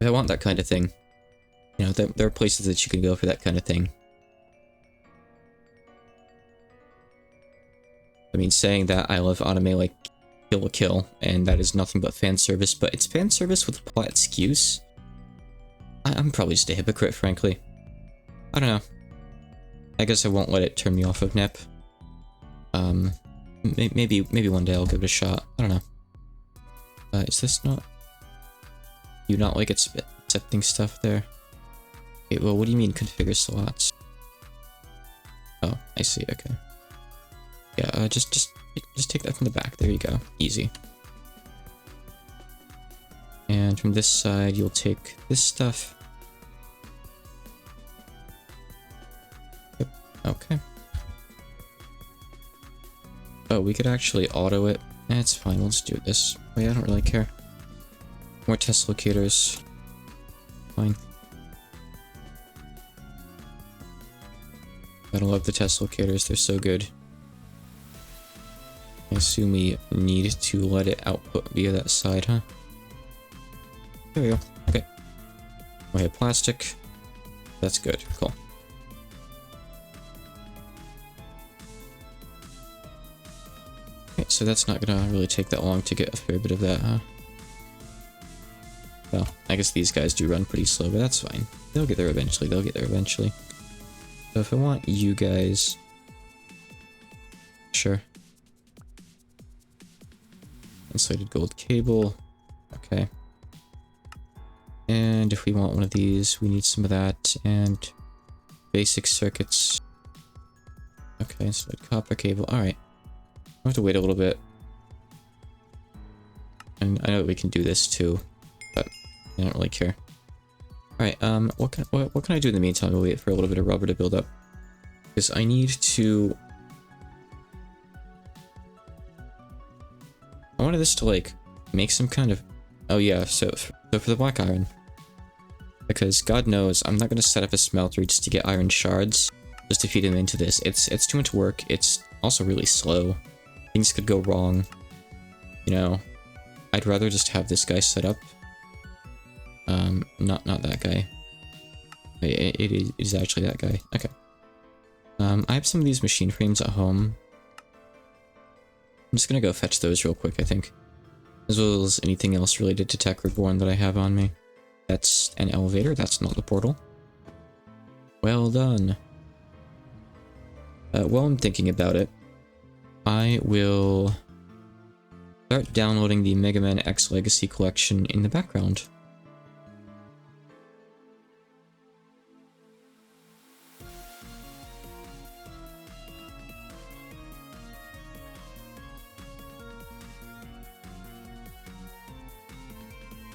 If I want that kind of thing, you know, there are places that you can go for that kind of thing. I mean, saying that, I love anime like Kill la Kill, and that is nothing but fan service, but it's fan service with plot excuse. I'm probably just a hypocrite, frankly. I don't know. I guess I won't let it turn me off of NEP. Maybe one day I'll give it a shot. I don't know. Is this not... You not like accepting stuff there? Okay, well, what do you mean configure slots? Oh, I see, okay. Yeah, just take that from the back. There you go. Easy. And from this side, you'll take this stuff. Yep. Okay. Oh, we could actually auto it. It's fine. Let's do this. Wait, I don't really care. More test locators. Fine. I don't love the test locators. They're so good. I assume we need to let it output via that side, huh? There we go. Okay. We have plastic. That's good. Cool. Okay, so that's not gonna really take that long to get a fair bit of that, huh? Well, I guess these guys do run pretty slow, but that's fine. They'll get there eventually. They'll get there eventually. So if I want you guys... Sure. Insulated gold cable. Okay. And if we want one of these, we need some of that. And basic circuits. Okay, insulated copper cable. Alright. I'll have to wait a little bit. And I know that we can do this too, but I don't really care. Alright, what can I do in the meantime? We'll wait for a little bit of rubber to build up. Because I need to... I wanted this to, like, make some kind of... Oh yeah, so for the black iron. Because, God knows, I'm not going to set up a smelter just to get iron shards, just to feed them into this. It's too much work. It's also really slow. Things could go wrong. You know, I'd rather just have this guy set up. Not that guy. It is actually that guy. Okay. I have some of these machine frames at home. I'm just gonna go fetch those real quick, I think. As well as anything else related to Tech Reborn that I have on me. That's an elevator, that's not the portal. Well done. While I'm thinking about it, I will start downloading the Mega Man X Legacy Collection in the background.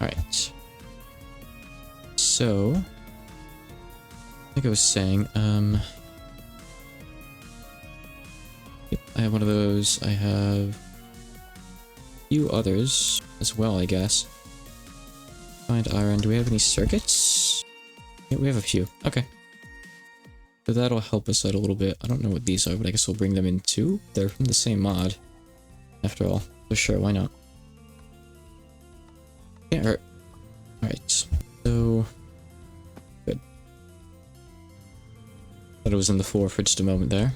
Alright. So, like I was saying, yep, I have one of those. I have a few others as well, I guess. Find iron. Do we have any circuits? Yeah, we have a few. Okay. So that'll help us out a little bit. I don't know what these are, but I guess we'll bring them in too. They're from the same mod, after all. So sure, why not? Can't hurt. Alright, so... Good. Thought it was in the floor for just a moment there.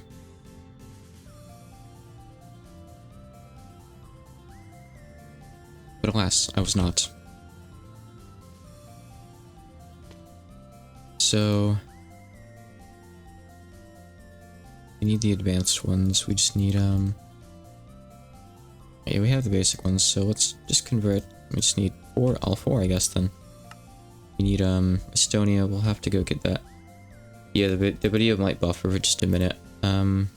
But alas, I was not. So... we need the advanced ones, we just need, yeah, we have the basic ones, so let's just convert. We just need all four, I guess, then. We need, Estonia, we'll have to go get that. Yeah, the video might buffer for just a minute. Alright,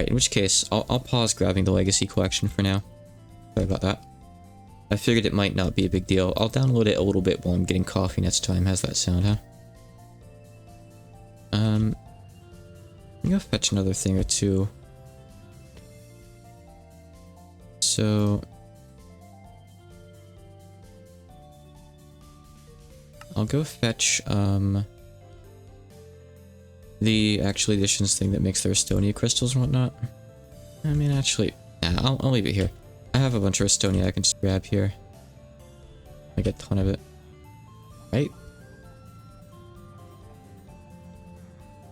in which case, I'll pause grabbing the Legacy Collection for now. Sorry about that. I figured it might not be a big deal. I'll download it a little bit while I'm getting coffee next time. How's that sound, huh? I'm gonna fetch another thing or two. So I'll go fetch the actual additions thing that makes their Estonia crystals and whatnot. I mean, actually, nah, I'll leave it here. I have a bunch of Estonia I can just grab here. I get a ton of it. Right?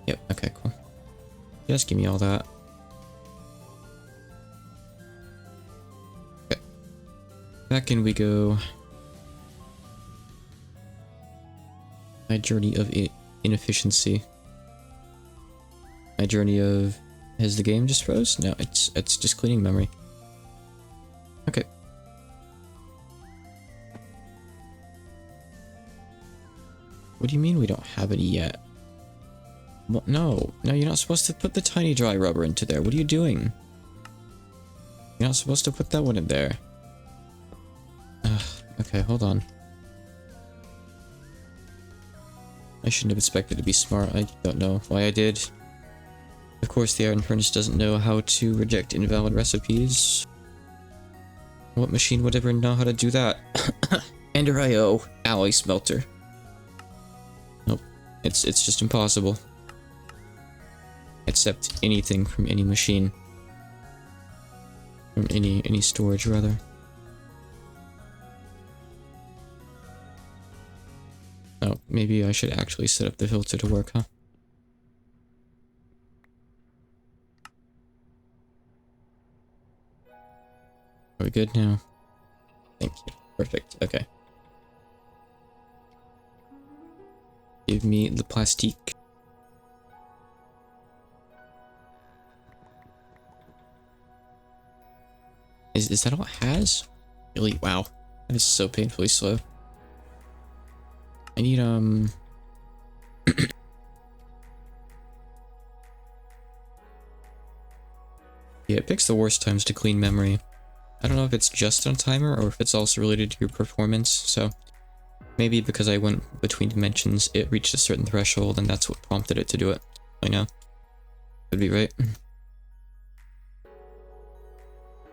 Yep, okay, cool. Just give me all that. Okay. Back in we go. My journey of inefficiency. My journey of... Has the game just froze? No, it's just cleaning memory. Okay. What do you mean we don't have it yet? What? No, you're not supposed to put the tiny dry rubber into there. What are you doing? You're not supposed to put that one in there. Okay, hold on. I shouldn't have expected to be smart. I don't know why I did. Of course, the iron furnace doesn't know how to reject invalid recipes. What machine would ever know how to do that? Ender IO, alloy smelter. Nope, it's just impossible. Accept anything from any machine. From any storage, rather. Oh, maybe I should actually set up the filter to work, huh? Are we good now? Thank you. Perfect. Okay. Give me the plastique. Is that all it has? Really? Wow. That is so painfully slow. I need, Yeah, it picks the worst times to clean memory. I don't know if it's just on timer or if it's also related to your performance, so maybe because I went between dimensions, it reached a certain threshold and that's what prompted it to do it. I know. Could be right.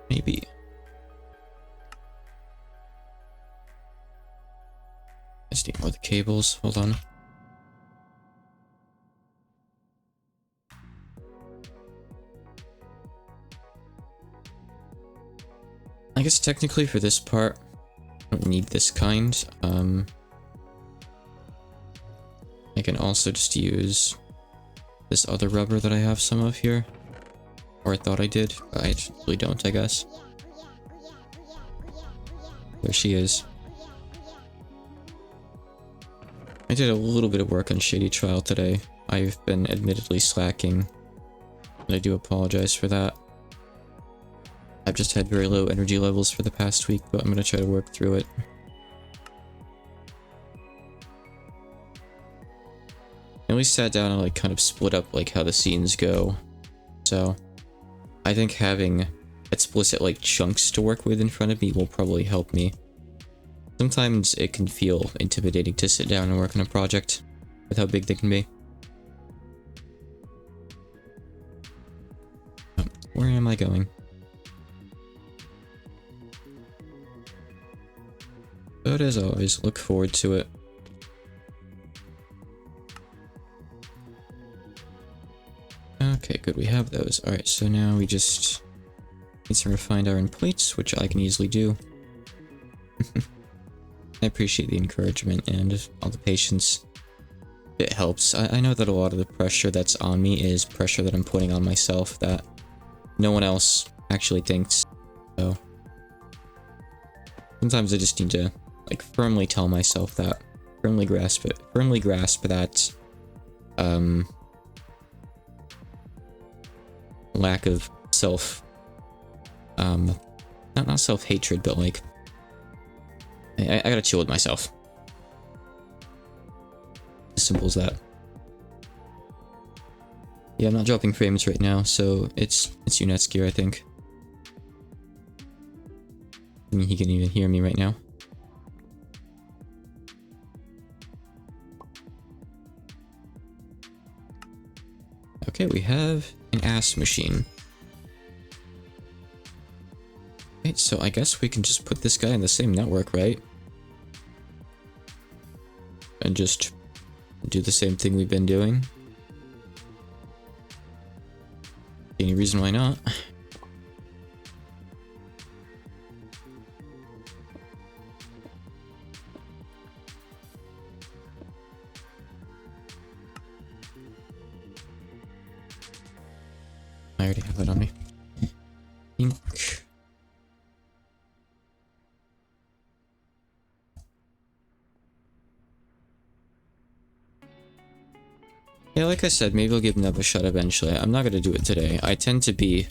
Maybe. I just need more of the cables. Hold on. I guess technically for this part, I don't need this kind. I can also just use this other rubber that I have some of here. Or I thought I did, but I really don't, I guess. There she is. I did a little bit of work on Shady Trial today. I've been admittedly slacking, and I do apologize for that. I've just had very low energy levels for the past week, but I'm gonna try to work through it. I at least sat down and like kind of split up like how the scenes go. So I think having explicit like chunks to work with in front of me will probably help me. Sometimes it can feel intimidating to sit down and work on a project with how big they can be. Where am I going? But as always, look forward to it. Okay, good, we have those. Alright, so now we just need some refined iron plates, which I can easily do. I appreciate the encouragement and all the patience. It helps. I know that a lot of the pressure that's on me is pressure that I'm putting on myself that no one else actually thinks. So sometimes I just need to like firmly tell myself that, firmly grasp that lack of self, not self-hatred, but like I gotta chill with myself. As simple as that. Yeah, I'm not dropping frames right now, so it's Unet's gear, I think. I mean, he can even hear me right now. Okay, we have an ass machine. Okay, so I guess we can just put this guy in the same network, right? And just do the same thing we've been doing. Any reason why not? I already have it on me. Ink. Yeah, like I said, maybe I'll give another shot eventually. I'm not gonna do it today. I tend to be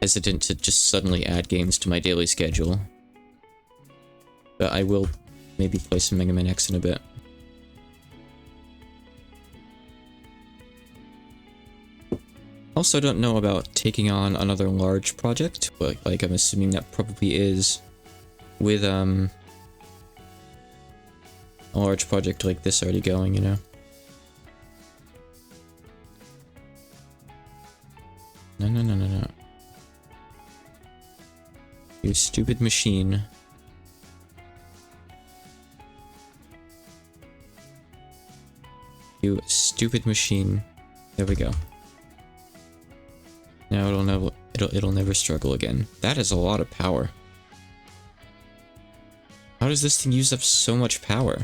hesitant to just suddenly add games to my daily schedule. But I will maybe play some Mega Man X in a bit. Also, don't know about taking on another large project, but like I'm assuming that probably is with a large project like this already going, you know. No, no, no, no, no. You stupid machine. You stupid machine. There we go. Now it'll never struggle again. That is a lot of power. How does this thing use up so much power?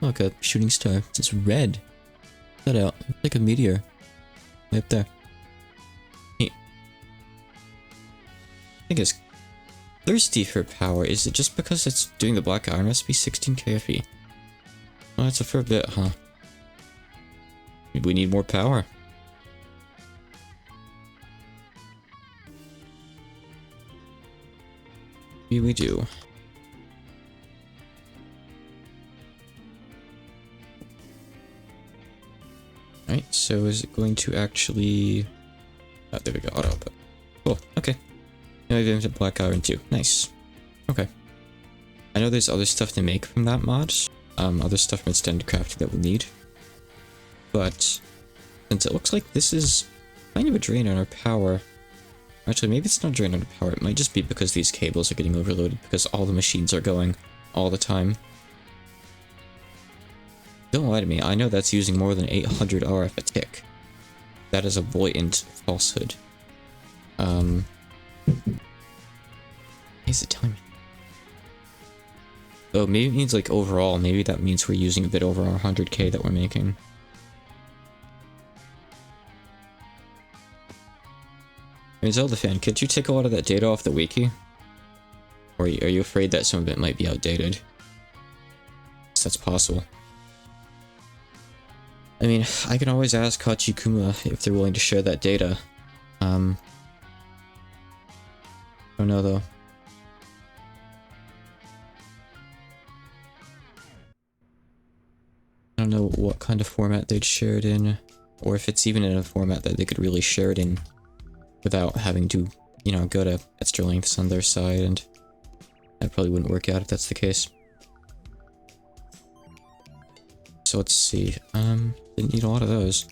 Look, a shooting star. It's red. Check that out. It's like a meteor. Way up there. I think it's thirsty for power. Is it just because it's doing the black iron recipe? 16 KFE. Well, that's a fair bit, huh? Maybe we need more power. Maybe we do. Alright, so is it going to actually... Oh, there we go, auto output. Cool, okay. Now we've invented black iron too. Nice. Okay. I know there's other stuff to make from that mod. Other stuff from extended crafting that we'll need. But since it looks like this is kind of a drain on our power. Actually, maybe it's not a drain on our power. It might just be because these cables are getting overloaded because all the machines are going all the time. Don't lie to me. I know that's using more than 800 RF a tick. That is a blatant falsehood. Is it telling me? Oh, maybe it means like overall. Maybe that means we're using a bit over our 100k that we're making. I mean, Zelda fan, could you take a lot of that data off the wiki? Or are you afraid that some of it might be outdated? Yes, that's possible. I mean, I can always ask Hachikuma if they're willing to share that data. I don't know though. I don't know what kind of format they'd share it in, or if it's even in a format that they could really share it in without having to, you know, go to extra lengths on their side, and that probably wouldn't work out if that's the case. So let's see, didn't need a lot of those.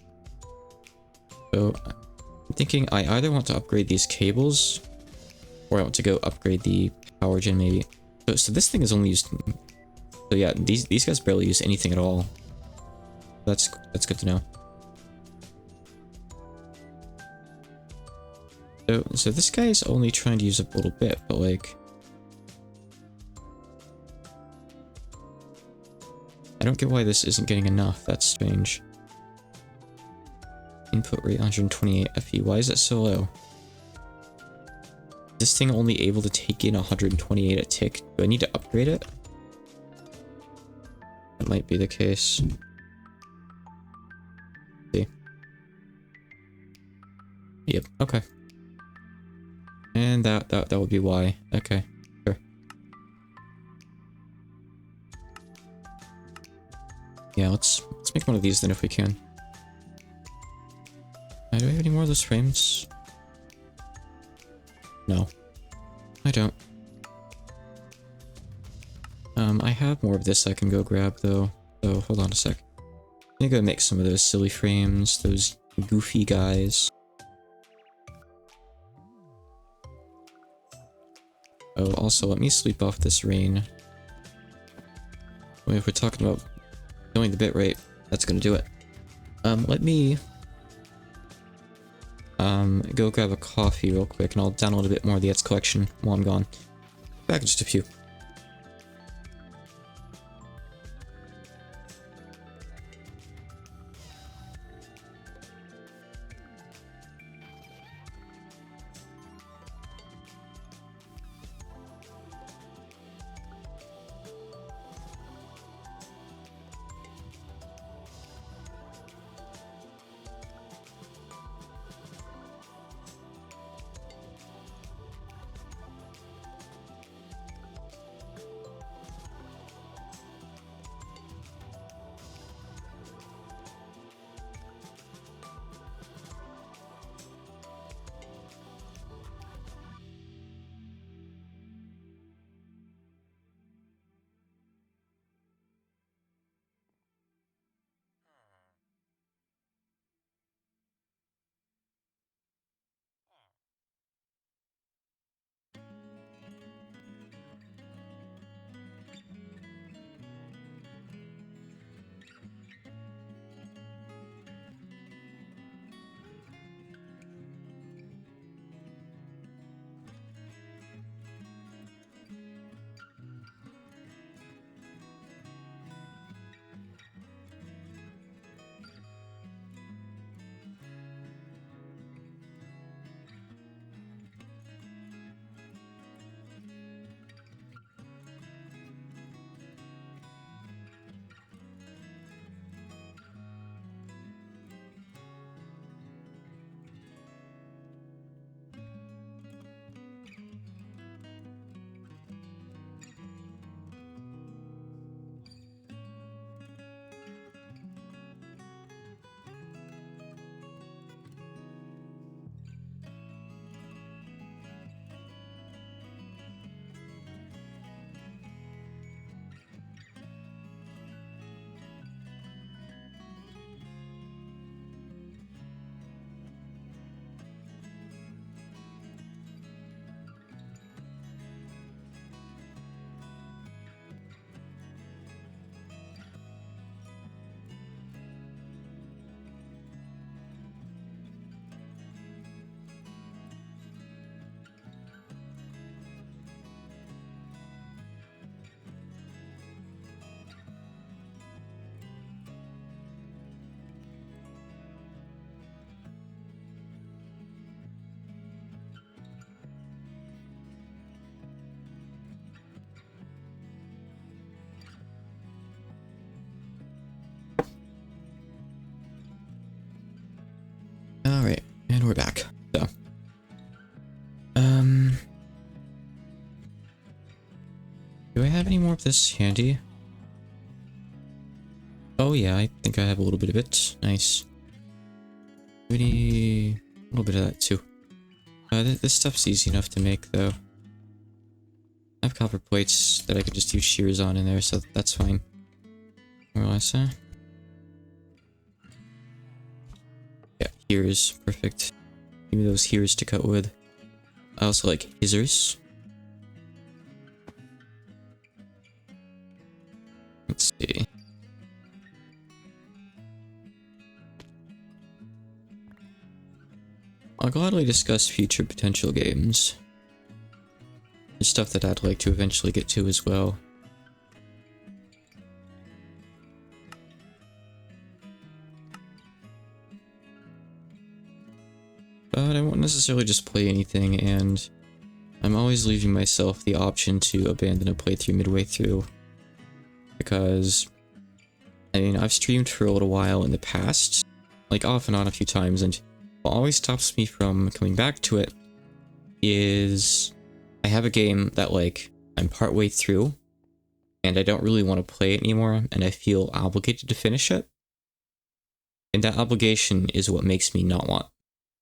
So I'm thinking I either want to upgrade these cables, or I want to go upgrade the power gen maybe. So this thing is only used, so yeah, these guys barely use anything at all. That's good to know. So this guy is only trying to use up a little bit, but like, I don't get why this isn't getting enough. That's strange. Input rate 128 FE. Why is it so low? Is this thing only able to take in 128 a tick? Do I need to upgrade it? That might be the case. See. Yep, okay. And that would be why. Okay, sure. Yeah, let's make one of these then if we can. Do I have any more of those frames? No. I don't. I have more of this I can go grab though, so hold on a sec. I'm gonna go make some of those silly frames, those goofy guys. Oh, also, let me sleep off this rain. Well, if we're talking about knowing the bitrate, that's gonna do it. Let me go grab a coffee real quick, and I'll download a bit more of the Ets collection while I'm gone. Back in just a few. Alright, and we're back. So, do I have any more of this handy? Oh yeah, I think I have a little bit of it. Nice. We need a little bit of that too. This stuff's easy enough to make though. I have copper plates that I could just use shears on in there, so that's fine. More or less, huh? Yeah, here's perfect. Give me those here's to cut with. I also like scissors. Let's see. I'll gladly discuss future potential games. There's stuff that I'd like to eventually get to as well. But I won't necessarily just play anything, and I'm always leaving myself the option to abandon a playthrough midway through. Because, I mean, I've streamed for a little while in the past, like off and on a few times, and what always stops me from coming back to it is I have a game that, like, I'm partway through, and I don't really want to play it anymore, and I feel obligated to finish it. And that obligation is what makes me not want to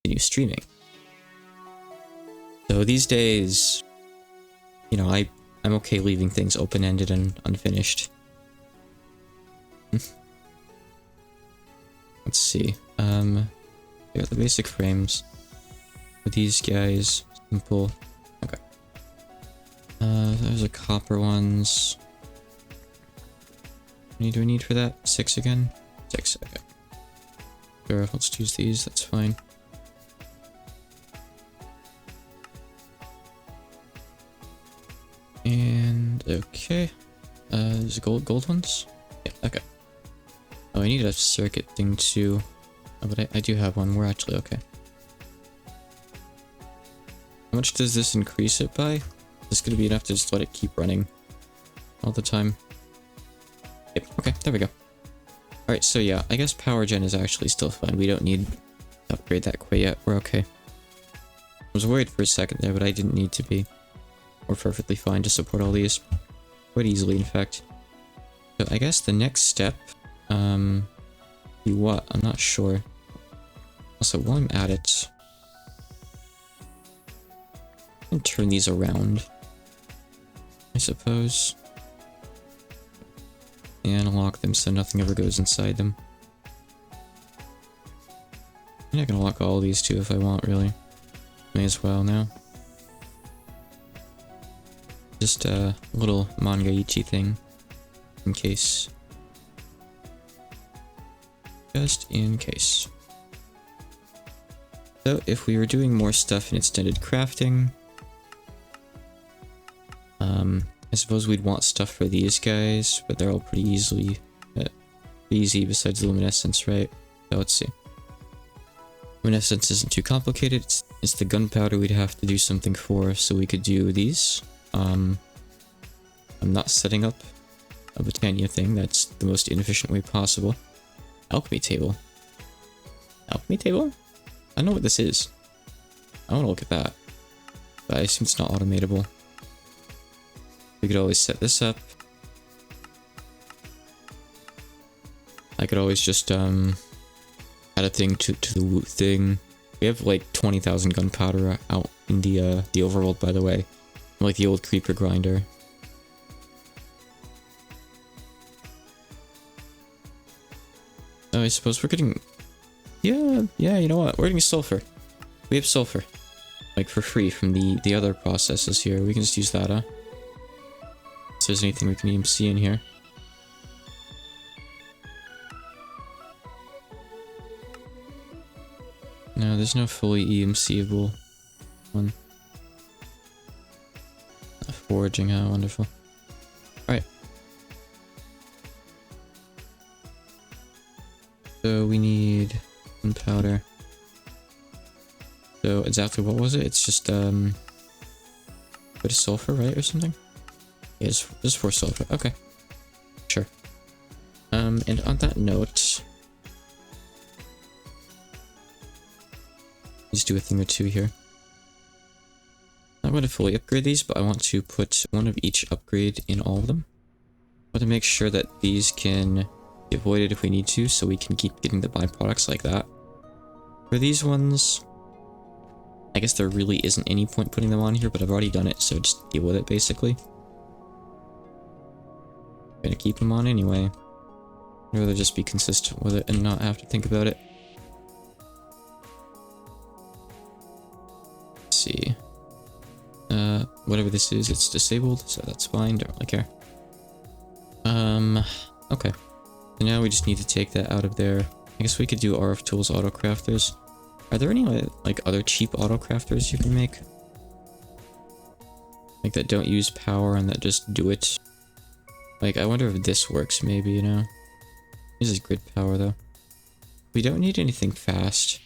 continue streaming. So these days, you know, I I'm okay leaving things open-ended and unfinished. Let's see. We got the basic frames. With these guys, simple. Okay. There's the copper ones. How many do I need for that? 6 again? 6, okay. Sure, let's use these, that's fine. And, okay. There's gold ones? Yeah, okay. Oh, I need a circuit thing too. Oh, but I do have one. We're actually okay. How much does this increase it by? This gonna be enough to just let it keep running all the time. Yep, okay, there we go. Alright, so yeah, I guess power gen is actually still fine. We don't need to upgrade that quite yet. We're okay. I was worried for a second there, but I didn't need to be. We're perfectly fine to support all these. Quite easily, in fact. So I guess the next step, be what? I'm not sure. Also, while I'm at it, I can turn these around, I suppose. And lock them so nothing ever goes inside them. I'm not gonna lock all these too if I want, really. May as well now. Just a little mangaichi thing, in case. Just in case. So, if we were doing more stuff in extended crafting, I suppose we'd want stuff for these guys, but they're all pretty easy besides luminescence, right? So let's see. Luminescence isn't too complicated. It's the gunpowder we'd have to do something for, so we could do these. I'm not setting up a Britannia thing. That's the most inefficient way possible. Alchemy table. Alchemy table? I know what this is. I want to look at that. But I assume it's not automatable. We could always set this up. I could always just add a thing to the loot thing. We have like 20,000 gunpowder out in the overworld, by the way. Like the old creeper grinder. I suppose we're getting... Yeah, you know what? We're getting sulfur. We have sulfur. Like, for free from the other processes here. We can just use that, huh? If there's anything we can even see in here. No, there's no fully EMC-able one. Foraging, how wonderful. Alright. So we need gunpowder. So exactly what was it? It's just a bit of sulfur, right, or something? Yeah, just for sulfur. Okay, sure. And on that note, let's do a thing or two here. I'm going to fully upgrade these, but I want to put one of each upgrade in all of them. I want to make sure that these can be avoided if we need to, so we can keep getting the byproducts like that. For these ones, I guess there really isn't any point putting them on here, but I've already done it, so just deal with it, basically. I'm gonna keep them on anyway. I'd rather just be consistent with it and not have to think about it. Let's see. Whatever this is, it's disabled, so that's fine, don't really care. Okay. So now we just need to take that out of there. I guess we could do RF Tools Auto Crafters. Are there any, like, other cheap auto crafters you can make? Like, that don't use power and that just do it? Like, I wonder if this works, maybe, you know? This is grid power, though. We don't need anything fast.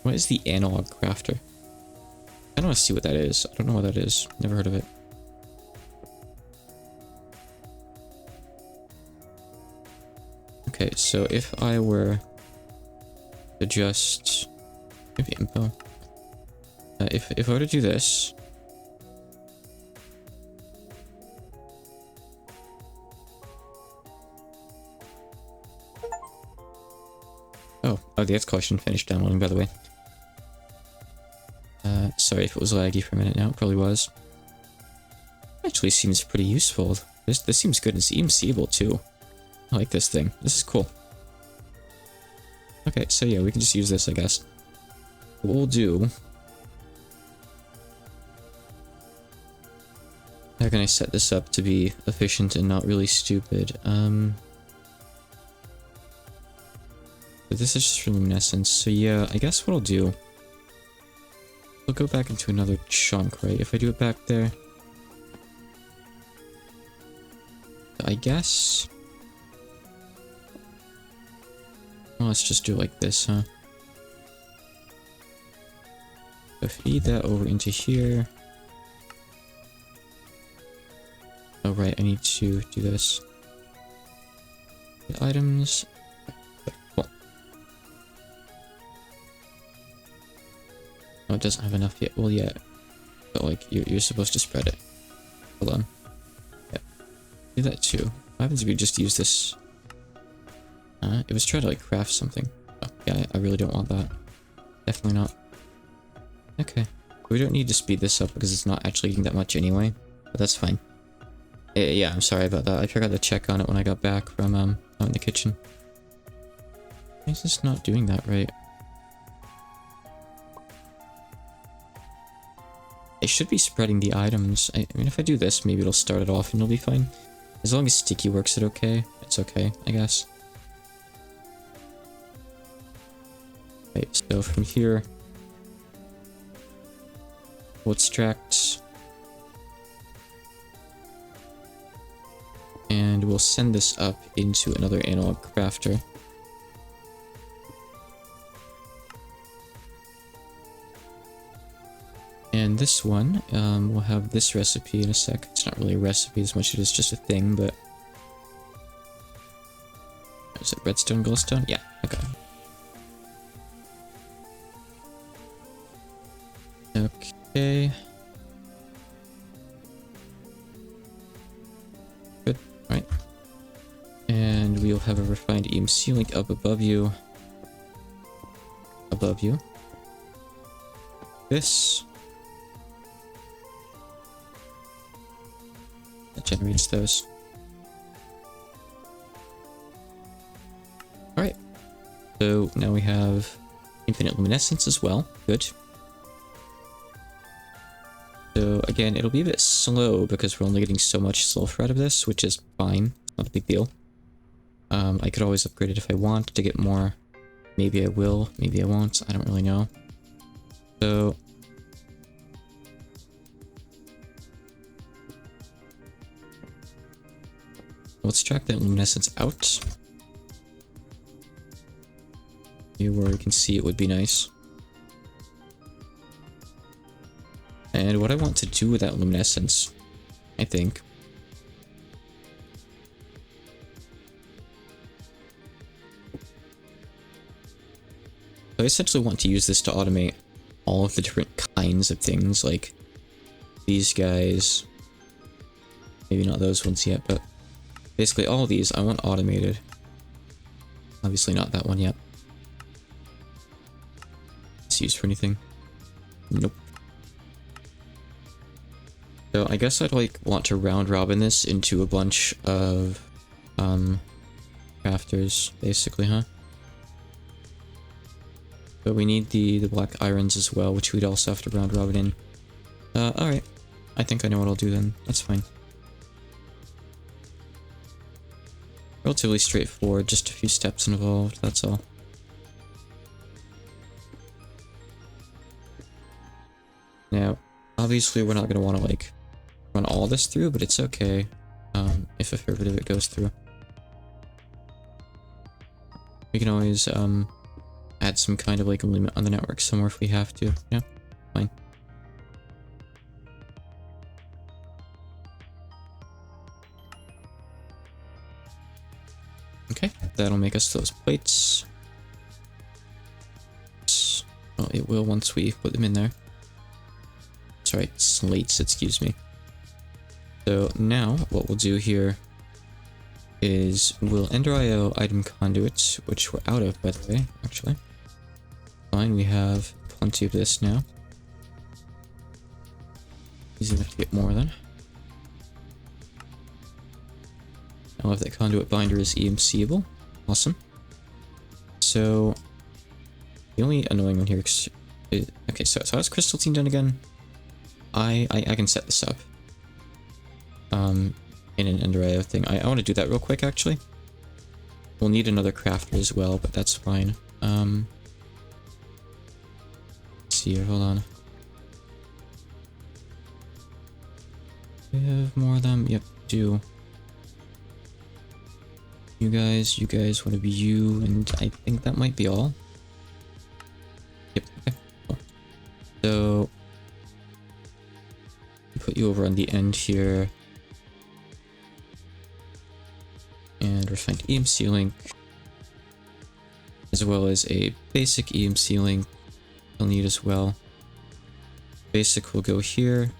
What is the analog crafter? I don't want to see what that is. I don't know what that is. Never heard of it. Okay, so if I were to just... maybe info. If I were to do this... Oh, the exclamation finished downloading, by the way. Sorry if it was laggy for a minute now, it probably was. actually seems pretty useful. This seems good. It's even seeable too. I like this thing. This is cool. Okay, so yeah, we can just use this, I guess. What we'll do... How can I set this up to be efficient and not really stupid? But this is just for luminescence, so yeah, I guess what I'll do... We'll go back into another chunk, right? If I do it back there... I guess... Well, let's just do it like this, huh? So feed that over into here. Oh right, I need to do this. The items... Cool. Oh, it doesn't have enough yet. Well, yeah. But like, you're supposed to spread it. Hold on. Yeah. Do that too. What happens if you just use this? It was trying to like craft something. Oh, yeah, I really don't want that. Definitely not. Okay. We don't need to speed this up because it's not actually eating that much anyway. But that's fine. Yeah, I'm sorry about that. I forgot to check on it when I got back from out in the kitchen. Why is this not doing that right? It should be spreading the items. I mean, if I do this, maybe it'll start it off and it'll be fine. As long as sticky works it okay, it's okay, I guess. Right, so from here, we'll extract, and we'll send this up into another analog crafter. And this one, we'll have this recipe in a sec. It's not really a recipe as much as it is just a thing, but... Is it redstone, glowstone? Yeah, okay. Okay. Good, right. And we'll have a refined EMC link up above you. Above you. This. That generates those. Alright. So now we have infinite luminescence as well. Good. So again, it'll be a bit slow because we're only getting so much sulfur out of this, which is fine. Not a big deal. I could always upgrade it if I want to get more. Maybe I will, maybe I won't. I don't really know. So... Let's extract that luminescence out. Here where we can see it would be nice. And what I want to do with that luminescence, I think... I essentially want to use this to automate all of the different kinds of things, like these guys. Maybe not those ones yet, but basically all of these I want automated. Obviously not that one yet. It's used for anything. Nope. So I guess I'd like want to round robin this into a bunch of crafters, basically, huh? But we need the black irons as well, which we'd also have to round robin in. Alright. I think I know what I'll do then. That's fine. Relatively straightforward, just a few steps involved, that's all. Now, obviously we're not going to want to, like, run all this through, but it's okay if a fair bit of it goes through. We can always add some kind of, like, limit on the network somewhere if we have to. Yeah, fine. Okay, that'll make us those plates. Well, it will once we put them in there. Sorry, slates, excuse me. So now, what we'll do here is we'll Ender IO item conduit, which we're out of, by the way, actually. Fine, we have plenty of this now. Easy enough to get more then. I love that conduit binder is EMCable. Awesome. So, the only annoying one here is... Okay, so how's crystal team done again? I can set this up. In an Enderio thing. I want to do that real quick, actually. We'll need another crafter as well, but that's fine. Let's see here, hold on. We have more of them? Yep, do. You guys want to be you, and I think that might be all. Yep, okay, cool. So, put you over on the end here. And refined EMC link. As well as a basic EMC link we'll need as well. Basic will go here.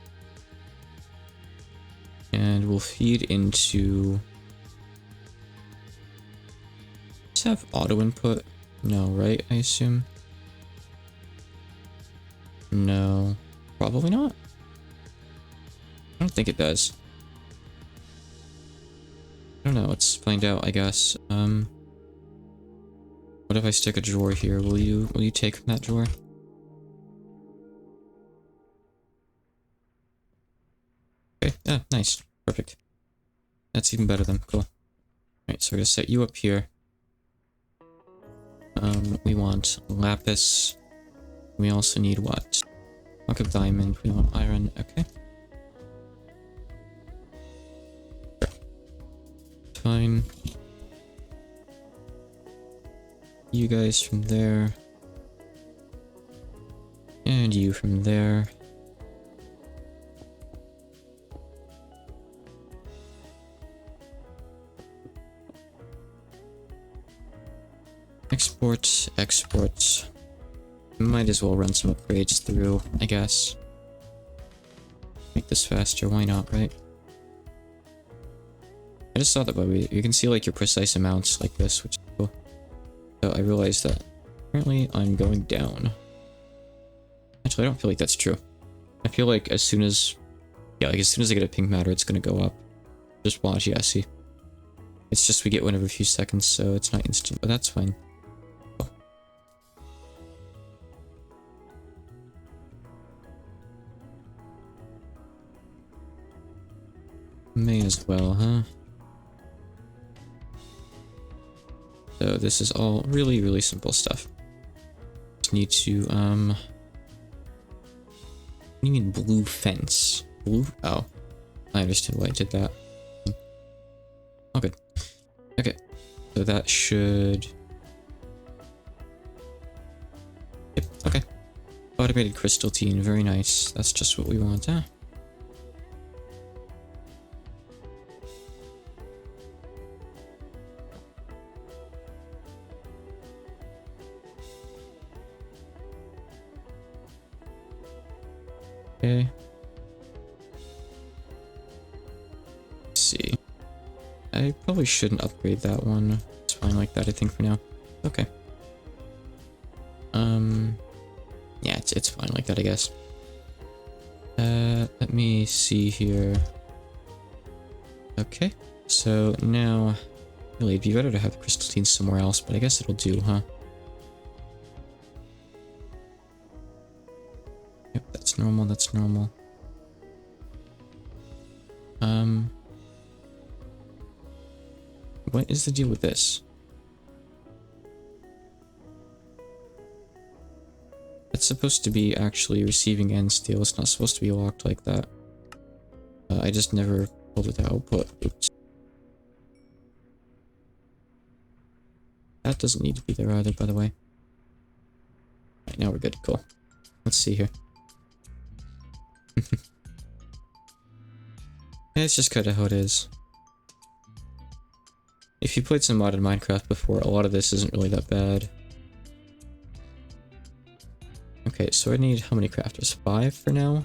And we'll feed into... Does it have auto input? No, right? I assume. No. Probably not. I don't think it does. I don't know, let's find out, I guess. What if I stick a drawer here? Will you take from that drawer? Okay, yeah, nice. Perfect. That's even better then, cool. Alright, so we're gonna set you up here. We want lapis. We also need what? Block of diamond, we want iron, okay. Fine. You guys from there. And you from there. Export. Might as well run some upgrades through, I guess. Make this faster, why not, right? I just saw that, but you can see like your precise amounts like this, which is cool. So I realized that apparently I'm going down. Actually, I don't feel like that's true. I feel like as soon as... Yeah, like as soon as I get a pink matter, it's gonna go up. Just watch, yeah, see. It's just we get one every few seconds, so it's not instant, but that's fine. Cool. May as well, huh? So this is all really, really simple stuff. Just need to, what do you mean blue fence? Blue? Oh. I understand why I did that. Oh, good. Okay. So that should... Yep, okay. Automated crystal teen, very nice. That's just what we want, huh? Okay. Let's see. I probably shouldn't upgrade that one. It's fine like that, I think, for now. Okay. Yeah, it's fine like that, I guess. Let me see here. Okay. So now, really, it'd be better to have crystal teen somewhere else, but I guess it'll do, huh? Yep, that's normal, that's normal. What is the deal with this? It's supposed to be actually receiving and steal. It's not supposed to be locked like that. I just never pulled it out, but oops. That doesn't need to be there either, by the way. Alright, now we're good. Cool. Let's see here. Yeah, it's just kind of how it is. If you played some modded Minecraft before, a lot of this isn't really that bad. Okay, so I need how many crafters? 5 for now,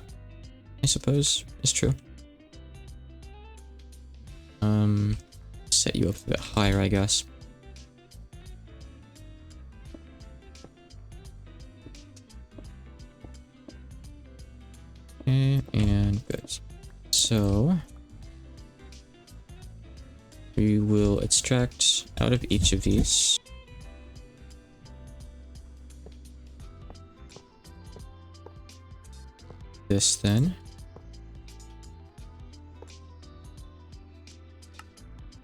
I suppose, is true. Set you up a bit higher, I guess. Okay, and good. So... we will extract out of each of these. This then.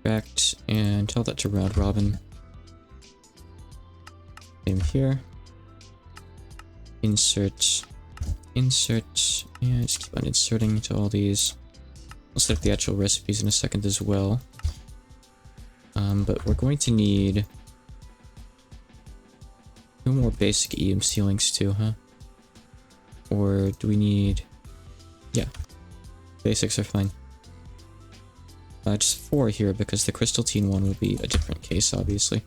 Extract and tell that to round robin. Same here. Insert, insert, and just keep on inserting to all these. I'll set up the actual recipes in a second as well. But we're going to need 2 more basic EMC links too, huh? Or do we need... Yeah, basics are fine. Just 4 here because the crystalline one will be a different case, obviously.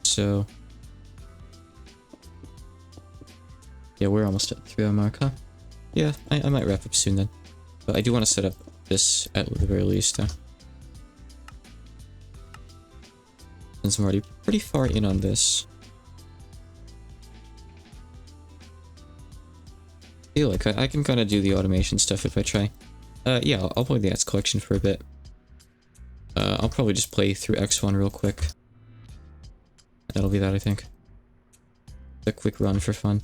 So... yeah, we're almost at 3 hour mark, huh? Yeah, I might wrap up soon then. But I do want to set up this at the very least, since I'm already pretty far in on this. I feel like I can kind of do the automation stuff if I try. Yeah, I'll play the ads collection for a bit. I'll probably just play through X1 real quick. That'll be that, I think. A quick run for fun.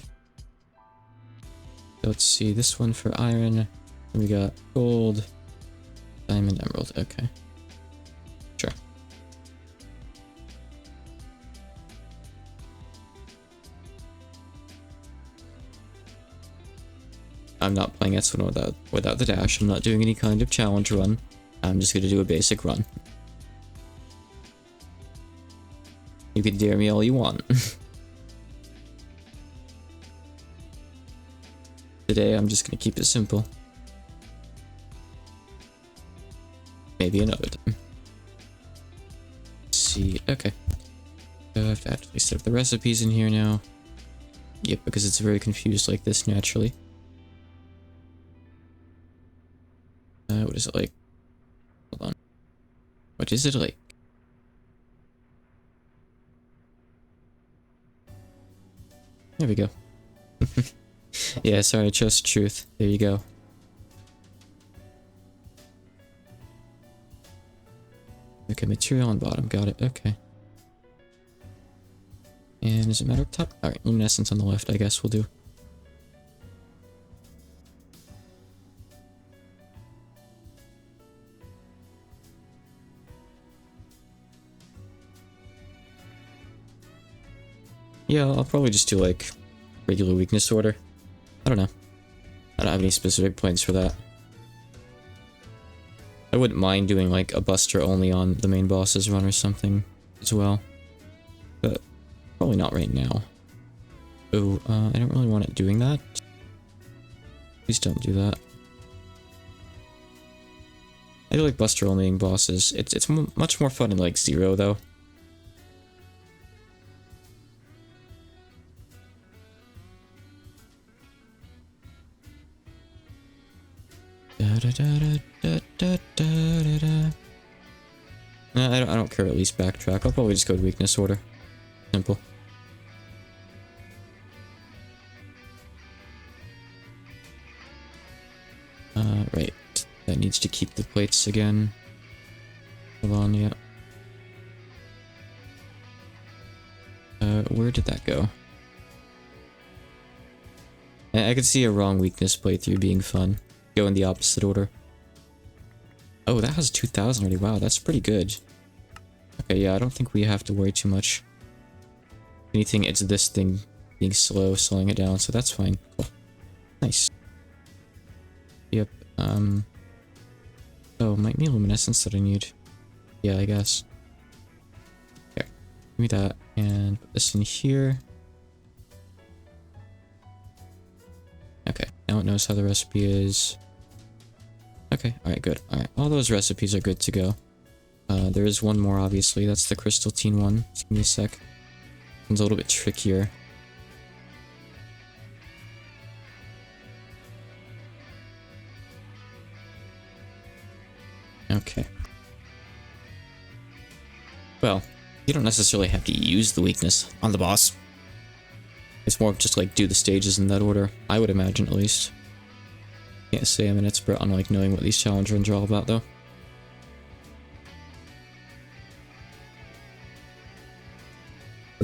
So let's see, this one for iron. We got gold, diamond, emerald. Okay. Sure. I'm not playing S1 without the dash. I'm not doing any kind of challenge run. I'm just gonna do a basic run. You can dare me all you want. Today I'm just gonna keep it simple. Maybe another time. Let's see, okay. So I have to actually set up the recipes in here now. Yep, because it's very confused like this naturally. What is it like? Hold on. What is it like? There we go. Yeah, sorry, I chose truth. There you go. Okay, material on bottom. Got it. Okay. And is it matter up top? Alright, luminescence on the left, I guess we'll do. Yeah, I'll probably just do like regular weakness order. I don't know. I don't have any specific plans for that. I wouldn't mind doing like a buster only on the main boss's run or something as well. But probably not right now. Oh, I don't really want it doing that. Please don't do that. I do like buster onlying bosses. It's much more fun in like Zero though. I don't care, at least backtrack. I'll probably just go to weakness order. Simple. Right. That needs to keep the plates again. Hold on, yeah. Where did that go? I could see a wrong weakness playthrough being fun. Go in the opposite order. Oh, that has 2,000 already. Wow, that's pretty good. Okay, yeah, I don't think we have to worry too much. If anything, it's this thing being slow, slowing it down, so that's fine. Cool. Nice. Yep, oh, might be luminescence that I need. Yeah, I guess. Here, give me that, and put this in here. Okay, now it knows how the recipe is. Okay, alright, good. Alright, all those recipes are good to go. There is one more, obviously. That's the crystalline one. Just give me a sec. One's a little bit trickier. Okay. Well, you don't necessarily have to use the weakness on the boss. It's more of just like do the stages in that order, I would imagine at least. Can't say I'm an expert on like knowing what these challenge runs are all about though.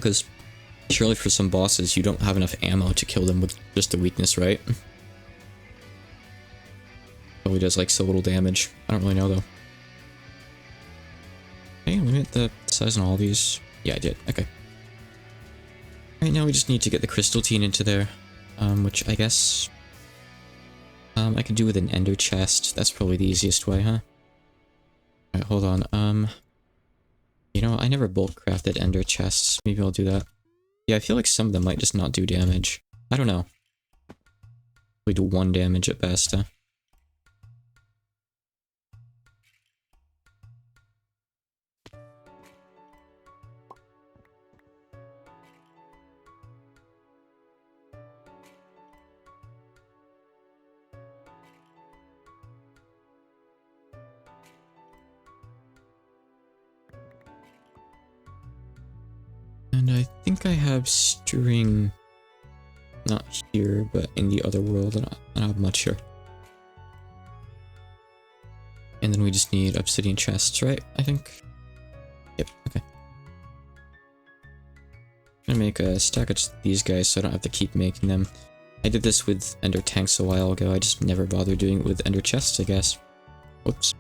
Because surely for some bosses, you don't have enough ammo to kill them with just a weakness, right? Probably does like so little damage. I don't really know though. Okay, limit the size on all these. Yeah, I did. Okay. Right now we just need to get the crystal teen into there, which I guess I can do with an ender chest. That's probably the easiest way, huh? Alright, hold on. You know, I never bulk crafted ender chests. Maybe I'll do that. Yeah, I feel like some of them might just not do damage. I don't know. We do 1 damage at best, huh? And I think I have string, not here, but in the other world. I don't have much here. And then we just need obsidian chests, right? I think. Yep, okay. I'm gonna make a stack of these guys so I don't have to keep making them. I did this with ender tanks a while ago. I just never bothered doing it with ender chests, I guess. Whoops.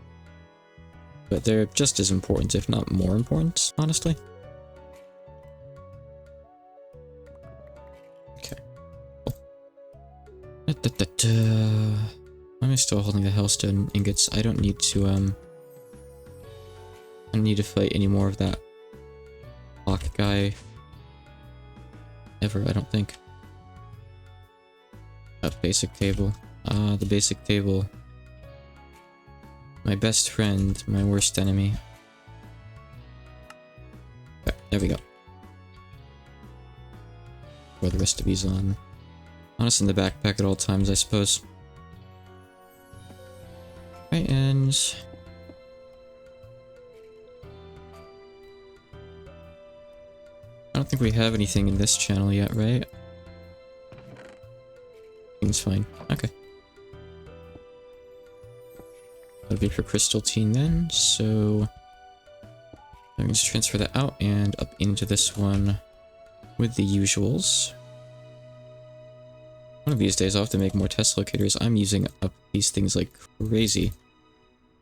But they're just as important, if not more important, honestly. Why am I still holding the hellstone ingots? I don't need to, I don't need to fight any more of that block guy. Ever, I don't think. Basic table. The basic table. My best friend, my worst enemy. Okay, there we go. Throw the rest of these on. Honest in the backpack at all times, I suppose. Right, and I don't think we have anything in this channel yet, right? Things fine. Okay. That'll be for crystal teen then, so I'm going to transfer that out and up into this one with the usuals. One of these days I'll have to make more test locators. I'm using up these things like crazy.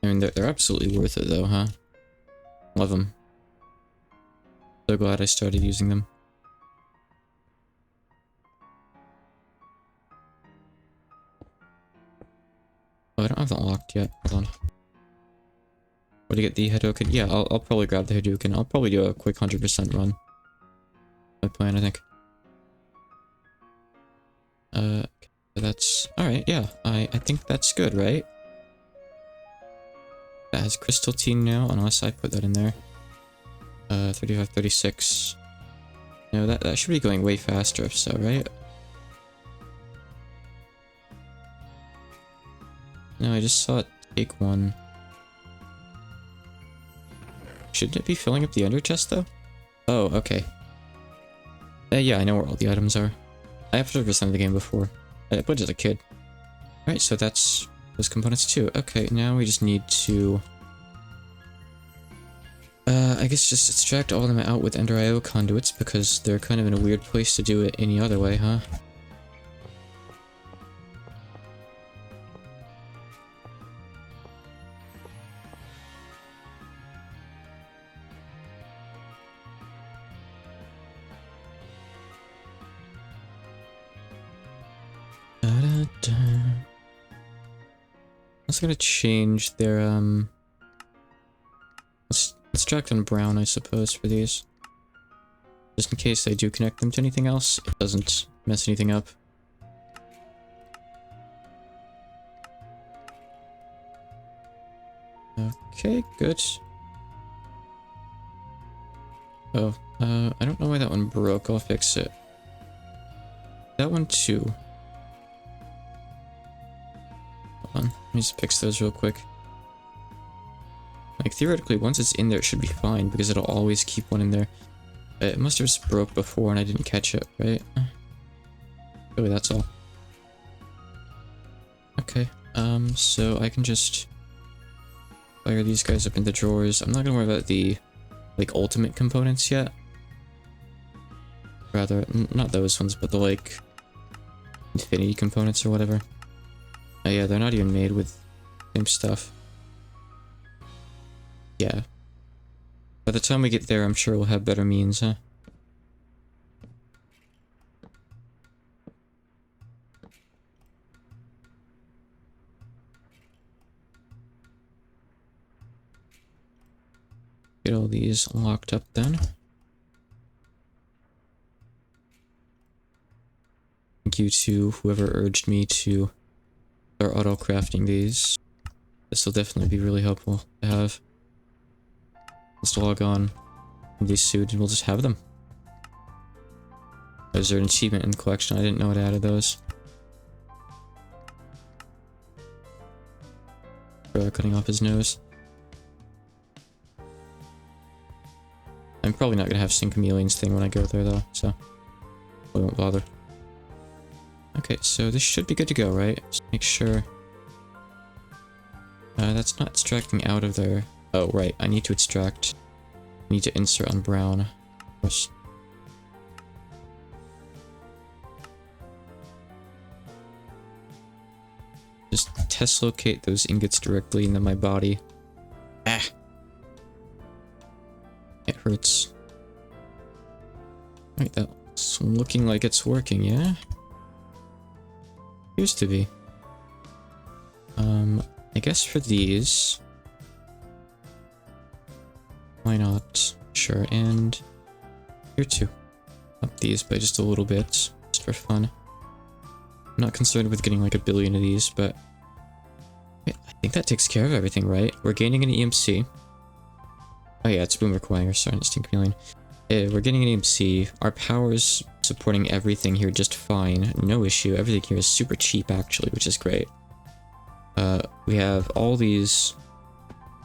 I mean, they're absolutely worth it though, huh? Love them. So glad I started using them. Oh, I don't have that locked yet. Hold on. Where to get the Hadouken? Yeah, I'll probably grab the Hadouken. I'll probably do a quick 100% run. My plan, I think. That's alright, yeah. I think that's good, right? That has crystal teen now, unless I put that in there. 35, 36. No, that should be going way faster if so, right? No, I just saw it take one. Shouldn't it be filling up the ender chest though? Oh, okay. Yeah, I know where all the items are. I have 100% of the game before. I played as a kid. Right, so that's those components too. Okay, now we just need to I guess just extract all of them out with Ender IO conduits because they're kind of in a weird place to do it any other way, huh? I'm gonna change their let's extract on brown, I suppose, for these. Just in case I do connect them to anything else, it doesn't mess anything up. Okay, good. Oh, I don't know why that one broke. I'll fix it. That one too. Hold on, let me just fix those real quick. Like, theoretically, once it's in there, it should be fine, because it'll always keep one in there. It must have just broke before and I didn't catch it, right? Really, that's all. Okay, so I can just fire these guys up into drawers. I'm not gonna worry about the, like, ultimate components yet. Rather, not those ones, but the, like, infinity components or whatever. Oh yeah, they're not even made with same stuff. Yeah. By the time we get there, I'm sure we'll have better means, huh? Get all these locked up then. Thank you to whoever urged me to start auto-crafting these. This will definitely be really helpful to have. Let's log on these soon and we'll just have them. Is there an achievement in the collection? I didn't know it added those. Cutting off his nose. I'm probably not gonna have Sync Chameleon's thing when I go there though, so I won't bother. Okay, so this should be good to go, right? Just make sure. That's not extracting out of there. Oh, right, I need to extract. I need to insert on brown. Of course. Just test locate those ingots directly into my body. Ah! It hurts. Right, that's looking like it's working, yeah? Appears to be. I guess for these... Why not? Sure, and... Here too. Up these by just a little bit, just for fun. I'm not concerned with getting like 1 billion of these, but... Wait, I think that takes care of everything, right? We're gaining an EMC. Oh yeah, it's Boomer Quanger, sorry, it's Sync Chameleon. We're getting an EMC. Our power's supporting everything here just fine. No issue. Everything here is super cheap, actually, which is great. We have all these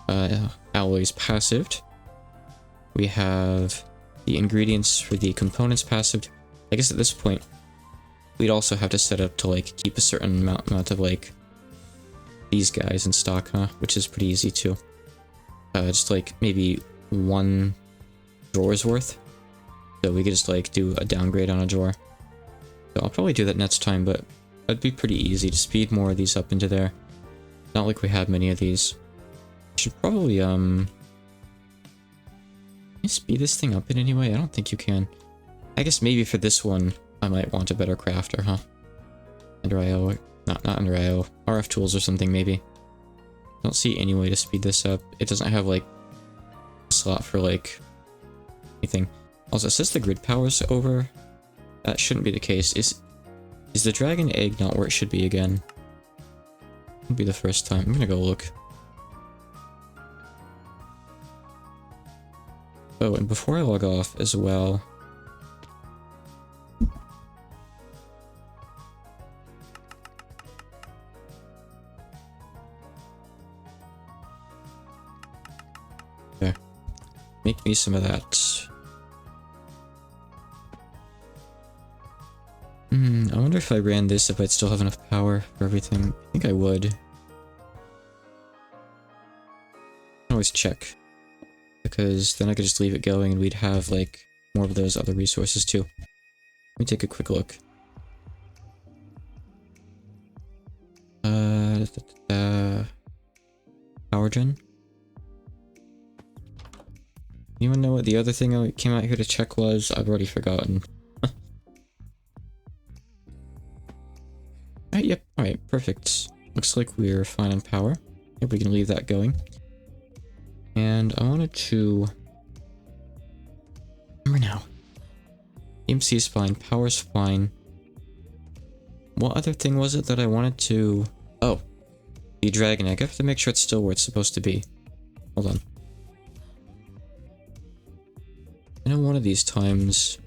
alloys passived. We have the ingredients for the components passived. I guess at this point, we'd also have to set up to, like, keep a certain amount of, like, these guys in stock, huh? Which is pretty easy, too. Just, like, maybe 1 drawer's worth. So we could just, like, do a downgrade on a drawer. So I'll probably do that next time, but that'd be pretty easy to speed more of these up into there. Not like we have many of these. Should probably, can you speed this thing up in any way? I don't think you can. I guess maybe for this one, I might want a better crafter, huh? Under IO, not under IO, RF tools or something, maybe. Don't see any way to speed this up. It doesn't have, like, a slot for, like, anything. Also, it says the grid power's over. That shouldn't be the case. Is the dragon egg not where it should be again? It'll be the first time. I'm gonna go look. Oh, and before I log off as well... There. Make me some of that. I wonder if I ran this, if I'd still have enough power for everything. I think I would. I can always check. Because then I could just leave it going and we'd have, like, more of those other resources too. Let me take a quick look. Power gen? Anyone know what the other thing I came out here to check was? I've already forgotten. Alright, yep, alright, perfect. Looks like we're fine on power. Yep, we can leave that going. And I wanted to... Remember now. EMC is fine, power's fine. What other thing was it that I wanted to... Oh, the dragon egg. I have to make sure it's still where it's supposed to be. Hold on. I know one of these times...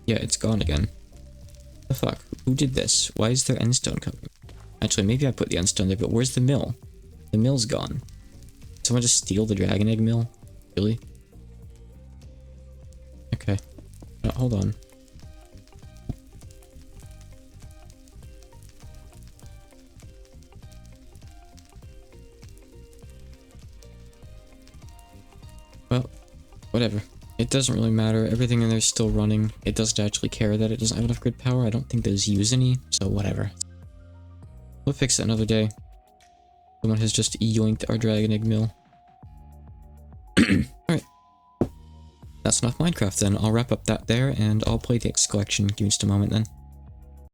Yeah, it's gone again. The fuck? Who did this? Why is there endstone coming? Actually, maybe I put the endstone there, but where's the mill? The mill's gone. Did someone just steal the dragon egg mill? Really? Okay. No, hold on. Well, whatever. It doesn't really matter. Everything in there is still running. It doesn't actually care that it doesn't have enough grid power. I don't think those use any, so whatever. We'll fix it another day. Someone has just yoinked our dragon egg mill. Alright. That's enough Minecraft then. I'll wrap up that there, and I'll play the X collection. Give me just a moment then.